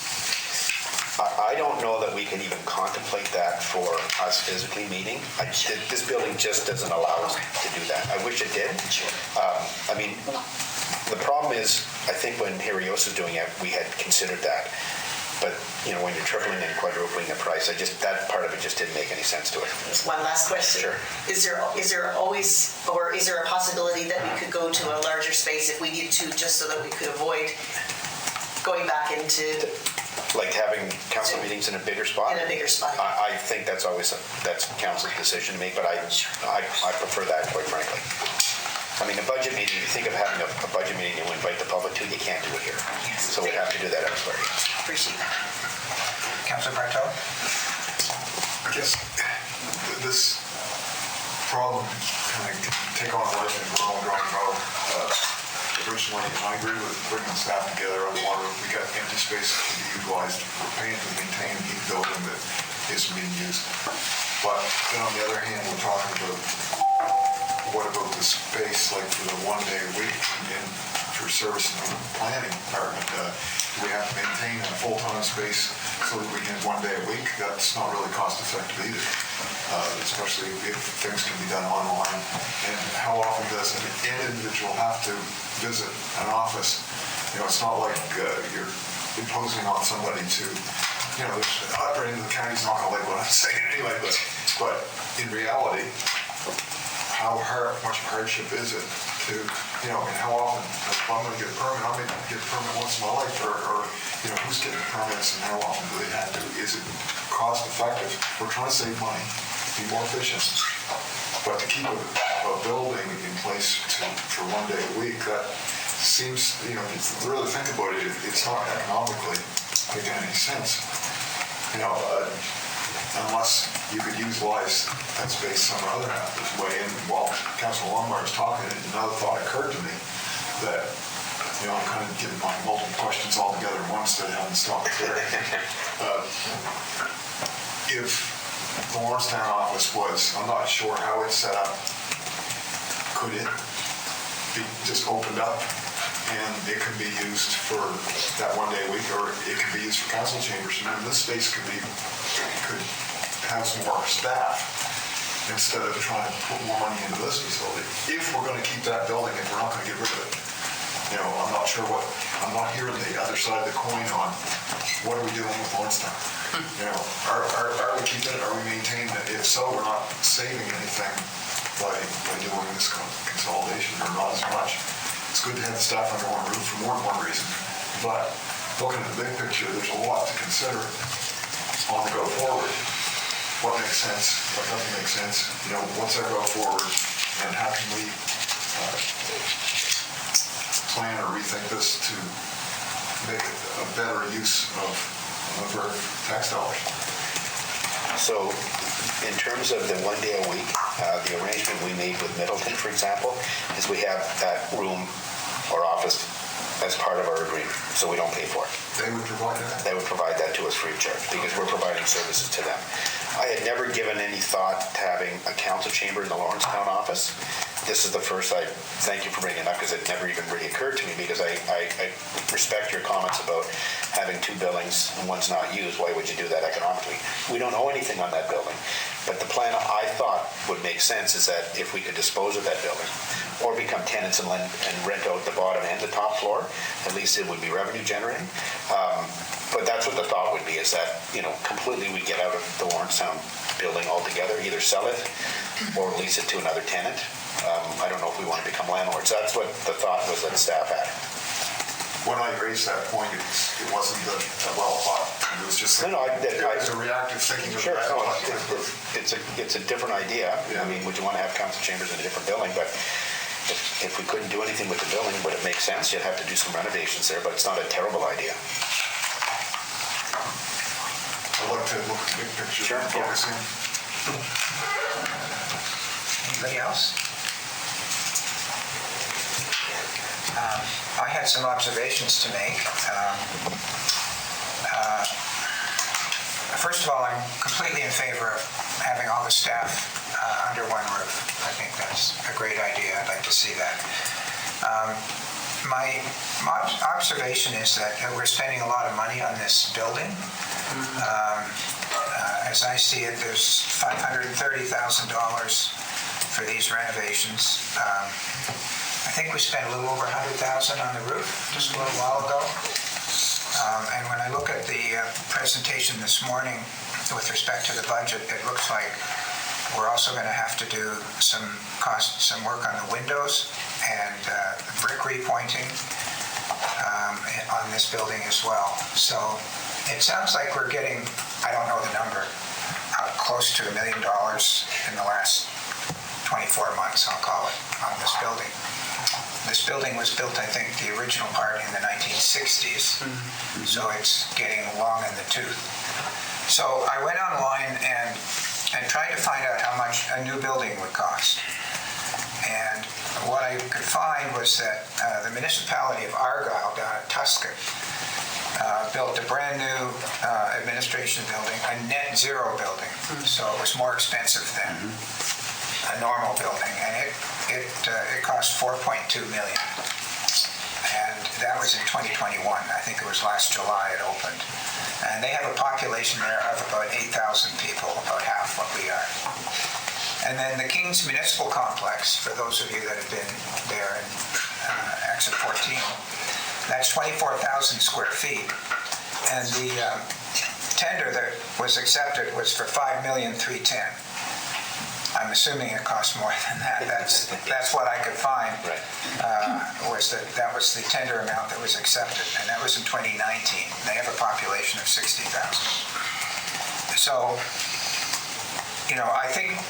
I don't know that we can even contemplate that for us physically meeting. This building just doesn't allow us to do that. I wish it did. I mean, the problem is, I think when Hirios was doing it, we had considered that. But, you know, when you're tripling and quadrupling the price, that part of it just didn't make any sense to it. Just one last question. Sure. Is there always, or is there a possibility that we could go to a larger space if we needed to, just so that we could avoid going back into... Like having council meetings in a bigger spot? In a bigger spot. I think that's council's decision to make, but I prefer that, quite frankly. I mean, a budget meeting, you think of having a budget meeting you invite the public to, you can't do it here. So we have to do that elsewhere. Appreciate that. Councilor Bartow? I guess this problem kind of take on a life and grow. Originally, I agree with bringing staff together on water. We got empty space to be utilized. We're paying to maintain a building that isn't being used. But then on the other hand, we're talking about what about the space, like for the 1 day a week and for service and planning department? Do we have to maintain a full-time space so that we can 1 day a week? That's not really cost effective either, especially if things can be done online. And how often does an individual have to visit an office? You know, it's not like you're imposing on somebody to, you know, the upper end of the county's not going to like what I'm saying anyway, but in reality, how much hardship is it to, you know, and how often, if I'm going to get a permit, I'm going to get a permit once in my life, or you know, who's getting permits and how often do they have to? Is it cost effective? We're trying to save money, be more efficient, but to keep a building in place for 1 day a week, that seems, you know, if you really think about it, it's not economically making any sense. You know, unless you could utilize that space some other way. And while Councilor Longmire was talking, another thought occurred to me that, you know, I'm kind of getting my multiple questions all together in one instead of having to stop there. If the Lawrencetown office was, I'm not sure how it's set up, could it be just opened up and it could be used for that 1 day a week, or it could be used for council chambers? And then this space could have some more staff instead of trying to put more money into this facility. If we're going to keep that building, if we're not going to get rid of it, you know, I'm not sure I'm not hearing the other side of the coin on what are we doing with Lawrencetown. You know, are we keeping it? Are we maintaining it? If so, we're not saving anything by doing this consolidation, or not as much. It's good to have the staff under one roof for more than one reason, but looking at the big picture, there's a lot to consider on the go forward. What makes sense, what doesn't make sense, you know, what's our go forward, and how can we plan or rethink this to make a better use of our tax dollars. So in terms of the 1 day a week, The arrangement we made with Middleton, for example, is we have that room or office as part of our agreement, so we don't pay for it. They would provide that? They would provide that to us free of charge because we're providing services to them. I had never given any thought to having a council chamber in the Lawrencetown office. This is the first, I thank you for bringing it up because it never even really occurred to me because I respect your comments about having two buildings and one's not used. Why would you do that economically? We don't owe anything on that building. But the plan I thought would make sense is that if we could dispose of that building or become tenants and rent out the bottom and the top floor, at least it would be revenue generating. But that's what the thought would be, is that, completely we get out of the Lawrencetown building altogether, either sell it or lease it to another tenant. I don't know if we want to become landlords. That's what the thought was that staff had. When I raised that point, it wasn't a well thought. It was just it was a reactive thinking. Sure, it's a different idea. I mean, would you want to have council chambers in a different building? But if we couldn't do anything with the building, would it make sense? You'd have to do some renovations there, but it's not a terrible idea. I'd like to look at the big picture. Sure, and focus in. Anybody else? I had some observations to make. First of all, I'm completely in favor of having all the staff under one roof. I think that's a great idea. I'd like to see that. My observation is that we're spending a lot of money on this building. As I see it, there's $530,000 for these renovations. I think we spent a little over $100,000 on the roof just a little while ago. And when I look at the presentation this morning with respect to the budget, it looks like we're also going to have to do some work on the windows and brick repointing on this building as well. So it sounds like we're getting, I don't know the number, close to $1 million in the last 24 months, I'll call it, on this building. This building was built, I think, the original part in the 1960s, so it's getting long in the tooth. So I went online and tried to find out how much a new building would cost. And what I could find was that the municipality of Argyle down at Tuscan built a brand new administration building, a net zero building, so it was more expensive than a normal building, and it cost $4.2 million, and that was in 2021. I think it was last July it opened, and they have a population there of about 8,000 people, about half what we are. And then the King's Municipal Complex, for those of you that have been there in Exit 14, that's 24,000 square feet, and the tender that was accepted was for $5,310,000. I'm assuming it cost more than that. That's what I could find. Right. That was the tender amount that was accepted, and that was in 2019. They have a population of 60,000. So, I think,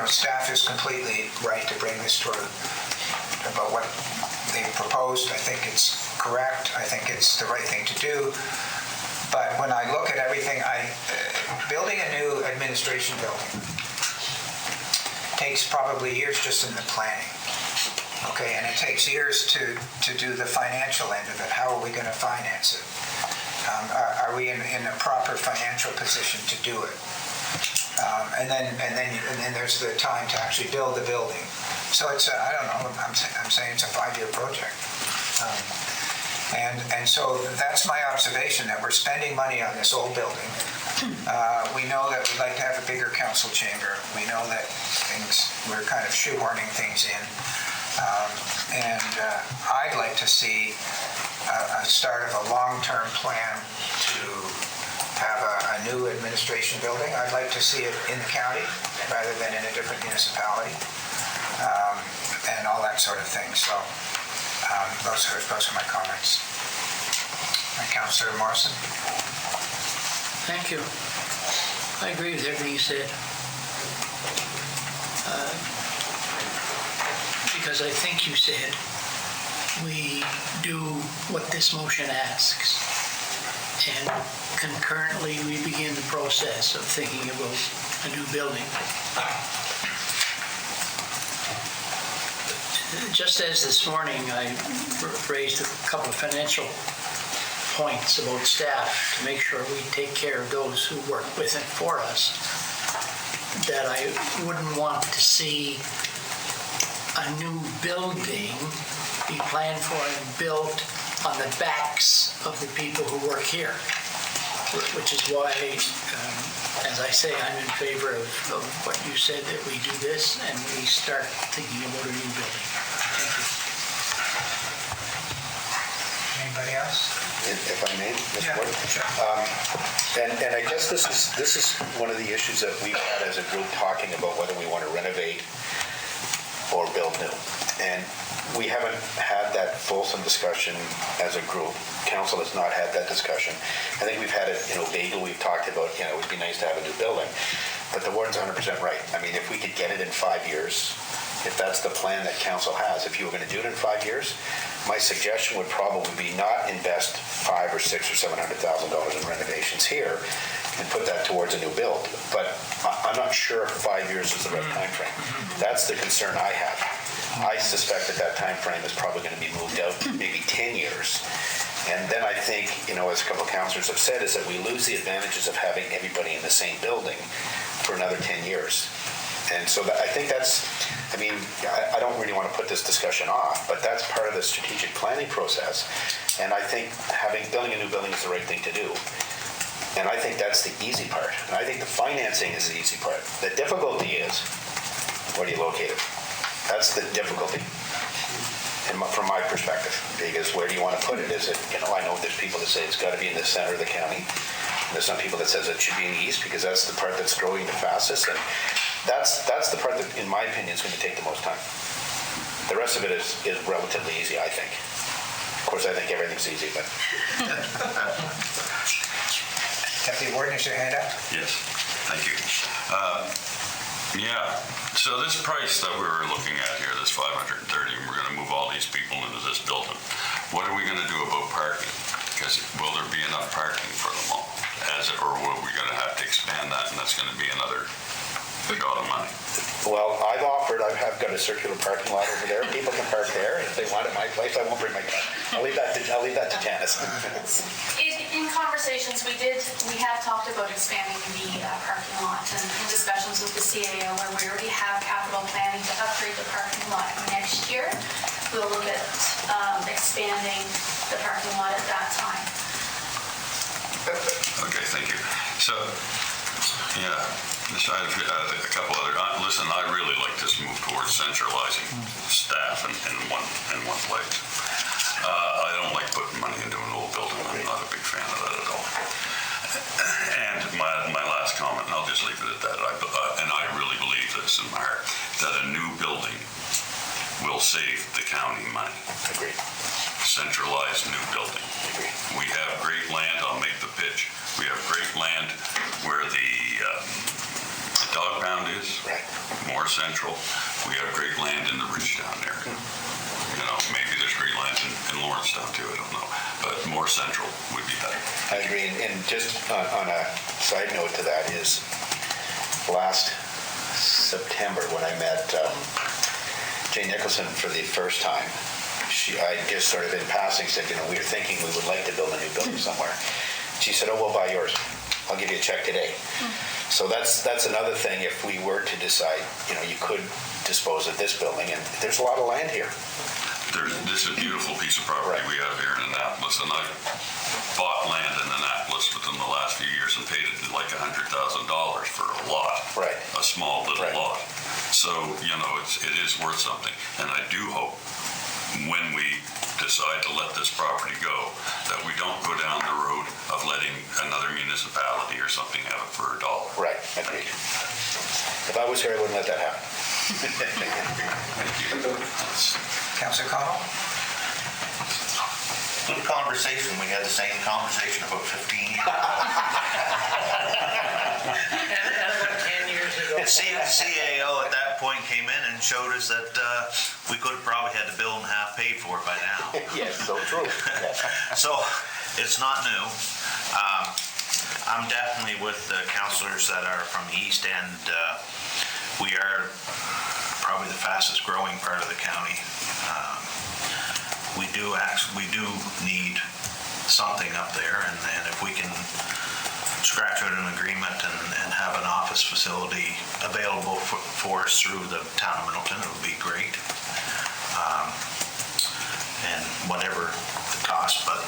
staff is completely right to bring this to about what they proposed. I think it's correct. I think it's the right thing to do. But when I look at everything, building a new administration building takes probably years just in the planning, okay? And it takes years to do the financial end of it. How are we going to finance it? Are we in a proper financial position to do it? And then there's the time to actually build the building. So it's I don't know. I'm saying it's a 5-year project. And so that's my observation, that we're spending money on this old building. We know that we'd like to have a bigger council chamber. We know that we're kind of shoehorning things in. I'd like to see a start of a long-term plan to have a new administration building. I'd like to see it in the county rather than in a different municipality, and all that sort of thing. So those are my comments. Councillor Morrison. Thank you. I agree with everything you said. Because I think you said we do what this motion asks, and concurrently we begin the process of thinking about a new building. Just as this morning I raised a couple of financial points about staff to make sure we take care of those who work with and for us, that I wouldn't want to see a new building be planned for and built on the backs of the people who work here, which is why, as I say, I'm in favor of what you said, that we do this and we start thinking about a new building. Thank you. Anybody else? If I may, Mr. Yeah, Board? sure. And I guess this is one of the issues that we've had as a group, talking about whether we want to renovate or build new. And we haven't had that fulsome discussion as a group. Council has not had that discussion. I think we've had it, vaguely, we've talked about, it would be nice to have a new building. But the warden's 100% right. I mean, if we could get it in 5 years, if that's the plan that council has, if you were going to do it in 5 years, my suggestion would probably be not invest $500,000 or $600,000 or $700,000 in renovations here and put that towards a new build. But I'm not sure if 5 years is the right time frame. That's the concern I have. I suspect that time frame is probably going to be moved out maybe 10 years. And then I think, as a couple of councillors have said, is that we lose the advantages of having everybody in the same building for another 10 years. And so I think that's, I don't really want to put this discussion off, but that's part of the strategic planning process. And I think building a new building is the right thing to do. And I think that's the easy part. And I think the financing is the easy part. The difficulty is, where do you locate it? That's the difficulty, from my perspective, because where do you want to put it? Is it, I know there's people that say it's got to be in the center of the county. There's some people that says it should be in the east, because that's the part that's growing the fastest. And that's the part that, in my opinion, is going to take the most time. The rest of it is relatively easy, I think. Of course, I think everything's easy, but... Deputy Warden, is your hand up? Yes, thank you. So this price that we were looking at here, this $530, and we're going to move all these people into this building. What are we going to do about parking? Because will there be enough parking for them all? Or will we going to have to expand that, and that's going to be another shot of money? Well, I have got a circular parking lot over there. People can park there. If they want it my place, I won't bring my car. I'll leave that to Janice. In conversations, we have talked about expanding the parking lot, and in discussions with the CAO, where we already have capital planning to upgrade the parking lot next year. We'll look at expanding the parking lot at that time. Okay, thank you. So, I have a couple other. Listen, I really like this move towards centralizing staff in one place. I don't like putting money into an old building. I'm not a big fan of that at all. And my last comment, and I'll just leave it at that. And I really believe this in my heart, that a new building will save the county money. Agreed. Centralized new building. Agreed. We have great land. I'll make the pitch. We have great land where the dog pound is, right. More central. We have great land in the Ridgetown area. Maybe there's great land in Lawrencetown too, I don't know. But more central would be better. I agree. And just on a side note to that is, last September when I met Jane Nicholson for the first time, I just sort of in passing said, we were thinking we would like to build a new building somewhere. She said, oh, we'll buy yours. I'll give you a check today. So that's another thing. If we were to decide, you could dispose of this building, and there's a lot of land here. This is a beautiful piece of property we have here in Annapolis, and I've bought land in Annapolis within the last few years and paid it like $100,000 for a lot, right? A small little lot. So it is worth something, and I do hope when we decide to let this property go, that we don't go down the road of letting another municipality or something have it for $1. Right, agreed. If I was here, I wouldn't let that happen. Thank you. Councillor Connell? Good conversation. We had the same conversation about 15 years. The CAO at that point came in and showed us that we could have probably had the building half paid for by now. Yes, so true. So it's not new. I'm definitely with the councillors that are from the East End. We are probably the fastest growing part of the county. We do need something up there, and if we can scratch out an agreement and have an office facility available for us through the town of Middleton, it would be great. And whatever the cost, but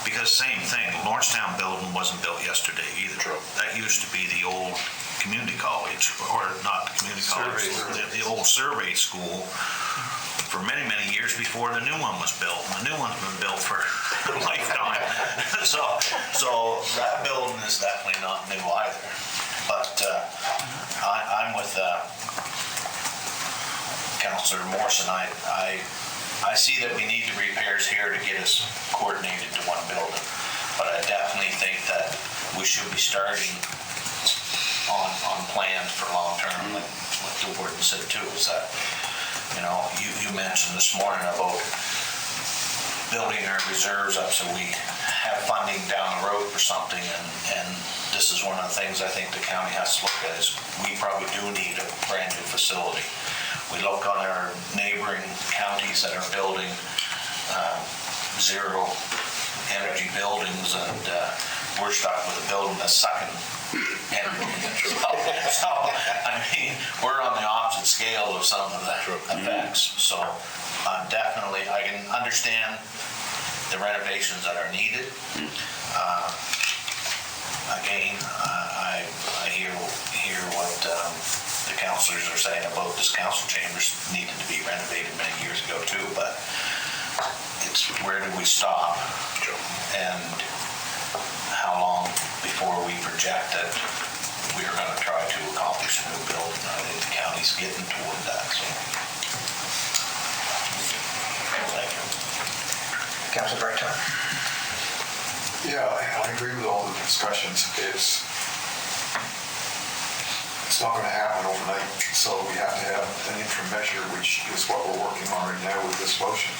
because same thing, Lawrencetown building wasn't built yesterday either. True. That used to be the old community college, or not the community college, the old survey school for many, many years before the new one was built. And the new one's been built for a lifetime. So that building is definitely not new either. But I'm with Councillor Morrison. I see that we need the repairs here to get us coordinated to one building, but I definitely think that we should be starting on plans for long-term, like what the warden said too, is that, you mentioned this morning about building our reserves up so we have funding down the road for something, and this is one of the things I think the county has to look at, is we probably do need a brand new facility. We look on our neighboring counties that are building zero energy buildings, and we're stuck with a building that's sucking energy. So, I mean, we're on the opposite scale of some of the effects. So definitely, I can understand the renovations that are needed. Again, I hear what the councillors are saying about this council chambers needed to be renovated many years ago too, but it's where do we stop, and how long before we project that we're going to try to accomplish a new building. I think the county's getting toward that. So. Thank you. Councilor Barton. Yeah, I agree with all the discussions. It's not going to happen overnight, so we have to have an interim measure, which is what we're working on right now with this motion.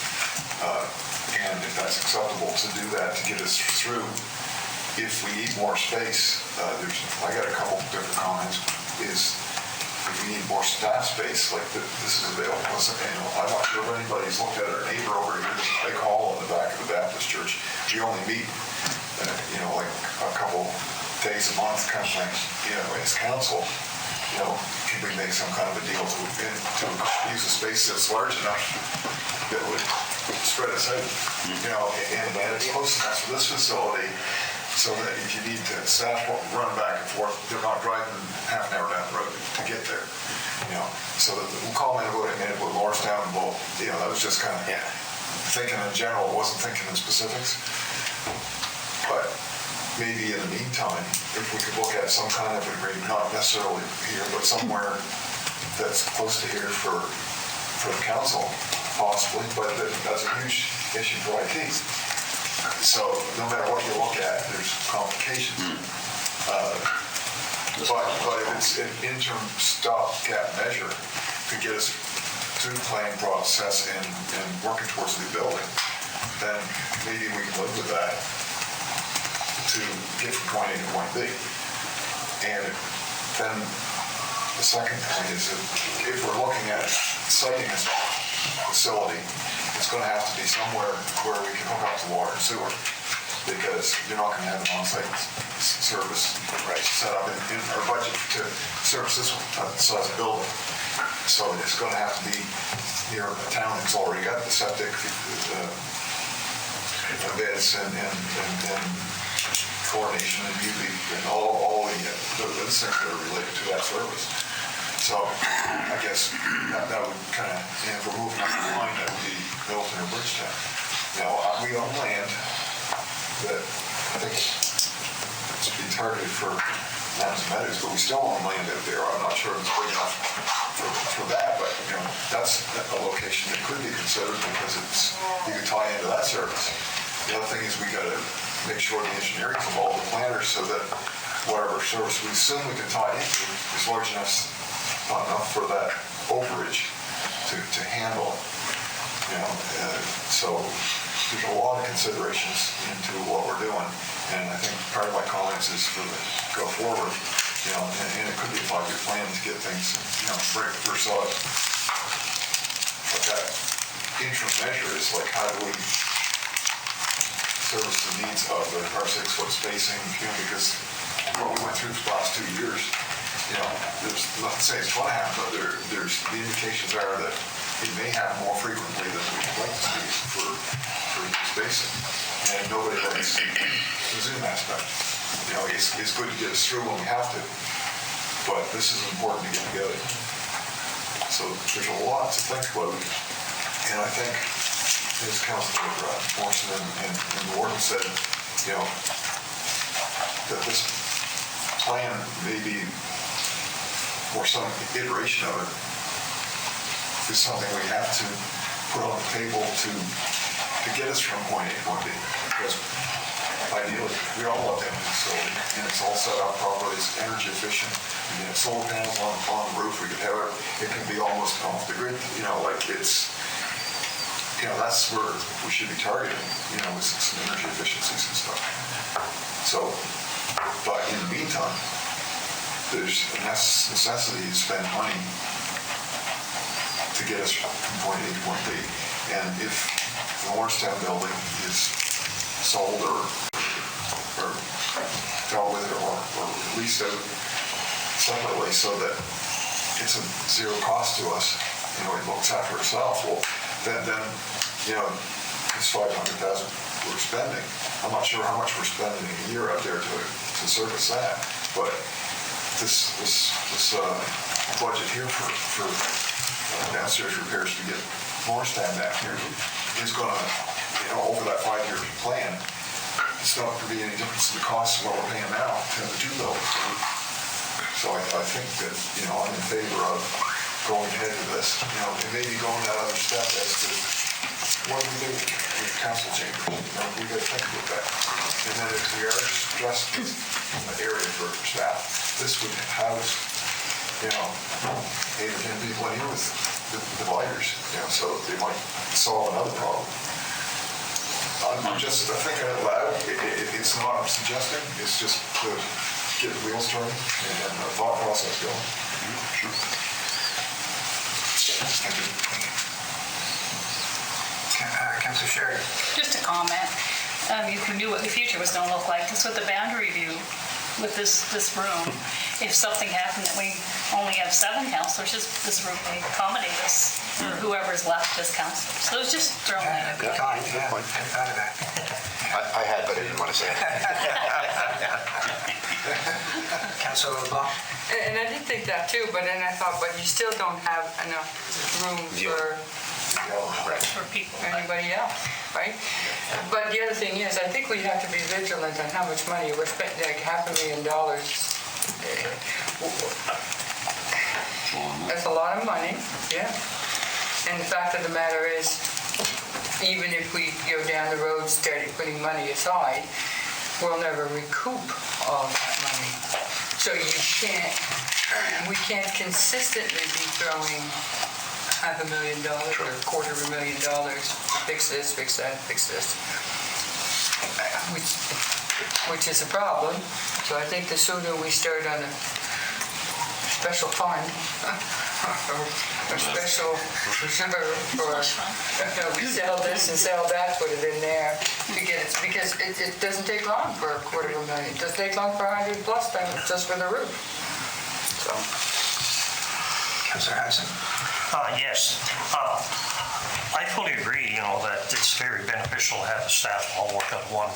And if that's acceptable to do that, to get us through, if we need more space, I got a couple different comments, is if we need more staff space, like this is available. I'm not sure if anybody's looked at our neighbor over here, there's a big hall in the back of the Baptist church. We only meet, like a couple days a month kind of thing, as council. Can we make some kind of a deal to use a space that's large enough that would spread us out, and it's close enough for this facility so that if you need to, staff won't run back and forth, they're not driving half an hour down the road to get there, so that we'll comment about it a minute with Lawrencetown, that was just kind of thinking in general, wasn't thinking in specifics, but maybe in the meantime, if we could look at some kind of agreement, not necessarily here, but somewhere that's close to here for the council, possibly, but that's a huge issue for IT. So no matter what you look at, there's complications. But if it's an interim stopgap measure to get us through the planning process and working towards the building, then maybe we can live with that to get from point A to point B. And then the second thing is that if we're looking at siting this facility, it's going to have to be somewhere where we can hook up to water and sewer, because you're not going to have an on-site service set up in our budget to service this size building. So it's going to have to be near a town that's already got the septic beds and chlorination and UV and all the things that are related to that service. So I guess that would kind of, if we're moving up the line, that would be Middleton or Bridgetown. Now, we own land that I think it's being targeted for Mountains and Meadows, but we still own land out there. I'm not sure if it's big enough for that, but that's a location that could be considered because you could tie into that service. The other thing is we got to make sure the engineering's involved, the planners, so that whatever service we assume we can tie into is large enough, not enough for that overage to handle. So there's a lot of considerations into what we're doing, and I think part of my comments is for the go forward and it could be a 5-year plan to get things, right first thought. But that interim measure is like, how do we service the needs of our 6-foot spacing, because what we went through the last 2 years, there's not to say it's going to happen, but there's the indications are that it may happen more frequently than we'd like to see for spacing. And nobody likes the Zoom aspect. It's good to get us through when we have to, but this is important to get together. So there's a lot to think about, and I think, as Councilor Morrison and Warden said, that this plan may be, or some iteration of it, is something we have to put on the table to get us from point A to point B. Because ideally, we all want that facility, and it's all set up properly, it's energy efficient. We can have solar panels on the roof, we could have it can be almost off the grid, that's where we should be targeting, with some energy efficiencies and stuff. So, but in the meantime, there's a necessity to spend money to get us from point A to point B. And if the Morristown building is sold or dealt with or leased out separately so that it's a zero cost to us, it looks after itself, well, then it's $500,000 we're spending. I'm not sure how much we're spending a year out there to service that, but this budget here for downstairs repairs to get Morristown down here is going to, over that 5-year plan, it's not going to be any difference in the cost of what we're paying now to do those. So I think that, I'm in favor of going ahead with this, and maybe going that other step as to what do we do with council chambers? We got to think about that. And then if we are just an area for staff, this would house, 8 or 10 people in here with dividers, so they might solve another problem. I'm just thinking out loud. It's not I'm suggesting. It's just to get the wheels turning and the thought process going. Sure. Thank you. Councilor Sherry. Just a comment. If we knew what the future was going to look like, because with the boundary review, with this room, if something happened that we only have 7 councillors, this room may accommodate us, or whoever's left as councillors. So it's just thrown in. Good thought. Yeah, I thought of that. I had, but I didn't want to say it. Councilor LeBlanc. And I did think that too, but then I thought, but you still don't have enough room for people, anybody else, right? But the other thing is, I think we have to be vigilant on how much money we're spending, like $500,000. That's a lot of money, yeah. And the fact of the matter is, even if we go down the road, start putting money aside, we'll never recoup all that money. So we can't consistently be throwing $500,000 or $250,000 to fix this, fix that, fix this, which is a problem. So I think the sooner we start on a special fund or special reserve, or we sell this and sell that, put it in there to get it, because it doesn't take long for $250,000. It doesn't take long for 100 plus just for the roof. So, Councilor Hudson. Yes. I fully agree, that it's very beneficial to have the staff all work at one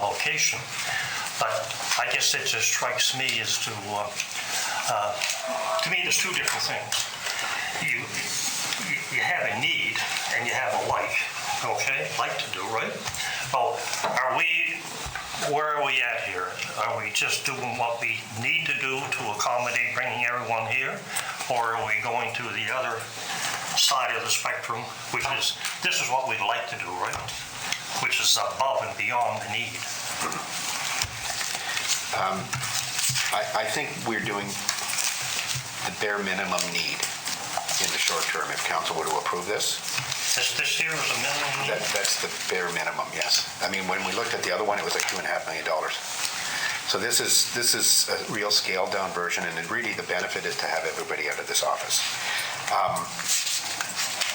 location. But I guess it just strikes me as to me, there's 2 different things. You have a need and you have a like, okay? Like to do, right? Oh, where are we at here? Are we just doing what we need to do to accommodate bringing everyone here? Or are we going to the other side of the spectrum, which is, this is what we'd like to do, right? Which is above and beyond the need. I think we're doing the bare minimum need in the short term, if council were to approve this. This here is a minimum need? That's the bare minimum, yes. I mean, when we looked at the other one, it was like $2.5 million. So this is a real scaled down version, and then really the benefit is to have everybody out of this office.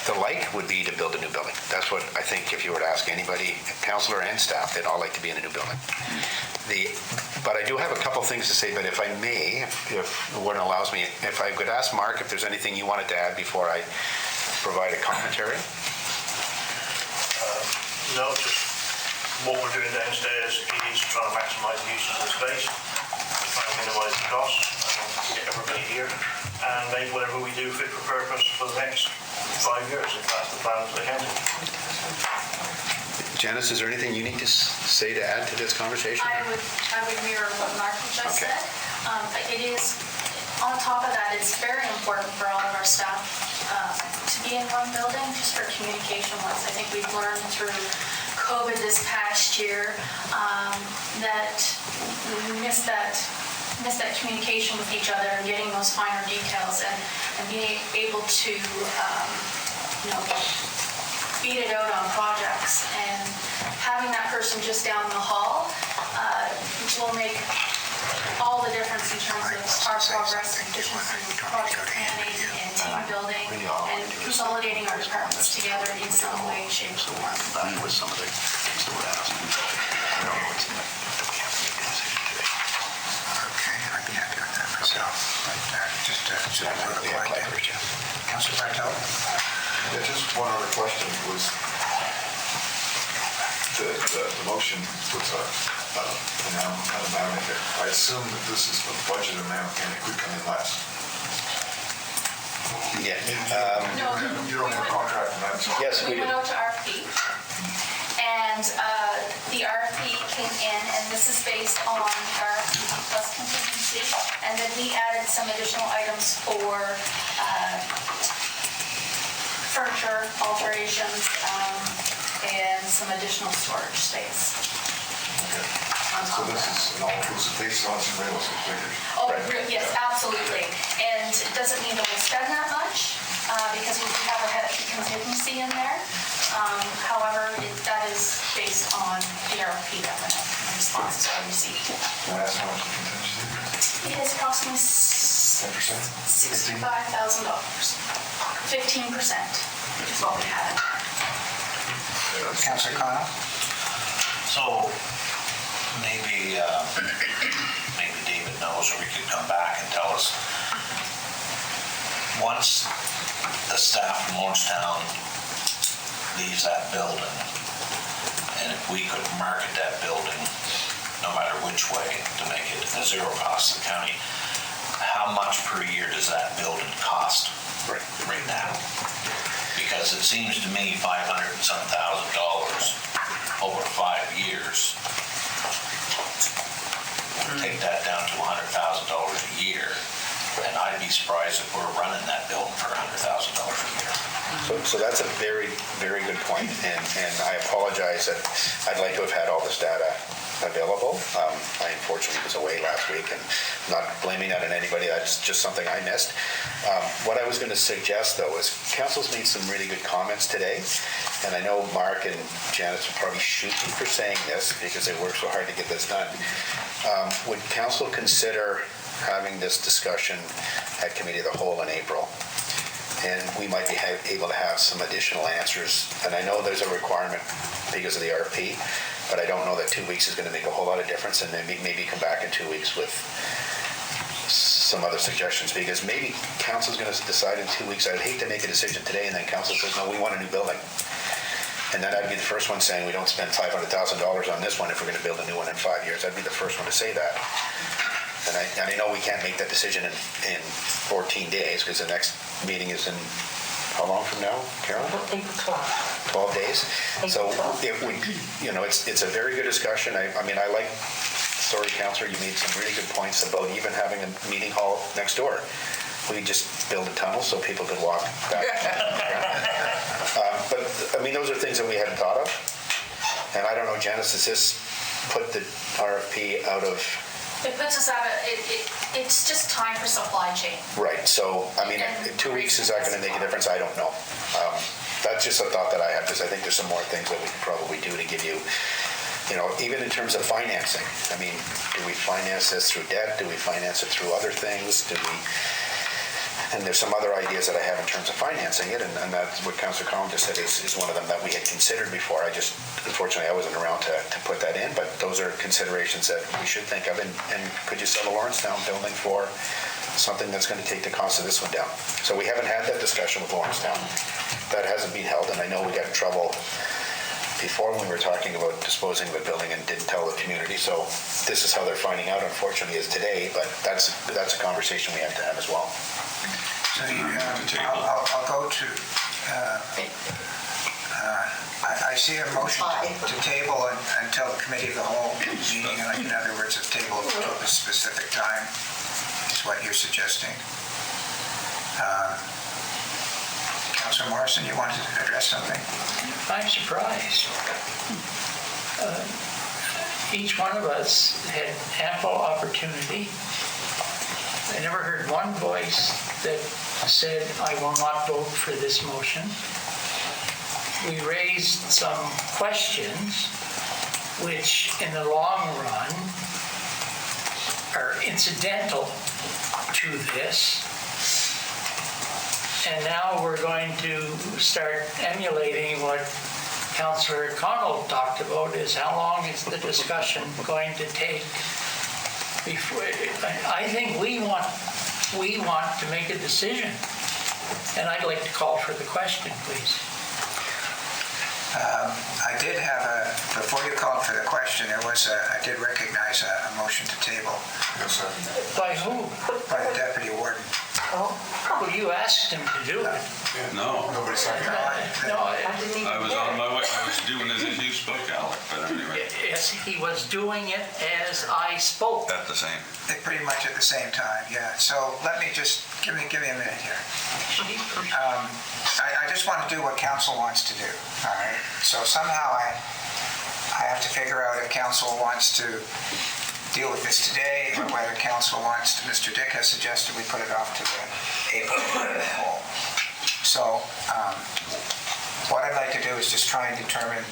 The like would be to build a new building. That's what I think if you were to ask anybody, councillor and staff, they'd all like to be in a new building. But I do have a couple things to say, but if I may, if the warden allows me, if I could ask Mark if there's anything you wanted to add before I provide a commentary? No, just what we're doing downstairs is trying to maximise the use of the space, trying to minimise the costs, and get everybody here, and make whatever we do fit for purpose for the next 5 years, if that's the plan for the county. Janice, is there anything you need to say to add to this conversation? I would mirror what Mark just said. It is, on top of that, it's very important for all of our staff to be in one building, just for communication wise. I think we've learned through COVID this past year that we missed that communication with each other and getting those finer details and being able to beat it out on projects, and having that person just down the hall will make all the difference in terms of our progress and efficiency, project planning and team building and consolidating our departments together in some way, shape, or form. That was some of the things that were asked. I don't know what's in it. Okay, I'd be happy with that myself. But just to Councilor Bartel? Yeah, just one other question was, the motion puts an amount in there. I assume that this is the budget amount and it could come in less. Yeah. You don't have a contract with that, so. Yes, We went out to RFP, and the RFP came in, and this is based on RFP plus contingency, and then we added some additional items for furniture alterations and some additional storage space. So this is an all-inclusive based on some realistic figures. Oh, yes, absolutely. And it doesn't mean that we'll spend that much because we do have a hefty contingency in there. However, that is based on the RFP that went out and the responses I received. Can I ask how much the contingency is? It is approximately $65,000. 15% is what we have. Councilor Connell? So maybe David knows, or we could come back and tell us, once the staff from Lawrencetown leaves that building, and if we could market that building, no matter which way, to make it a zero cost to the county, how much per year does that building cost right now? Because it seems to me $500,000 and some over 5 years. Take that down to $100,000 a year, and I'd be surprised if we're running that building for $100,000 a year. So that's a very, very good point, and I apologize that I'd like to have had all this data available. I unfortunately was away last week, and I'm not blaming that on anybody. That's just something I missed. What I was going to suggest, though, is council's made some really good comments today, and I know Mark and Janice will probably shoot me for saying this because they worked so hard to get this done. Would council consider having this discussion at Committee of the Whole in April? And we might be able to have some additional answers. And I know there's a requirement because of the RFP, but I don't know that 2 weeks is going to make a whole lot of difference, and then maybe come back in 2 weeks with some other suggestions, because maybe council's going to decide in 2 weeks. I'd hate to make a decision today and then council says, no, we want a new building. And then I'd be the first one saying we don't spend $500,000 on this one if we're going to build a new one in 5 years. I'd be the first one to say that. And I know we can't make that decision in 14 days because the next meeting is in, how long from now, Carol? April 12th. 12 days. So it would, it's a very good discussion. I mean, I like, sorry, Councillor, you made some really good points about even having a meeting hall next door. We just build a tunnel so people could walk back. But I mean, those are things that we hadn't thought of. And I don't know, Janice, does this put the RFP out of? It puts us out of, it's just time for supply chain. Right, so, I mean, in 2 weeks, is that going to make a difference? I don't know. That's just a thought that I have, because I think there's some more things that we could probably do to give you even in terms of financing, I mean, do we finance this through debt? Do we finance it through other things? And there's some other ideas that I have in terms of financing it, and that's what Councillor Collins just said is one of them that we had considered before. Unfortunately, I wasn't around to put that in, but those are considerations that we should think of. And could you sell the Lawrencetown building for something that's going to take the cost of this one down? So we haven't had that discussion with Lawrencetown. That hasn't been held, and I know we got in trouble before when we were talking about disposing of a building and didn't tell the community. So this is how they're finding out, unfortunately, is today, but that's a conversation we have to have as well. So I'll go to, I see a motion to table until the committee of the whole meeting, in other words, a table to a specific time is what you're suggesting. Councillor Morrison, you wanted to address something? I'm surprised. Each one of us had ample opportunity. I never heard one voice that said, I will not vote for this motion. We raised some questions which in the long run are incidental to this. And now we're going to start emulating what Councillor Connell talked about, is how long is the discussion going to take before, I think we want to make a decision. And I'd like to call for the question, please. I did have before you called for the question, I did recognize a motion to table. Yes, sir. By who? By the deputy warden. Oh, well, you asked him to do it. No. Nobody seconded it. No, I was on my way. I was doing it as you spoke, Alec, but anyway. Yes, he was doing it as I spoke. At the same. Pretty much at the same time, yeah. So let me just, give me a minute here. I just want to do what council wants to do, all right? So somehow I have to figure out if council wants to deal with this today, or whether council wants to, Mr. Dick has suggested we put it off to the April poll. So what I'd like to do is just try and determine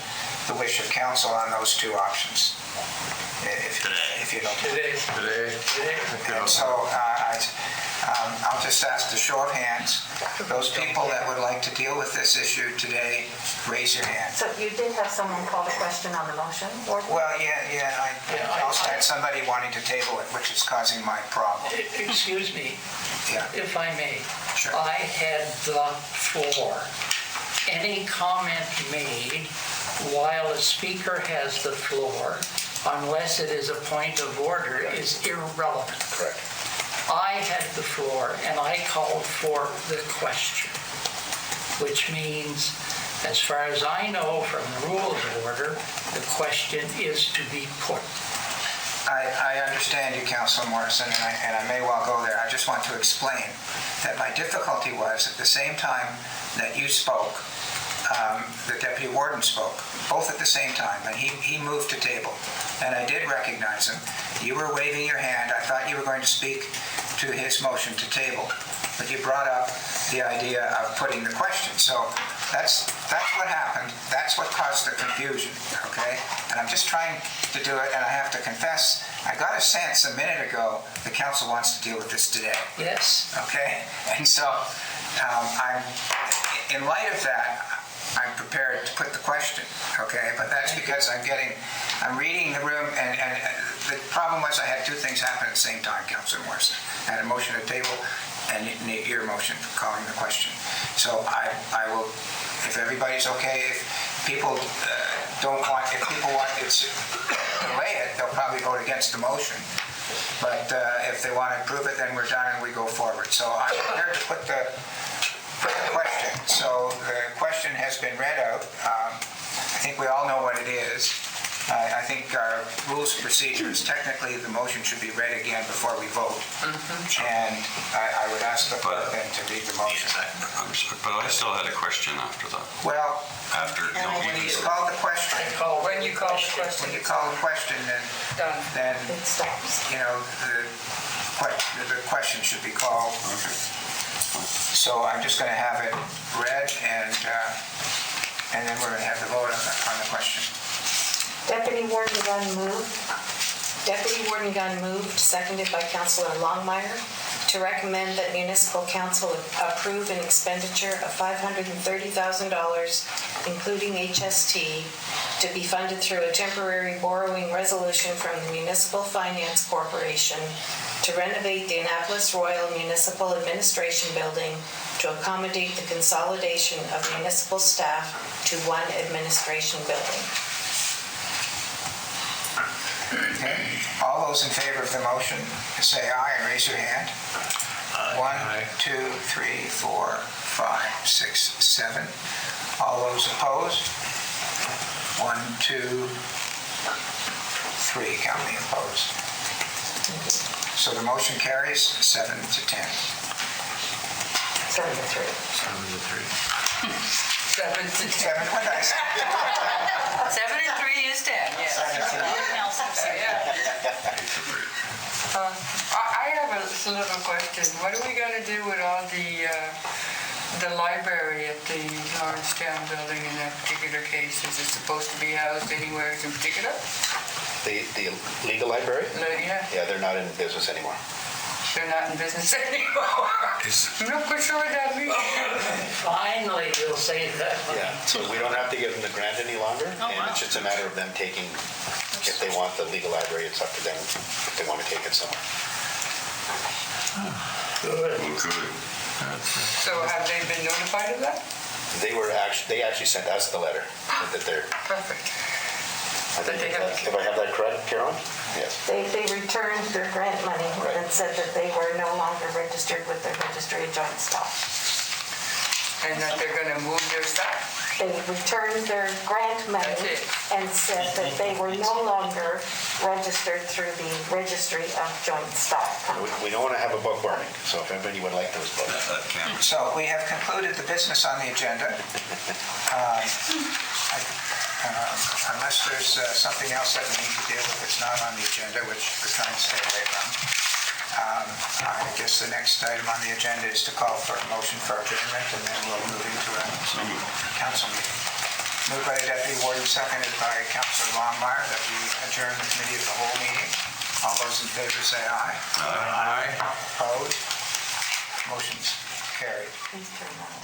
the wish of council on those two options. If you don't. Today. And so I'll just ask the show of hands. Those people that would like to deal with this issue today, raise your hand. So you did have someone call the question on the motion? Well, yeah, I also had somebody wanting to table it, which is causing my problem. Excuse me, Yeah. if I may. Sure. I had the floor. Any comment made while a speaker has the floor, unless it is a point of order, is irrelevant. Correct. I had the floor and I called for the question, which means, as far as I know from the rules of order, the question is to be put. I understand you, Councilor Morrison, and I may well go there. I just want to explain that my difficulty was at the same time that you spoke, the deputy warden spoke, both at the same time, and he moved to table. And I did recognize him. You were waving your hand. I thought you were going to speak to his motion to table, but you brought up the idea of putting the question. So that's what happened. That's what caused the confusion, okay? And I'm just trying to do it, and I have to confess, I got a sense a minute ago the council wants to deal with this today. Yes. Okay? And so in light of that, I'm prepared to put the question, okay? But that's because I'm reading the room, and the problem was I had two things happen at the same time, Councilor Morrison. I had a motion to table and your motion for calling the question. So I will, if everybody's okay, if people want to delay it, they'll probably vote against the motion. But if they want to approve it, then we're done and we go forward. So I'm prepared to put the question. So the question has been read out. I think we all know what it is. I think our rules of procedures, technically the motion should be read again before we vote. And I would ask the clerk then to read the motion. But I still had a question after that. Well, when you call the question, When you call the question, then It stops. you know, the question should be called. Okay. So I'm just going to have it read, and then we're going to have the vote on the question. Deputy Warden Gunn moved. Deputy Warden Gunn moved, seconded by Councillor Longmire, to recommend that Municipal Council approve an expenditure of $530,000, including HST, to be funded through a temporary borrowing resolution from the Municipal Finance Corporation to renovate the Annapolis Royal Municipal Administration Building to accommodate the consolidation of municipal staff to one administration building. Okay. All those in favor of the motion, say aye and raise your hand. 1, 2, 3, 4, 5, 6, 7. All those opposed? 1, 2, 3. Count me opposed. So the motion carries 7 to 10. 7 to 3. 7 to 10. 7. What did I say? 7 and 3 is 10, yes. I have a little question. What are we going to do with all the library at the Lawrencetown building in that particular case? Is it supposed to be housed anywhere in particular? The legal library? Yeah. Yeah, they're not in business anymore. They're not in business anymore. I'm not quite sure what that means. Finally, you'll say that. Yeah, so we don't have to give them the grant any longer, and it's just a matter of them taking, if they want the legal library, it's up to them if they want to take it somewhere. Good. Well, good. So have they been notified of that? They actually sent us the letter that they're. Perfect. If I have that correct, Carolyn? Yes. They returned their grant money and said that they were no longer registered with the Registry of Joint Stock. And that they're going to move their stuff? They returned their grant money and said that they were no longer registered through the Registry of Joint Stock. We don't want to have a book burning, so if anybody would like those books. So we have concluded the business on the agenda. Unless there's something else that we need to deal with that's not on the agenda, which we're trying to stay away from. I guess the next item on the agenda is to call for a motion for adjournment, and then we'll move into a council meeting. Moved by Deputy Warden, seconded by Councillor Longmire, that we adjourn the committee of the whole meeting. All those in favor say aye. Aye. Opposed? Motion's carried. Please turn that on.